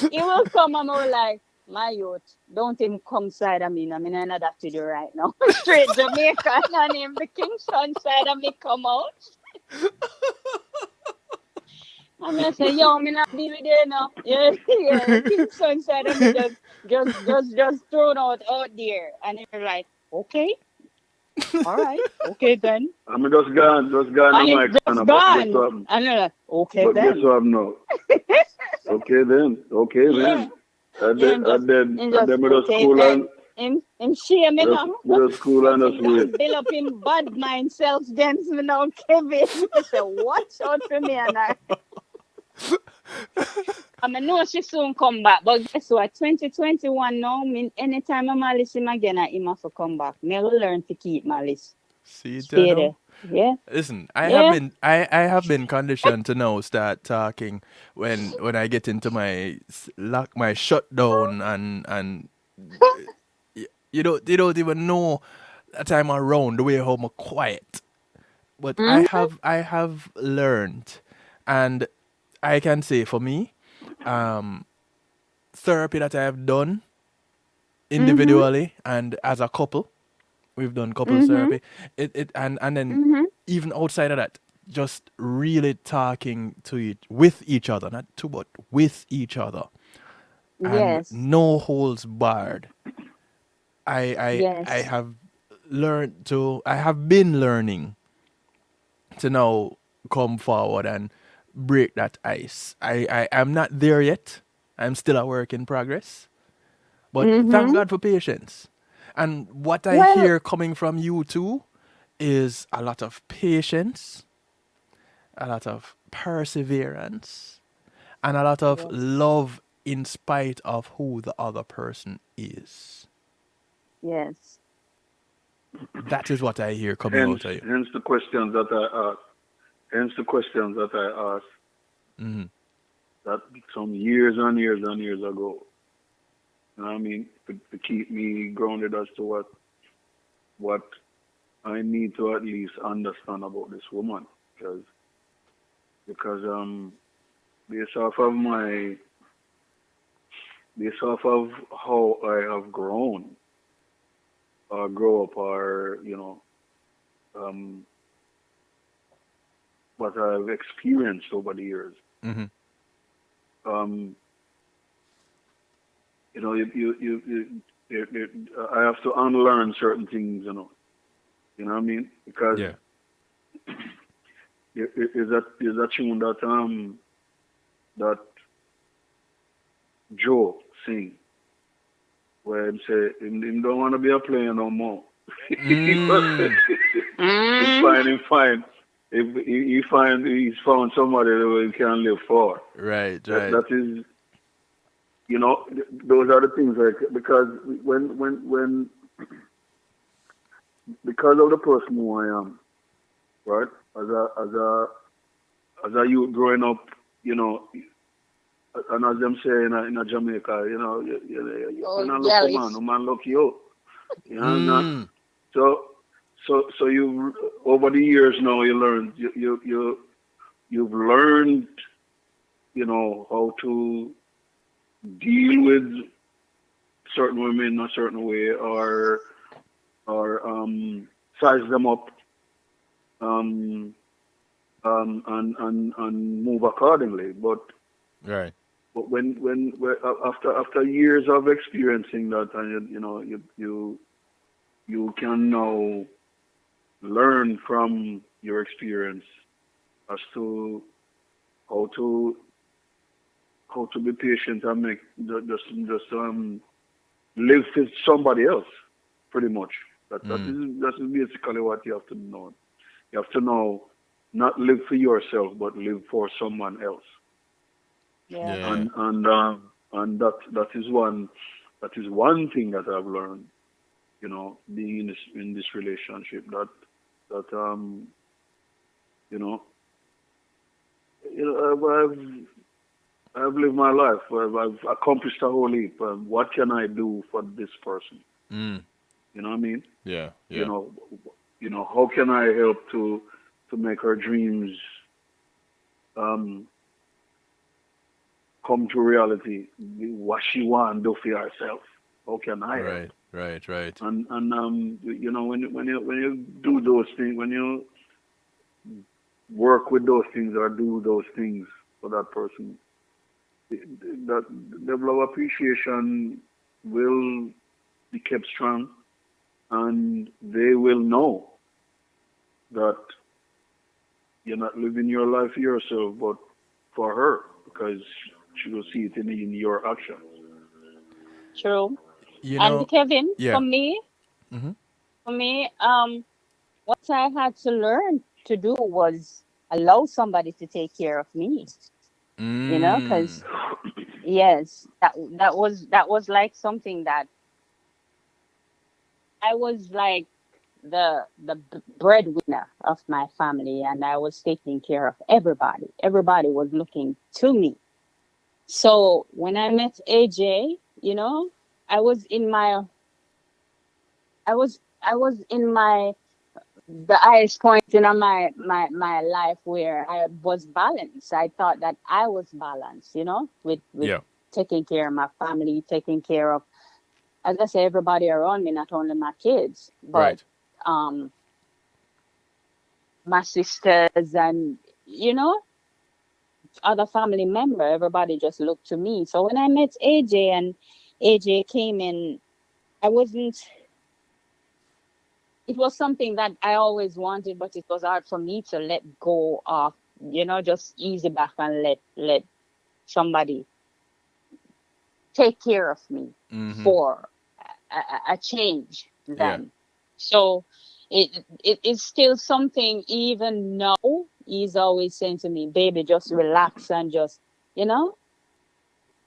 Speaker 2: he will come and will like, my youth, don't even come side of me. I mean, I know that to do right now. Straight Jamaican and him, the Kingston side of me come out. I'm gonna say, yo, me not deal with you now. Yeah, yeah, the Kingston side of me just thrown out there. And you're like, okay, all right, okay then.
Speaker 3: I'm just gone
Speaker 2: And
Speaker 3: on
Speaker 2: it's
Speaker 3: my
Speaker 2: just
Speaker 3: corner, but guess
Speaker 2: gone.
Speaker 3: what?
Speaker 2: And you're like, okay
Speaker 3: But guess
Speaker 2: then.
Speaker 3: what? No. Okay then. Okay
Speaker 2: Yeah.
Speaker 3: then. And
Speaker 2: Yeah,
Speaker 3: then and then
Speaker 2: and
Speaker 3: and
Speaker 2: just
Speaker 3: then with the
Speaker 2: okay
Speaker 3: school and
Speaker 2: then. Him shame me now.
Speaker 3: with the school
Speaker 2: Cause
Speaker 3: and us
Speaker 2: him
Speaker 3: wait.
Speaker 2: done build up in bad mind self against me now, Kevin. I say, watch out for me and I mean, know she soon come back. But guess what? 2021 now, mean anytime I'm malice him again, I him have to come back. Me will learn to keep malice.
Speaker 1: See it
Speaker 2: Stay
Speaker 1: now?
Speaker 2: there. Yeah.
Speaker 1: Listen,
Speaker 2: Yeah.
Speaker 1: I have been conditioned to now start talking when I get into my lock my shutdown and you don't even know that I'm around the way how I'm quiet. But
Speaker 2: Mm-hmm.
Speaker 1: I have learned, and I can say for me, um, therapy that I have done
Speaker 2: Mm-hmm.
Speaker 1: individually and as a couple, we've done couples
Speaker 2: Mm-hmm.
Speaker 1: therapy. It and then
Speaker 2: Mm-hmm.
Speaker 1: even outside of that, just really talking to with each other, not to but with each other, and
Speaker 2: Yes.
Speaker 1: no holds barred. I
Speaker 2: Yes.
Speaker 1: have learned to. I have been learning to now come forward and break that ice. I am not there yet. I'm still a work in progress. But thank
Speaker 2: Mm-hmm.
Speaker 1: God for patience. And what I
Speaker 2: Well,
Speaker 1: hear coming from you too is a lot of patience, a lot of perseverance, and a lot of
Speaker 2: yes.
Speaker 1: love in spite of who the other person is.
Speaker 2: Yes.
Speaker 1: That is what I hear coming
Speaker 3: Hence
Speaker 1: out of you.
Speaker 3: hence the questions that I asked. Hence the questions that I asked
Speaker 1: Hmm.
Speaker 3: that some years and years and years ago. You know what I mean? To keep me grounded as to what I need to at least understand about this woman. Because based off of my based off of how I have grown or grow up or, um what I've experienced over the years.
Speaker 1: Hmm.
Speaker 3: Um, I have to unlearn certain things, you know what I mean? Because
Speaker 1: Yeah.
Speaker 3: is that tune that Joe sing where him say him don't want to be a player no more.
Speaker 1: Mm.
Speaker 3: Him
Speaker 2: Mm.
Speaker 3: fine, him fine. If he's found somebody that he can live for.
Speaker 1: Right,
Speaker 3: That
Speaker 1: right.
Speaker 3: that is, those are the things like because when because of the person who I am, right? As a youth growing up, you know, and as them say in a Jamaica, you
Speaker 2: Oh,
Speaker 3: not look a man,
Speaker 2: jealous.
Speaker 3: a man look you. You know, not
Speaker 1: Mm.
Speaker 3: so so you over the years now you learn you've learned, how to deal with certain women a certain way or size them up um and move accordingly.
Speaker 1: Right.
Speaker 3: But after years of experiencing that, and you can now learn from your experience as to how to how to be patient and make just live for somebody else, pretty much.
Speaker 1: Mm.
Speaker 3: That is basically what you have to know. You have to know not live for yourself, but live for someone else.
Speaker 2: Yeah.
Speaker 1: Yeah.
Speaker 3: And that is one thing that I've learned. Being in this relationship that you know I've lived my life. I've accomplished a whole heap. What can I do for this person?
Speaker 1: Mm.
Speaker 3: You know what I mean?
Speaker 1: Yeah.
Speaker 3: You
Speaker 1: Yeah.
Speaker 3: know, how can I help to make her dreams um, come to reality? What she want to do for herself? How can I help?
Speaker 1: Right. Right. Right.
Speaker 3: And when you do those things, when you work with those things or do those things for that person, that level of appreciation will be kept strong, and they will know that you're not living your life for yourself, but for her, because she will see it in your actions.
Speaker 2: True.
Speaker 1: You
Speaker 2: And
Speaker 1: know.
Speaker 2: Kevin,
Speaker 1: Yeah. Mm-hmm.
Speaker 2: for me, what I had to learn to do was allow somebody to take care of me.
Speaker 1: Mm.
Speaker 2: Because yes, that was like something that I was like the breadwinner of my family, and I was taking care of everybody. Everybody was looking to me. So when I met AJ, I was in my I was in my the highest point in my life where I was balanced. I thought that I was balanced, with
Speaker 1: Yeah.
Speaker 2: taking care of my family, taking care of, as I say, everybody around me, not only my kids, but
Speaker 1: Right.
Speaker 2: um my sisters and you know other family member. Everybody just looked to me. So when I met AJ and AJ came in, I wasn't. It was something that I always wanted, but it was hard for me to let go of. Just easy back and let somebody take care of me
Speaker 1: Mm-hmm.
Speaker 2: for a change.
Speaker 1: Yeah.
Speaker 2: Then, so it is still something. Even now, he's always saying to me, "Baby, just relax and just you know."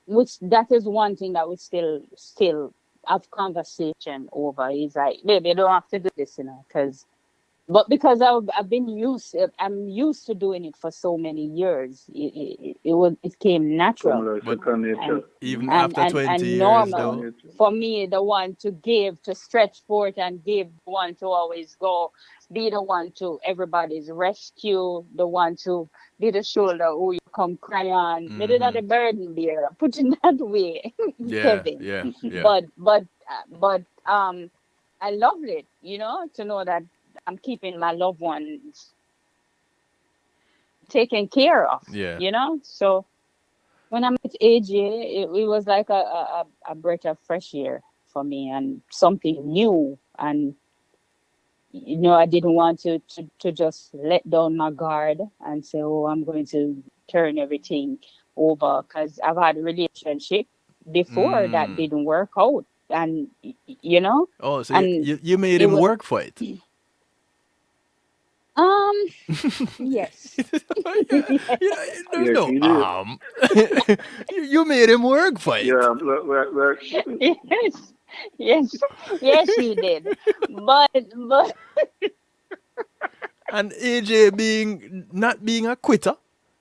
Speaker 2: Which that is one thing that we still have conversation over. He's like, "Baby, you don't have to do this, because." But because I'm used to doing it for so many years. It came
Speaker 3: Come
Speaker 2: natural
Speaker 3: like
Speaker 1: But
Speaker 3: second
Speaker 2: and
Speaker 3: nature.
Speaker 1: even
Speaker 2: and
Speaker 1: after
Speaker 2: and
Speaker 1: 20
Speaker 2: and
Speaker 1: years,
Speaker 3: Second
Speaker 2: normal
Speaker 1: though.
Speaker 3: nature.
Speaker 2: for me, the one to give, to stretch forth and give, the one to always go, be the one to everybody's rescue, the one to be the shoulder who you come cry on. Maybe not
Speaker 1: Mm-hmm.
Speaker 2: the burden bearer, put it that way,
Speaker 1: Yeah.
Speaker 2: Kevin.
Speaker 1: Yeah. Yeah.
Speaker 2: But I loved it, to know that I'm keeping my loved ones taken care of,
Speaker 1: Yeah.
Speaker 2: So when I met AJ, it was like a breath of fresh air for me and something new. And, I didn't want to just let down my guard and say, oh, I'm going to turn everything over, because I've had a relationship before that
Speaker 1: Mm.
Speaker 2: didn't work out. And,
Speaker 1: Oh, so you,
Speaker 2: and
Speaker 1: you, you made
Speaker 2: it
Speaker 1: him
Speaker 2: was,
Speaker 1: work for it.
Speaker 2: um, yes.
Speaker 1: Yeah, yeah, there's
Speaker 3: Yes,
Speaker 1: no
Speaker 3: he did.
Speaker 1: you made him work for it.
Speaker 3: Yeah,
Speaker 2: Yes, yes, yes, he did. But
Speaker 1: And AJ being not being a quitter,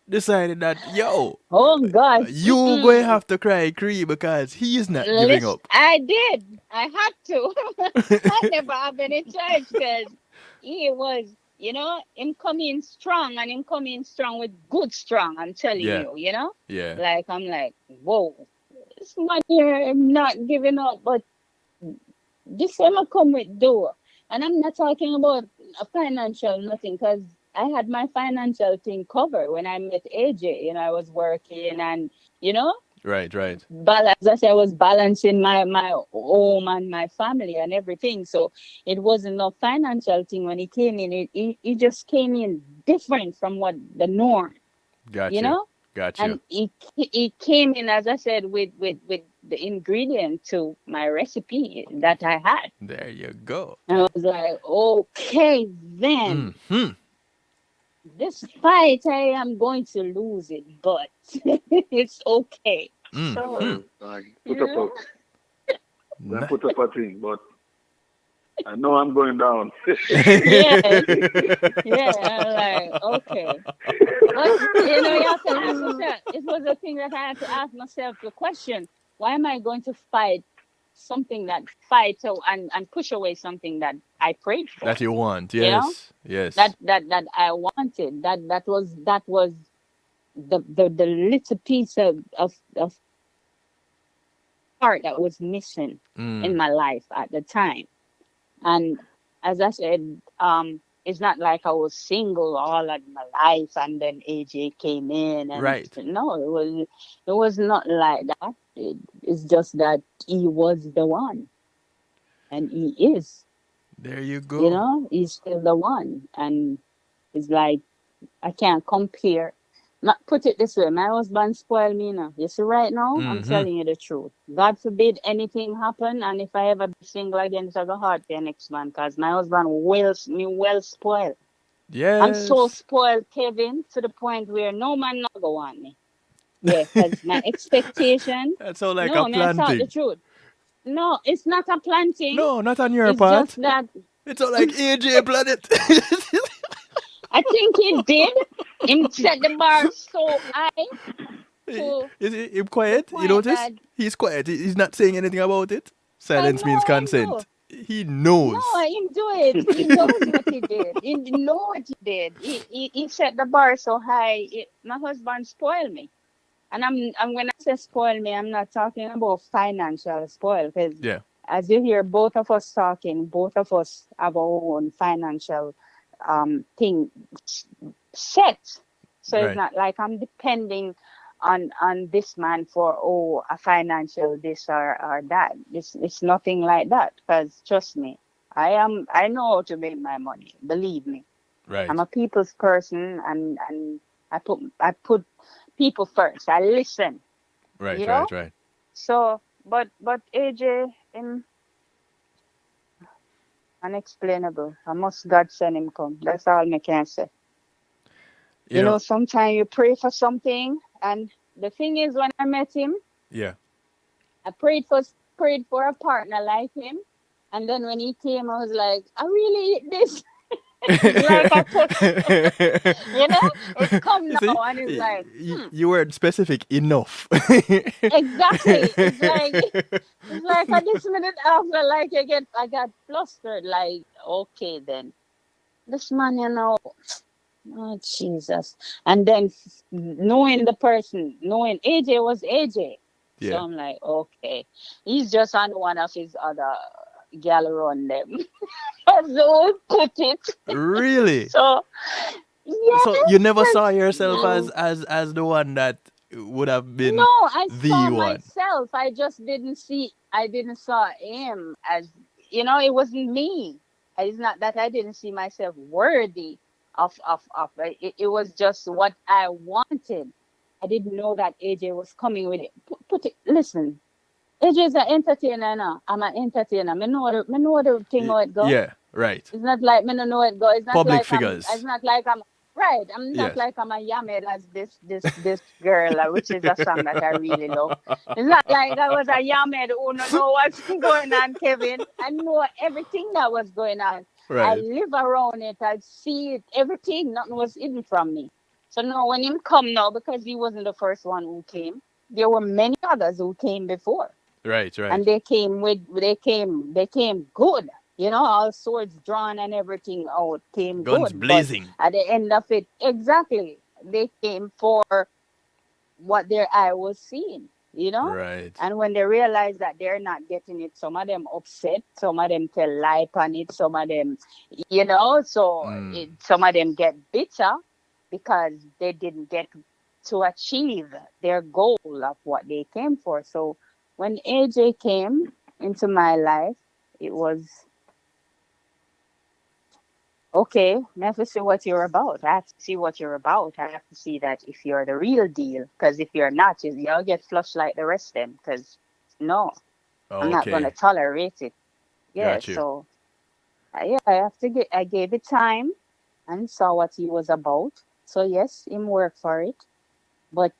Speaker 1: decided that yo,
Speaker 2: oh God,
Speaker 1: you going to have to cry Cree because he's not giving
Speaker 2: listen,
Speaker 1: up.
Speaker 2: I did. I had to. I never have any choice because he was, him coming strong and him coming strong with good strong. I'm telling
Speaker 1: Yeah,
Speaker 2: you.
Speaker 1: yeah.
Speaker 2: Like I'm like, whoa, this man here, I'm not giving up, but this one I come with though. And I'm not talking about a financial nothing, because I had my financial thing covered when I met AJ. I was working and, you know,
Speaker 1: Right, right.
Speaker 2: as I said, I was balancing my home and my family and everything. So it wasn't no financial thing when he came in. He just came in different from what the norm, you
Speaker 1: Gotcha,
Speaker 2: know?
Speaker 1: Got you.
Speaker 2: And he came in, as I said, with the ingredient to my recipe that I had.
Speaker 1: There you go.
Speaker 2: And I was like, okay, then
Speaker 1: Hmm.
Speaker 2: this fight I am going to lose it, but it's okay.
Speaker 1: Hmm.
Speaker 2: So
Speaker 3: Put
Speaker 2: you
Speaker 3: up a
Speaker 2: know,
Speaker 3: then put up a thing, but I know I'm going down.
Speaker 2: yes, yeah. I'm like, okay. But you have to ask yourself. It was a thing that I had to ask myself the question: why am I going to fight something that and push away something that I prayed for?
Speaker 1: That you want.
Speaker 2: You know
Speaker 1: Yes. Yes.
Speaker 2: that I wanted. That was the little piece of part that was missing in
Speaker 1: Mm.
Speaker 2: my life at the time. And as I said, it's not like I was single all of my life and then AJ came in and
Speaker 1: Right.
Speaker 2: no, it was not like that. It's just that he was the one and he is,
Speaker 1: There you go.
Speaker 2: he's still the one. And it's like I can't compare. Put it this way, my husband spoiled me now. You see, right now, I'm
Speaker 1: Mm-hmm.
Speaker 2: telling you the truth. God forbid anything happen, and if I ever be single again, it's a go hard for your next man, cause my husband well spoiled. I'm so
Speaker 1: Yes.
Speaker 2: spoiled, Kevin, to the point where no man not go want me. Yeah, cause my expectation.
Speaker 1: That sounds like a
Speaker 2: No, may I talk the
Speaker 1: planting.
Speaker 2: truth? No, it's not a planting.
Speaker 1: No, not on your
Speaker 2: It's just
Speaker 1: part.
Speaker 2: that
Speaker 1: It's all like AJ Planet.
Speaker 2: I think he did. Him set the bar so high to
Speaker 1: Is he
Speaker 2: the
Speaker 1: quiet? You
Speaker 2: point
Speaker 1: notice?
Speaker 2: that
Speaker 1: He's quiet. He's not saying anything about it.
Speaker 2: I
Speaker 1: Silence means
Speaker 2: know him do.
Speaker 1: consent. He
Speaker 2: No,
Speaker 1: knows.
Speaker 2: him do it. He knows what he did. He know what he did. He set the bar so high. My husband spoiled me. And I'm when I say spoil me, I'm not talking about financial spoil because
Speaker 1: Yeah.
Speaker 2: as you hear both of us talking, both of us have our own financial thing set. So it's
Speaker 1: Right.
Speaker 2: not like I'm depending on this man for a financial this or that. It's nothing like that. Because trust me, I know how to make my money. Believe me, I'm
Speaker 1: Right.
Speaker 2: a people's person, and I put people first. I listen,
Speaker 1: Right.
Speaker 2: you know.
Speaker 1: Right. Right.
Speaker 2: So, but AJ, unexplainable. I must God send him come. That's all I can say.
Speaker 1: You know.
Speaker 2: Sometimes you pray for something, and the thing is, when I met him,
Speaker 1: Yeah.
Speaker 2: I prayed for a partner like him, and then when he came, I was like, I really eat this. It's like I put, you know, it's come
Speaker 1: You see,
Speaker 2: now, and it's like,
Speaker 1: you weren't specific enough.
Speaker 2: exactly. It's like at this minute after, like I got flustered. Like, okay, then this man, oh Jesus, and then knowing the person, knowing AJ was AJ, so
Speaker 1: Yeah.
Speaker 2: I'm like, okay, he's just on one of his other gal around them, as they put it.
Speaker 1: Really?
Speaker 2: So
Speaker 1: So you
Speaker 2: yes,
Speaker 1: never saw
Speaker 2: 'cause,
Speaker 1: yourself as the one that would have
Speaker 2: no,
Speaker 1: been
Speaker 2: I
Speaker 1: the
Speaker 2: saw
Speaker 1: one.
Speaker 2: myself. I just didn't see. I didn't saw him as it wasn't me. It's not that I didn't see myself worthy of it was just what I wanted. I didn't know that AJ was coming with it. Put it. Listen, AJ is an entertainer now. I'm an entertainer. Me know the thing how it go.
Speaker 1: Yeah. Right.
Speaker 2: It's not like me no know it go. It's not
Speaker 1: Public
Speaker 2: like I'm. It's
Speaker 1: figures.
Speaker 2: not like I'm. Right. I'm not
Speaker 1: Yes.
Speaker 2: like I'm a yamed as this girl, which is a song that I really love. It's not like I was a yamed who don't know what's going on, Kevin. I know everything that was going on. I
Speaker 1: Right.
Speaker 2: live around it. I see it. Everything. Nothing was hidden from me. So now when him come now, because he wasn't the first one who came, there were many others who came before,
Speaker 1: Right.
Speaker 2: and
Speaker 1: Right.
Speaker 2: they came good, all swords drawn and everything out came
Speaker 1: Guns
Speaker 2: good, but
Speaker 1: blazing.
Speaker 2: at the end of it, exactly, they came for what their eye was seeing.
Speaker 1: Right.
Speaker 2: And when they realize that they're not getting it, some of them upset, some of them tell lie on it, some of them, so
Speaker 1: Mm.
Speaker 2: some of them get bitter because they didn't get to achieve their goal of what they came for. So when AJ came into my life, it was okay, I have to see what you're about. I have to see what you're about. I have to see that if you're the real deal. Because if you're not, you'll get flushed like the rest of them. Because no, I'm not gonna
Speaker 1: Okay,
Speaker 2: tolerate it. Yeah,
Speaker 1: got you.
Speaker 2: so yeah, I have to get. I gave it time and saw what he was about. So yes, him work for it. But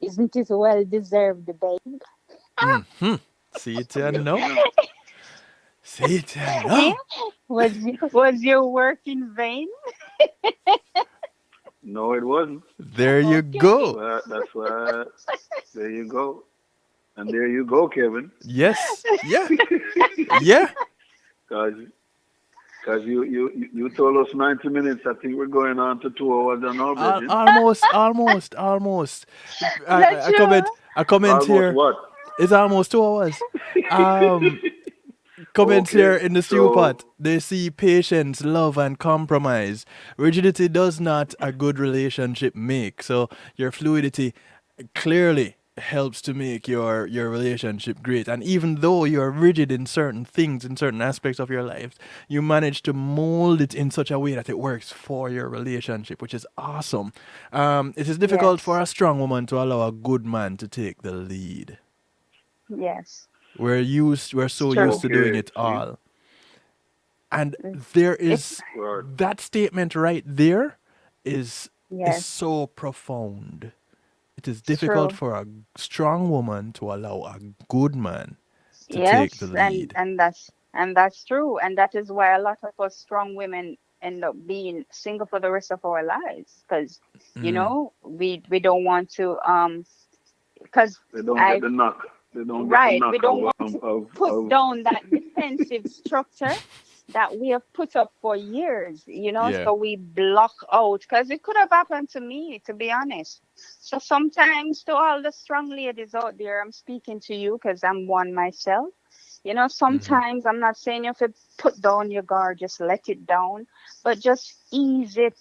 Speaker 2: isn't it well deserved, babe?
Speaker 1: Hmm. See it and
Speaker 3: Yes,
Speaker 1: know.
Speaker 3: ma'am.
Speaker 1: See it and
Speaker 2: Eh?
Speaker 1: know.
Speaker 2: Was your work in vain?
Speaker 3: No, it wasn't.
Speaker 1: There you
Speaker 3: That's
Speaker 2: Okay.
Speaker 1: go.
Speaker 3: why. That's why. There you go. And there you go, Kevin.
Speaker 1: Yes. Yeah. Yeah.
Speaker 3: Cause, cause you told us 90 minutes. I think we're going on to 2 hours and all, Bridget.
Speaker 1: Almost.
Speaker 2: Not
Speaker 1: A
Speaker 2: sure.
Speaker 1: comment. A comment
Speaker 3: Almost
Speaker 1: here.
Speaker 3: what?
Speaker 1: It's almost 2 hours. Um, Comments
Speaker 3: Okay.
Speaker 1: here in the stew
Speaker 3: So
Speaker 1: pot. They see patience, love, and compromise. Rigidity does not a good relationship make. So your fluidity clearly helps to make your relationship great. And even though you're rigid in certain things, in certain aspects of your life, you manage to mold it in such a way that it works for your relationship, which is awesome. It is difficult for
Speaker 2: Yes.
Speaker 1: a strong woman to allow a good man to take the lead.
Speaker 2: Yes.
Speaker 1: We're
Speaker 2: It's
Speaker 1: so used
Speaker 2: true.
Speaker 1: to doing
Speaker 3: okay.
Speaker 1: it
Speaker 3: See,
Speaker 1: all. And
Speaker 2: Mm.
Speaker 1: there
Speaker 2: It's
Speaker 1: is
Speaker 3: well,
Speaker 1: that statement right there is
Speaker 2: yes.
Speaker 1: so profound. It is
Speaker 2: It's
Speaker 1: difficult
Speaker 2: true.
Speaker 1: for a strong woman to allow a good man to take the
Speaker 2: Yes,
Speaker 1: lead.
Speaker 2: and that's true, and that is why a lot of us strong women end up being single for the rest of our lives, because we don't want to because
Speaker 3: they don't get
Speaker 2: I
Speaker 3: the knock. They don't get the
Speaker 2: right, we
Speaker 3: knock
Speaker 2: don't want to put
Speaker 3: of
Speaker 2: down that defensive structure that we have put up for years,
Speaker 1: Yeah.
Speaker 2: so we block out, because it could have happened to me, to be honest. So sometimes, to all the strong ladies out there, I'm speaking to you because I'm one myself. Sometimes I'm not saying you have to put down your guard, just let it down, but just ease it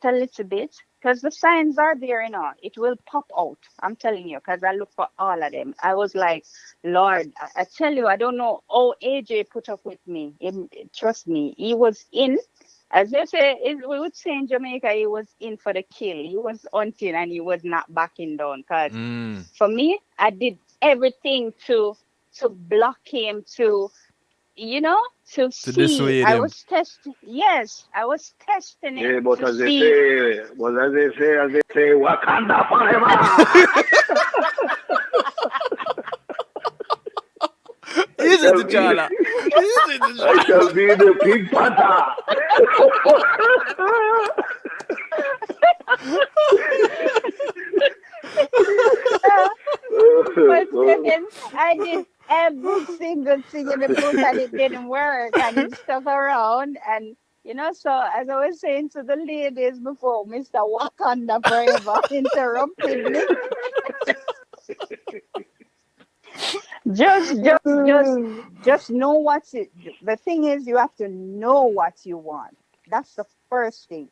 Speaker 2: a little bit, because the signs are there, it will pop out. I'm telling you, because I look for all of them. I was like, Lord, I tell you, I don't know how AJ put up with me. Trust me, he was in. As they say, we would say in Jamaica, he was in for the kill. He was hunting and he was not backing down. Because
Speaker 1: Mm.
Speaker 2: for me, I did everything to block him, you know, to
Speaker 1: To
Speaker 2: see.
Speaker 1: dissuade
Speaker 2: I
Speaker 1: him.
Speaker 2: was testing. Yes, I was testing
Speaker 3: yeah,
Speaker 2: him
Speaker 3: but
Speaker 2: to see.
Speaker 3: as they say, Wakanda forever. I
Speaker 1: Easy
Speaker 3: shall
Speaker 1: to
Speaker 3: be,
Speaker 1: Chala. Easy to
Speaker 3: I
Speaker 1: Chala.
Speaker 3: shall be the Pink Panther.
Speaker 2: But Kevin, I did every single thing in the book and it didn't work, and he stuck around. And so as I was saying to the ladies before, Mr. Wakanda forever interrupted me. Just, just, just, just know what it. The thing is, you have to know what you want. That's the first thing.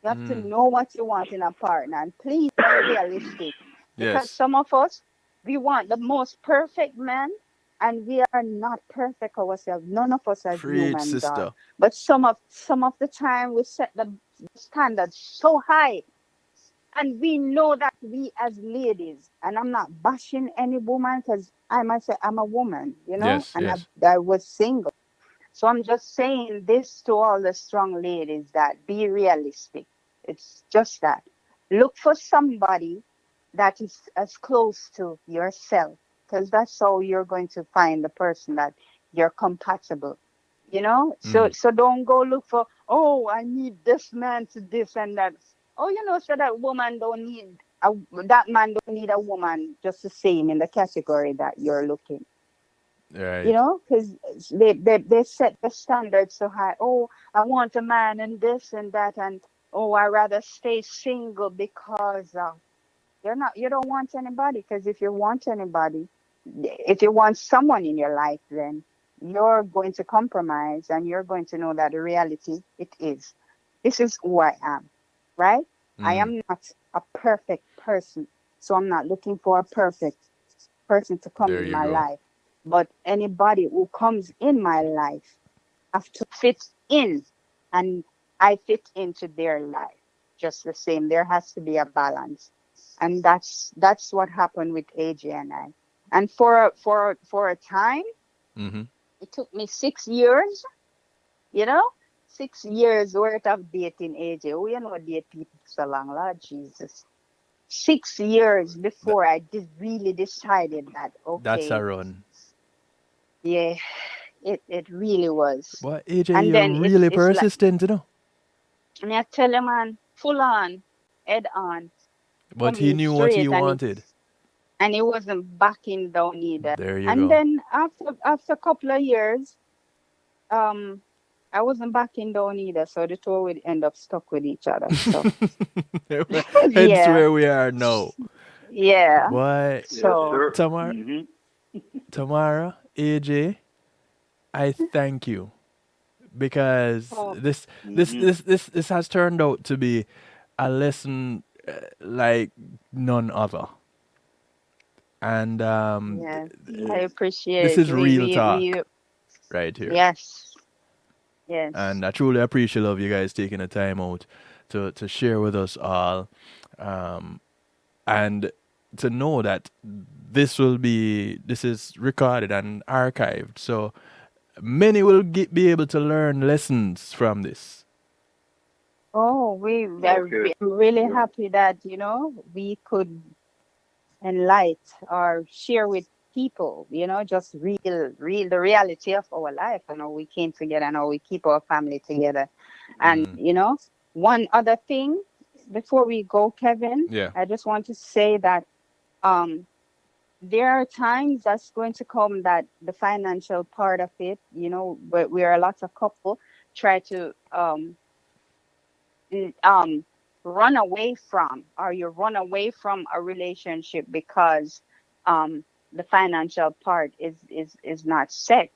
Speaker 2: You have to know what you want in a partner, and please be realistic, because
Speaker 1: Yes.
Speaker 2: some of us, we want the most perfect man, and we are not perfect ourselves. None of us as
Speaker 1: Preach,
Speaker 2: humans are.
Speaker 1: sister.
Speaker 2: But some of the time, we set the standard so high, and we know that we as ladies, and I'm not bashing any woman, because I myself, I'm a woman,
Speaker 1: Yes,
Speaker 2: and
Speaker 1: yes.
Speaker 2: I was single. So I'm just saying this to all the strong ladies, that be realistic. It's just that. Look for somebody that is as close to yourself, because that's how you're going to find the person that you're compatible. So don't go look for, oh, I need this man to this and that. Oh, so that woman don't need that man don't need a woman just the same in the category that you're looking.
Speaker 1: Right.
Speaker 2: Because they set the standards so high. Oh, I want a man and this and that, and oh, I rather stay single because you don't want anybody. Because if you want anybody, if you want someone in your life, then you're going to compromise, and you're going to know that the reality, it is, this is who I am, right? I am not a perfect person, so I'm not looking for a perfect person to come
Speaker 1: There
Speaker 2: in
Speaker 1: you
Speaker 2: my
Speaker 1: go.
Speaker 2: life. But anybody who comes in my life have to fit in, and I fit into their life just the same. There has to be a balance, and that's what happened with AJ and I. And for a time,
Speaker 1: Mm-hmm.
Speaker 2: it took me 6 years. You know, 6 years worth of dating AJ. We date people so long, Lord Jesus. 6 years
Speaker 1: That,
Speaker 2: before I did really decided that
Speaker 1: that's a
Speaker 2: okay,
Speaker 1: run.
Speaker 2: yeah, it really was.
Speaker 1: But AJ,
Speaker 2: And
Speaker 1: you're
Speaker 2: then
Speaker 1: really
Speaker 2: it's like
Speaker 1: persistent, you know.
Speaker 2: me I tell you, man, full on, head on,
Speaker 1: But he
Speaker 2: coming
Speaker 1: knew what he
Speaker 2: straight,
Speaker 1: wanted.
Speaker 2: and he wasn't backing down either.
Speaker 1: There you
Speaker 2: And
Speaker 1: go.
Speaker 2: then after a couple of years, um, I wasn't backing down either, so the two would end up stuck with each other. So
Speaker 1: Hence
Speaker 2: yeah,
Speaker 1: where we are now.
Speaker 2: yeah.
Speaker 1: Boy,
Speaker 3: Yes,
Speaker 2: So
Speaker 3: sir.
Speaker 1: Tamar,
Speaker 3: Hmm.
Speaker 1: Tamara, AJ, I thank you because
Speaker 2: oh,
Speaker 3: Hmm.
Speaker 1: this has turned out to be a lesson like none other. And
Speaker 2: yes, I
Speaker 3: Yeah.
Speaker 1: this
Speaker 2: appreciate.
Speaker 1: is real
Speaker 2: We
Speaker 1: talk right here.
Speaker 2: yes, yes.
Speaker 1: And I truly appreciate of you guys taking the time out to share with us all, um, and to know that this is recorded and archived, so many will be able to learn lessons from this.
Speaker 2: Oh,
Speaker 3: Okay.
Speaker 2: I'm really
Speaker 3: Good.
Speaker 2: happy that, we could enlighten or share with people, just real, the reality of our life and how we came together and how we keep our family together. And,
Speaker 1: Mm.
Speaker 2: one other thing before we go, Kevin,
Speaker 1: Yeah.
Speaker 2: I just want to say that um, there are times that's going to come that the financial part of it, but where a lot of couple try to n- um run away from, or you run away from a relationship because um the financial part is not set.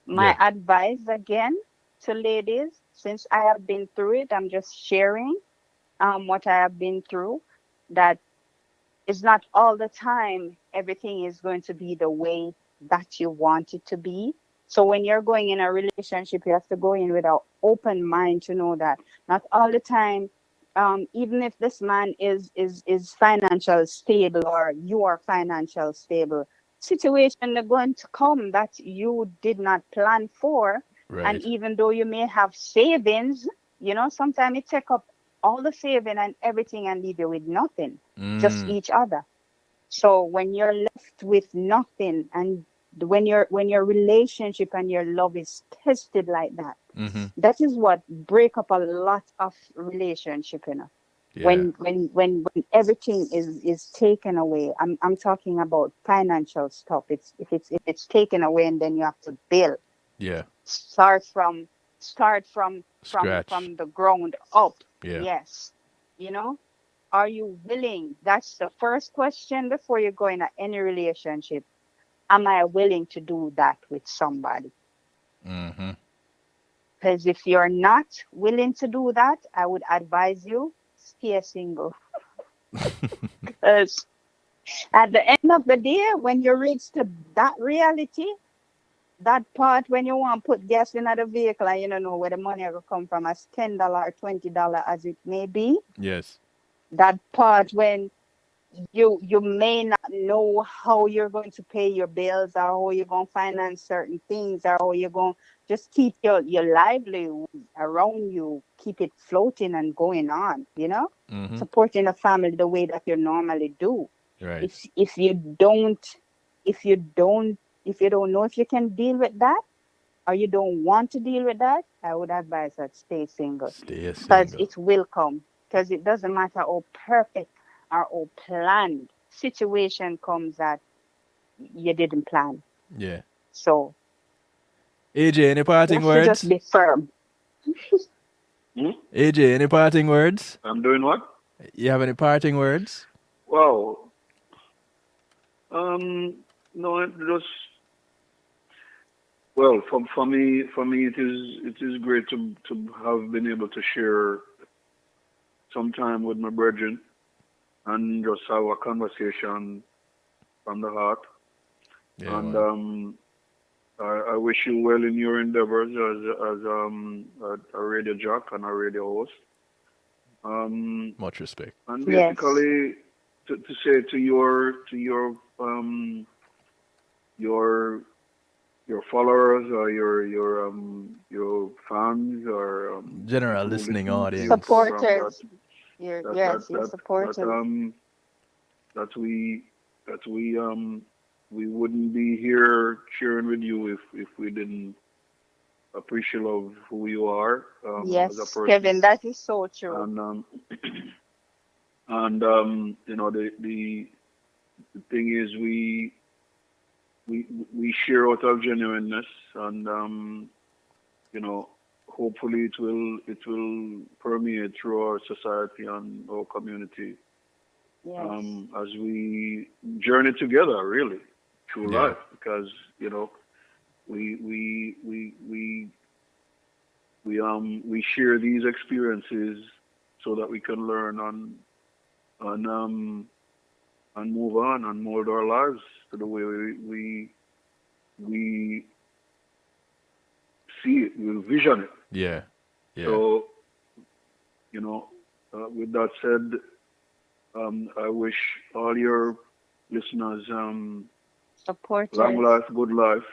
Speaker 2: My
Speaker 1: Yeah.
Speaker 2: advice again to ladies, since I have been through it, I'm just sharing what I have been through, that it's not all the time everything is going to be the way that you want it to be. So when you're going in a relationship, you have to go in with an open mind to know that not all the time, even if this man is financial stable or you are financial stable, situation are going to come that you did not plan for. And
Speaker 1: Right.
Speaker 2: even though you may have savings, sometimes it take up all the saving and everything and leave you with nothing, just
Speaker 1: Mm.
Speaker 2: each other. So when you're left with nothing, and when your relationship and your love is tested like that,
Speaker 1: Mm-hmm.
Speaker 2: that is what break up a lot of relationship,
Speaker 1: Yeah.
Speaker 2: when everything is taken away. I'm talking about financial stuff. If it's taken away, and then you have to build,
Speaker 1: Yeah.
Speaker 2: start from start from from
Speaker 1: Scratch.
Speaker 2: from the ground up.
Speaker 1: Yeah.
Speaker 2: Yes, you know are you willing? That's the first question before you go in any relationship. Am I willing to do that with somebody?
Speaker 1: Mm-hmm.
Speaker 2: Because if you're not willing to do that, I would advise you stay single. Because at the end of the day, when you reach to that reality, that part when you want to put gas in the vehicle and you don't know where the money will come from, as $10 or $20 as it may be,
Speaker 1: Yes.
Speaker 2: that part when you may not know how you're going to pay your bills, or how you're going to finance certain things, or how you're going to just keep your livelihood around you, keep it floating and going on,
Speaker 1: Mm-hmm.
Speaker 2: supporting a family the way that you normally do.
Speaker 1: Right.
Speaker 2: If you don't if you don't if you don't know if you can deal with that, or you don't want to deal with that, I would advise that stay single,
Speaker 1: Stay a
Speaker 2: because
Speaker 1: single.
Speaker 2: it will come. Because it doesn't matter how perfect or how planned situation comes that you didn't plan.
Speaker 1: Yeah.
Speaker 2: So
Speaker 1: AJ, any
Speaker 2: you
Speaker 1: parting
Speaker 2: have to just
Speaker 1: words?
Speaker 2: be firm.
Speaker 3: Hmm?
Speaker 1: AJ, any parting words?
Speaker 3: I'm doing what?
Speaker 1: You have any parting words?
Speaker 3: Well, um, no, it just well for me it is great to have been able to share some time with my brethren and just have a conversation from the heart.
Speaker 1: Yeah,
Speaker 3: And
Speaker 1: man.
Speaker 3: I wish you well in your endeavors as a radio jock and a radio host.
Speaker 1: Much respect.
Speaker 3: And
Speaker 2: Yes.
Speaker 3: basically, to say to your your followers or your fans or
Speaker 1: General
Speaker 3: people who
Speaker 1: listening
Speaker 3: listen to your
Speaker 1: audience.
Speaker 3: program
Speaker 2: Supporters.
Speaker 3: that
Speaker 2: Yes,
Speaker 3: that
Speaker 2: your
Speaker 3: that that
Speaker 2: supporters.
Speaker 3: that we wouldn't be here sharing with you if we didn't appreciate of who you are as a
Speaker 2: Yes,
Speaker 3: person.
Speaker 2: Kevin, that is so true.
Speaker 3: And you know the thing is we share out of genuineness, and you know, hopefully it will permeate through our society and our community
Speaker 2: Yes.
Speaker 3: as we journey together, really, through
Speaker 1: Yeah.
Speaker 3: life. Because you know, we we we we we share these experiences so that we can learn and move on and mold our lives to the way we see it, we vision it.
Speaker 1: Yeah. Yeah.
Speaker 3: So, you know, with that said, I wish all your listeners long
Speaker 2: Supporters.
Speaker 3: life, good life,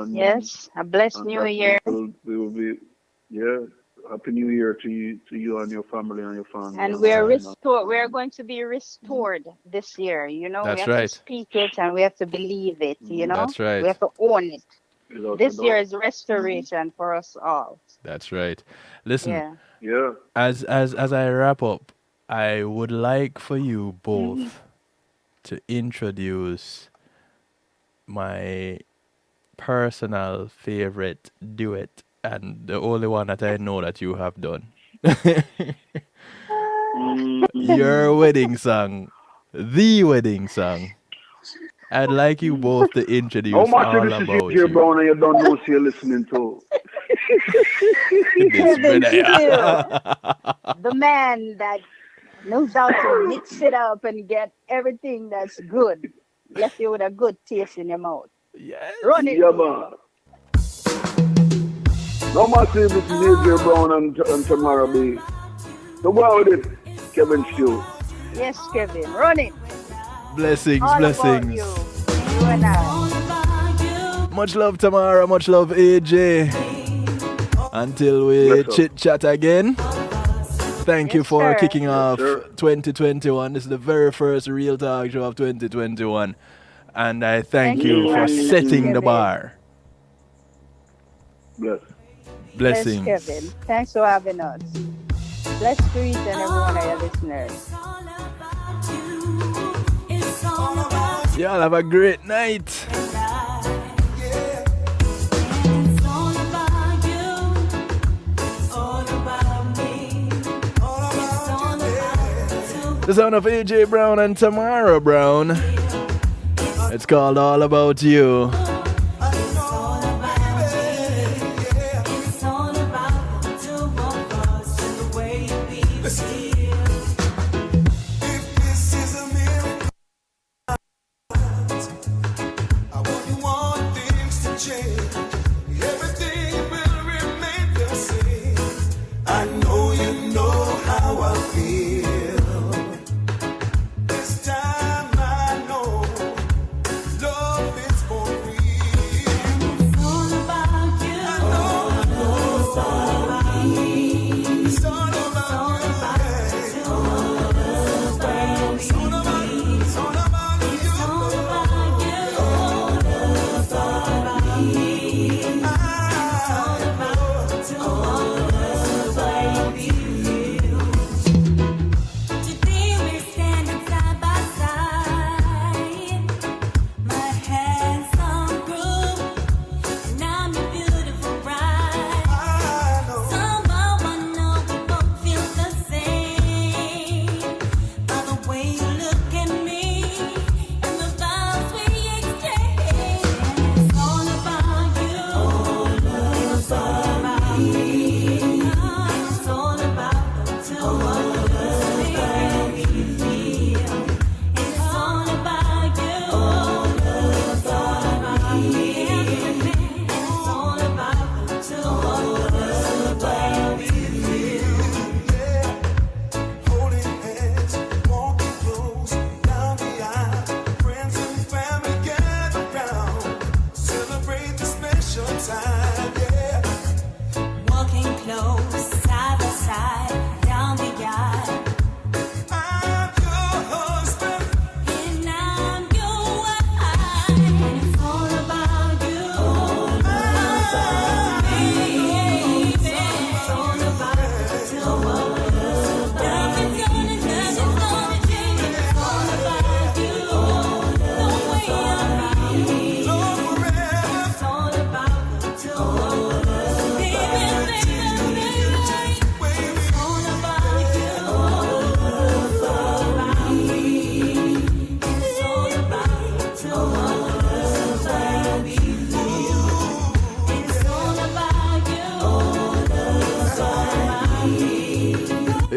Speaker 2: Yes. A blessed
Speaker 3: and
Speaker 2: new
Speaker 3: that
Speaker 2: year.
Speaker 3: we will be, yeah, happy New Year to you and your family and your fans,
Speaker 2: And we're
Speaker 3: and
Speaker 2: restored. We're going to be restored this year. We
Speaker 1: That's
Speaker 2: have to
Speaker 1: right.
Speaker 2: speak it and we have to believe it.
Speaker 3: mhm,
Speaker 1: That's
Speaker 2: We
Speaker 1: right.
Speaker 2: have to own it.
Speaker 3: without a
Speaker 2: This year
Speaker 3: doubt.
Speaker 2: is restoration for us all.
Speaker 1: That's right. Listen,
Speaker 2: Yeah.
Speaker 3: Yeah,
Speaker 1: as I wrap up, I would like for you
Speaker 2: Hmm.
Speaker 1: both to introduce my personal favorite duet and the only one that I know that you have done. Your
Speaker 3: mm,
Speaker 1: wedding song, the wedding song. I'd like you both to
Speaker 3: how
Speaker 1: introduce
Speaker 3: much of
Speaker 1: all
Speaker 3: this is
Speaker 1: about
Speaker 3: AJ
Speaker 1: you.
Speaker 3: Brown and you don't know, so you're listening to?
Speaker 1: This
Speaker 2: Kevin
Speaker 1: brother,
Speaker 2: Steele,
Speaker 1: yeah.
Speaker 2: the man that knows how to mix it up and get everything that's good. Left you with a good taste in your mouth.
Speaker 1: Yes.
Speaker 2: Run it,
Speaker 3: Yeah,
Speaker 2: baby.
Speaker 3: man. No matter if this is AJ Brown and Tamara B. So go out with it, Kevin Steele.
Speaker 2: Yes, Kevin. Run it.
Speaker 1: Blessings,
Speaker 2: All about
Speaker 1: blessings.
Speaker 2: you. You and I.
Speaker 1: Much love, Tamara. Much love, AJ. Until
Speaker 3: Bless
Speaker 1: we
Speaker 3: up.
Speaker 1: chit chat again. Thank you
Speaker 2: Yes,
Speaker 1: for
Speaker 2: sir.
Speaker 1: kicking
Speaker 3: Yes,
Speaker 1: off
Speaker 3: sir.
Speaker 1: 2021. This is the very first Real Talk show of 2021. And I thank
Speaker 2: Thank you
Speaker 1: you
Speaker 2: for
Speaker 1: for
Speaker 2: having us,
Speaker 1: setting the
Speaker 3: Mm,
Speaker 2: Kevin.
Speaker 1: bar.
Speaker 3: bless.
Speaker 2: Bless
Speaker 1: Blessings.
Speaker 2: Kevin. Thanks for having us. Bless to each and every one of your listeners.
Speaker 1: Y'all have a great night. The sound of AJ Brown and Tamara Brown. It's called All About You.
Speaker 4: This time I know love is for real.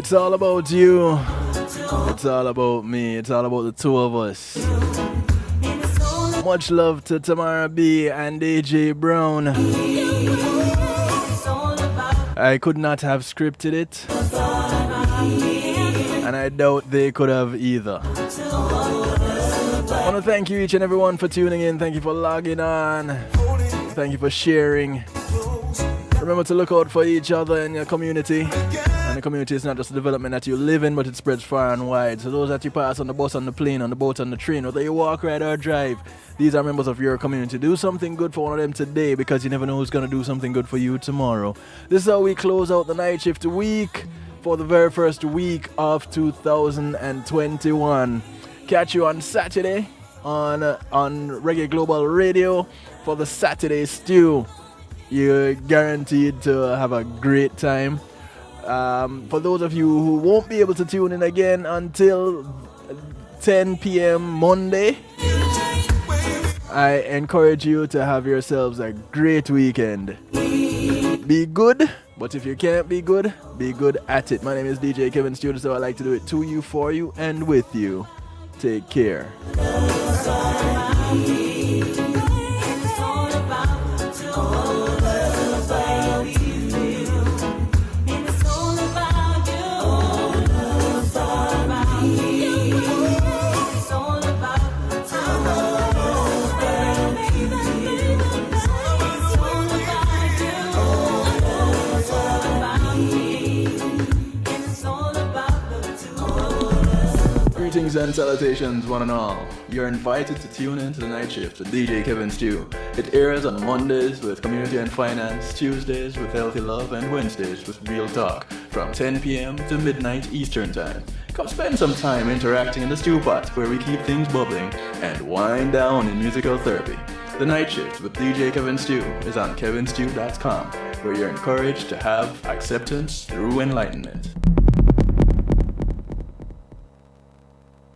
Speaker 1: It's all about you. It's all about me. It's all about the two of us. Much love to Tamara B and AJ Brown. I could not have scripted it, and I doubt they could have either. I want to thank you each and everyone for tuning in. Thank you for logging on. Thank you for sharing. Remember to look out for each other in your community. And the community is not just a development that you live in, but it spreads far and wide. So those that you pass on the bus, on the plane, on the boat, on the train, whether you walk, ride, or drive, these are members of your community. Do something good for one of them today, because you never know who's going to do something good for you tomorrow. This is how we close out the night shift week for the very first week of 2021. Catch you on Saturday on Reggae Global Radio for the Saturday Stew. You're guaranteed to have a great time. For those of you who won't be able to tune in again until 10 p.m. Monday, I encourage you to have yourselves a great weekend. Be good, but if you can't be good at it. My name is DJ Kevin Stew, so I like to do it to you, for you, and with you. Take care. Greetings and salutations, one and all. You're invited to tune in to the night shift with DJ Kevin Stew. It airs on Mondays with Community and Finance, Tuesdays with Healthy Love, and Wednesdays with Real Talk from 10 p.m. to midnight Eastern Time. Come spend some time interacting in the stew pot where we keep things bubbling and wind down in musical therapy. The night shift with DJ Kevin Stew is on kevinstew.com, where you're encouraged to have acceptance through enlightenment.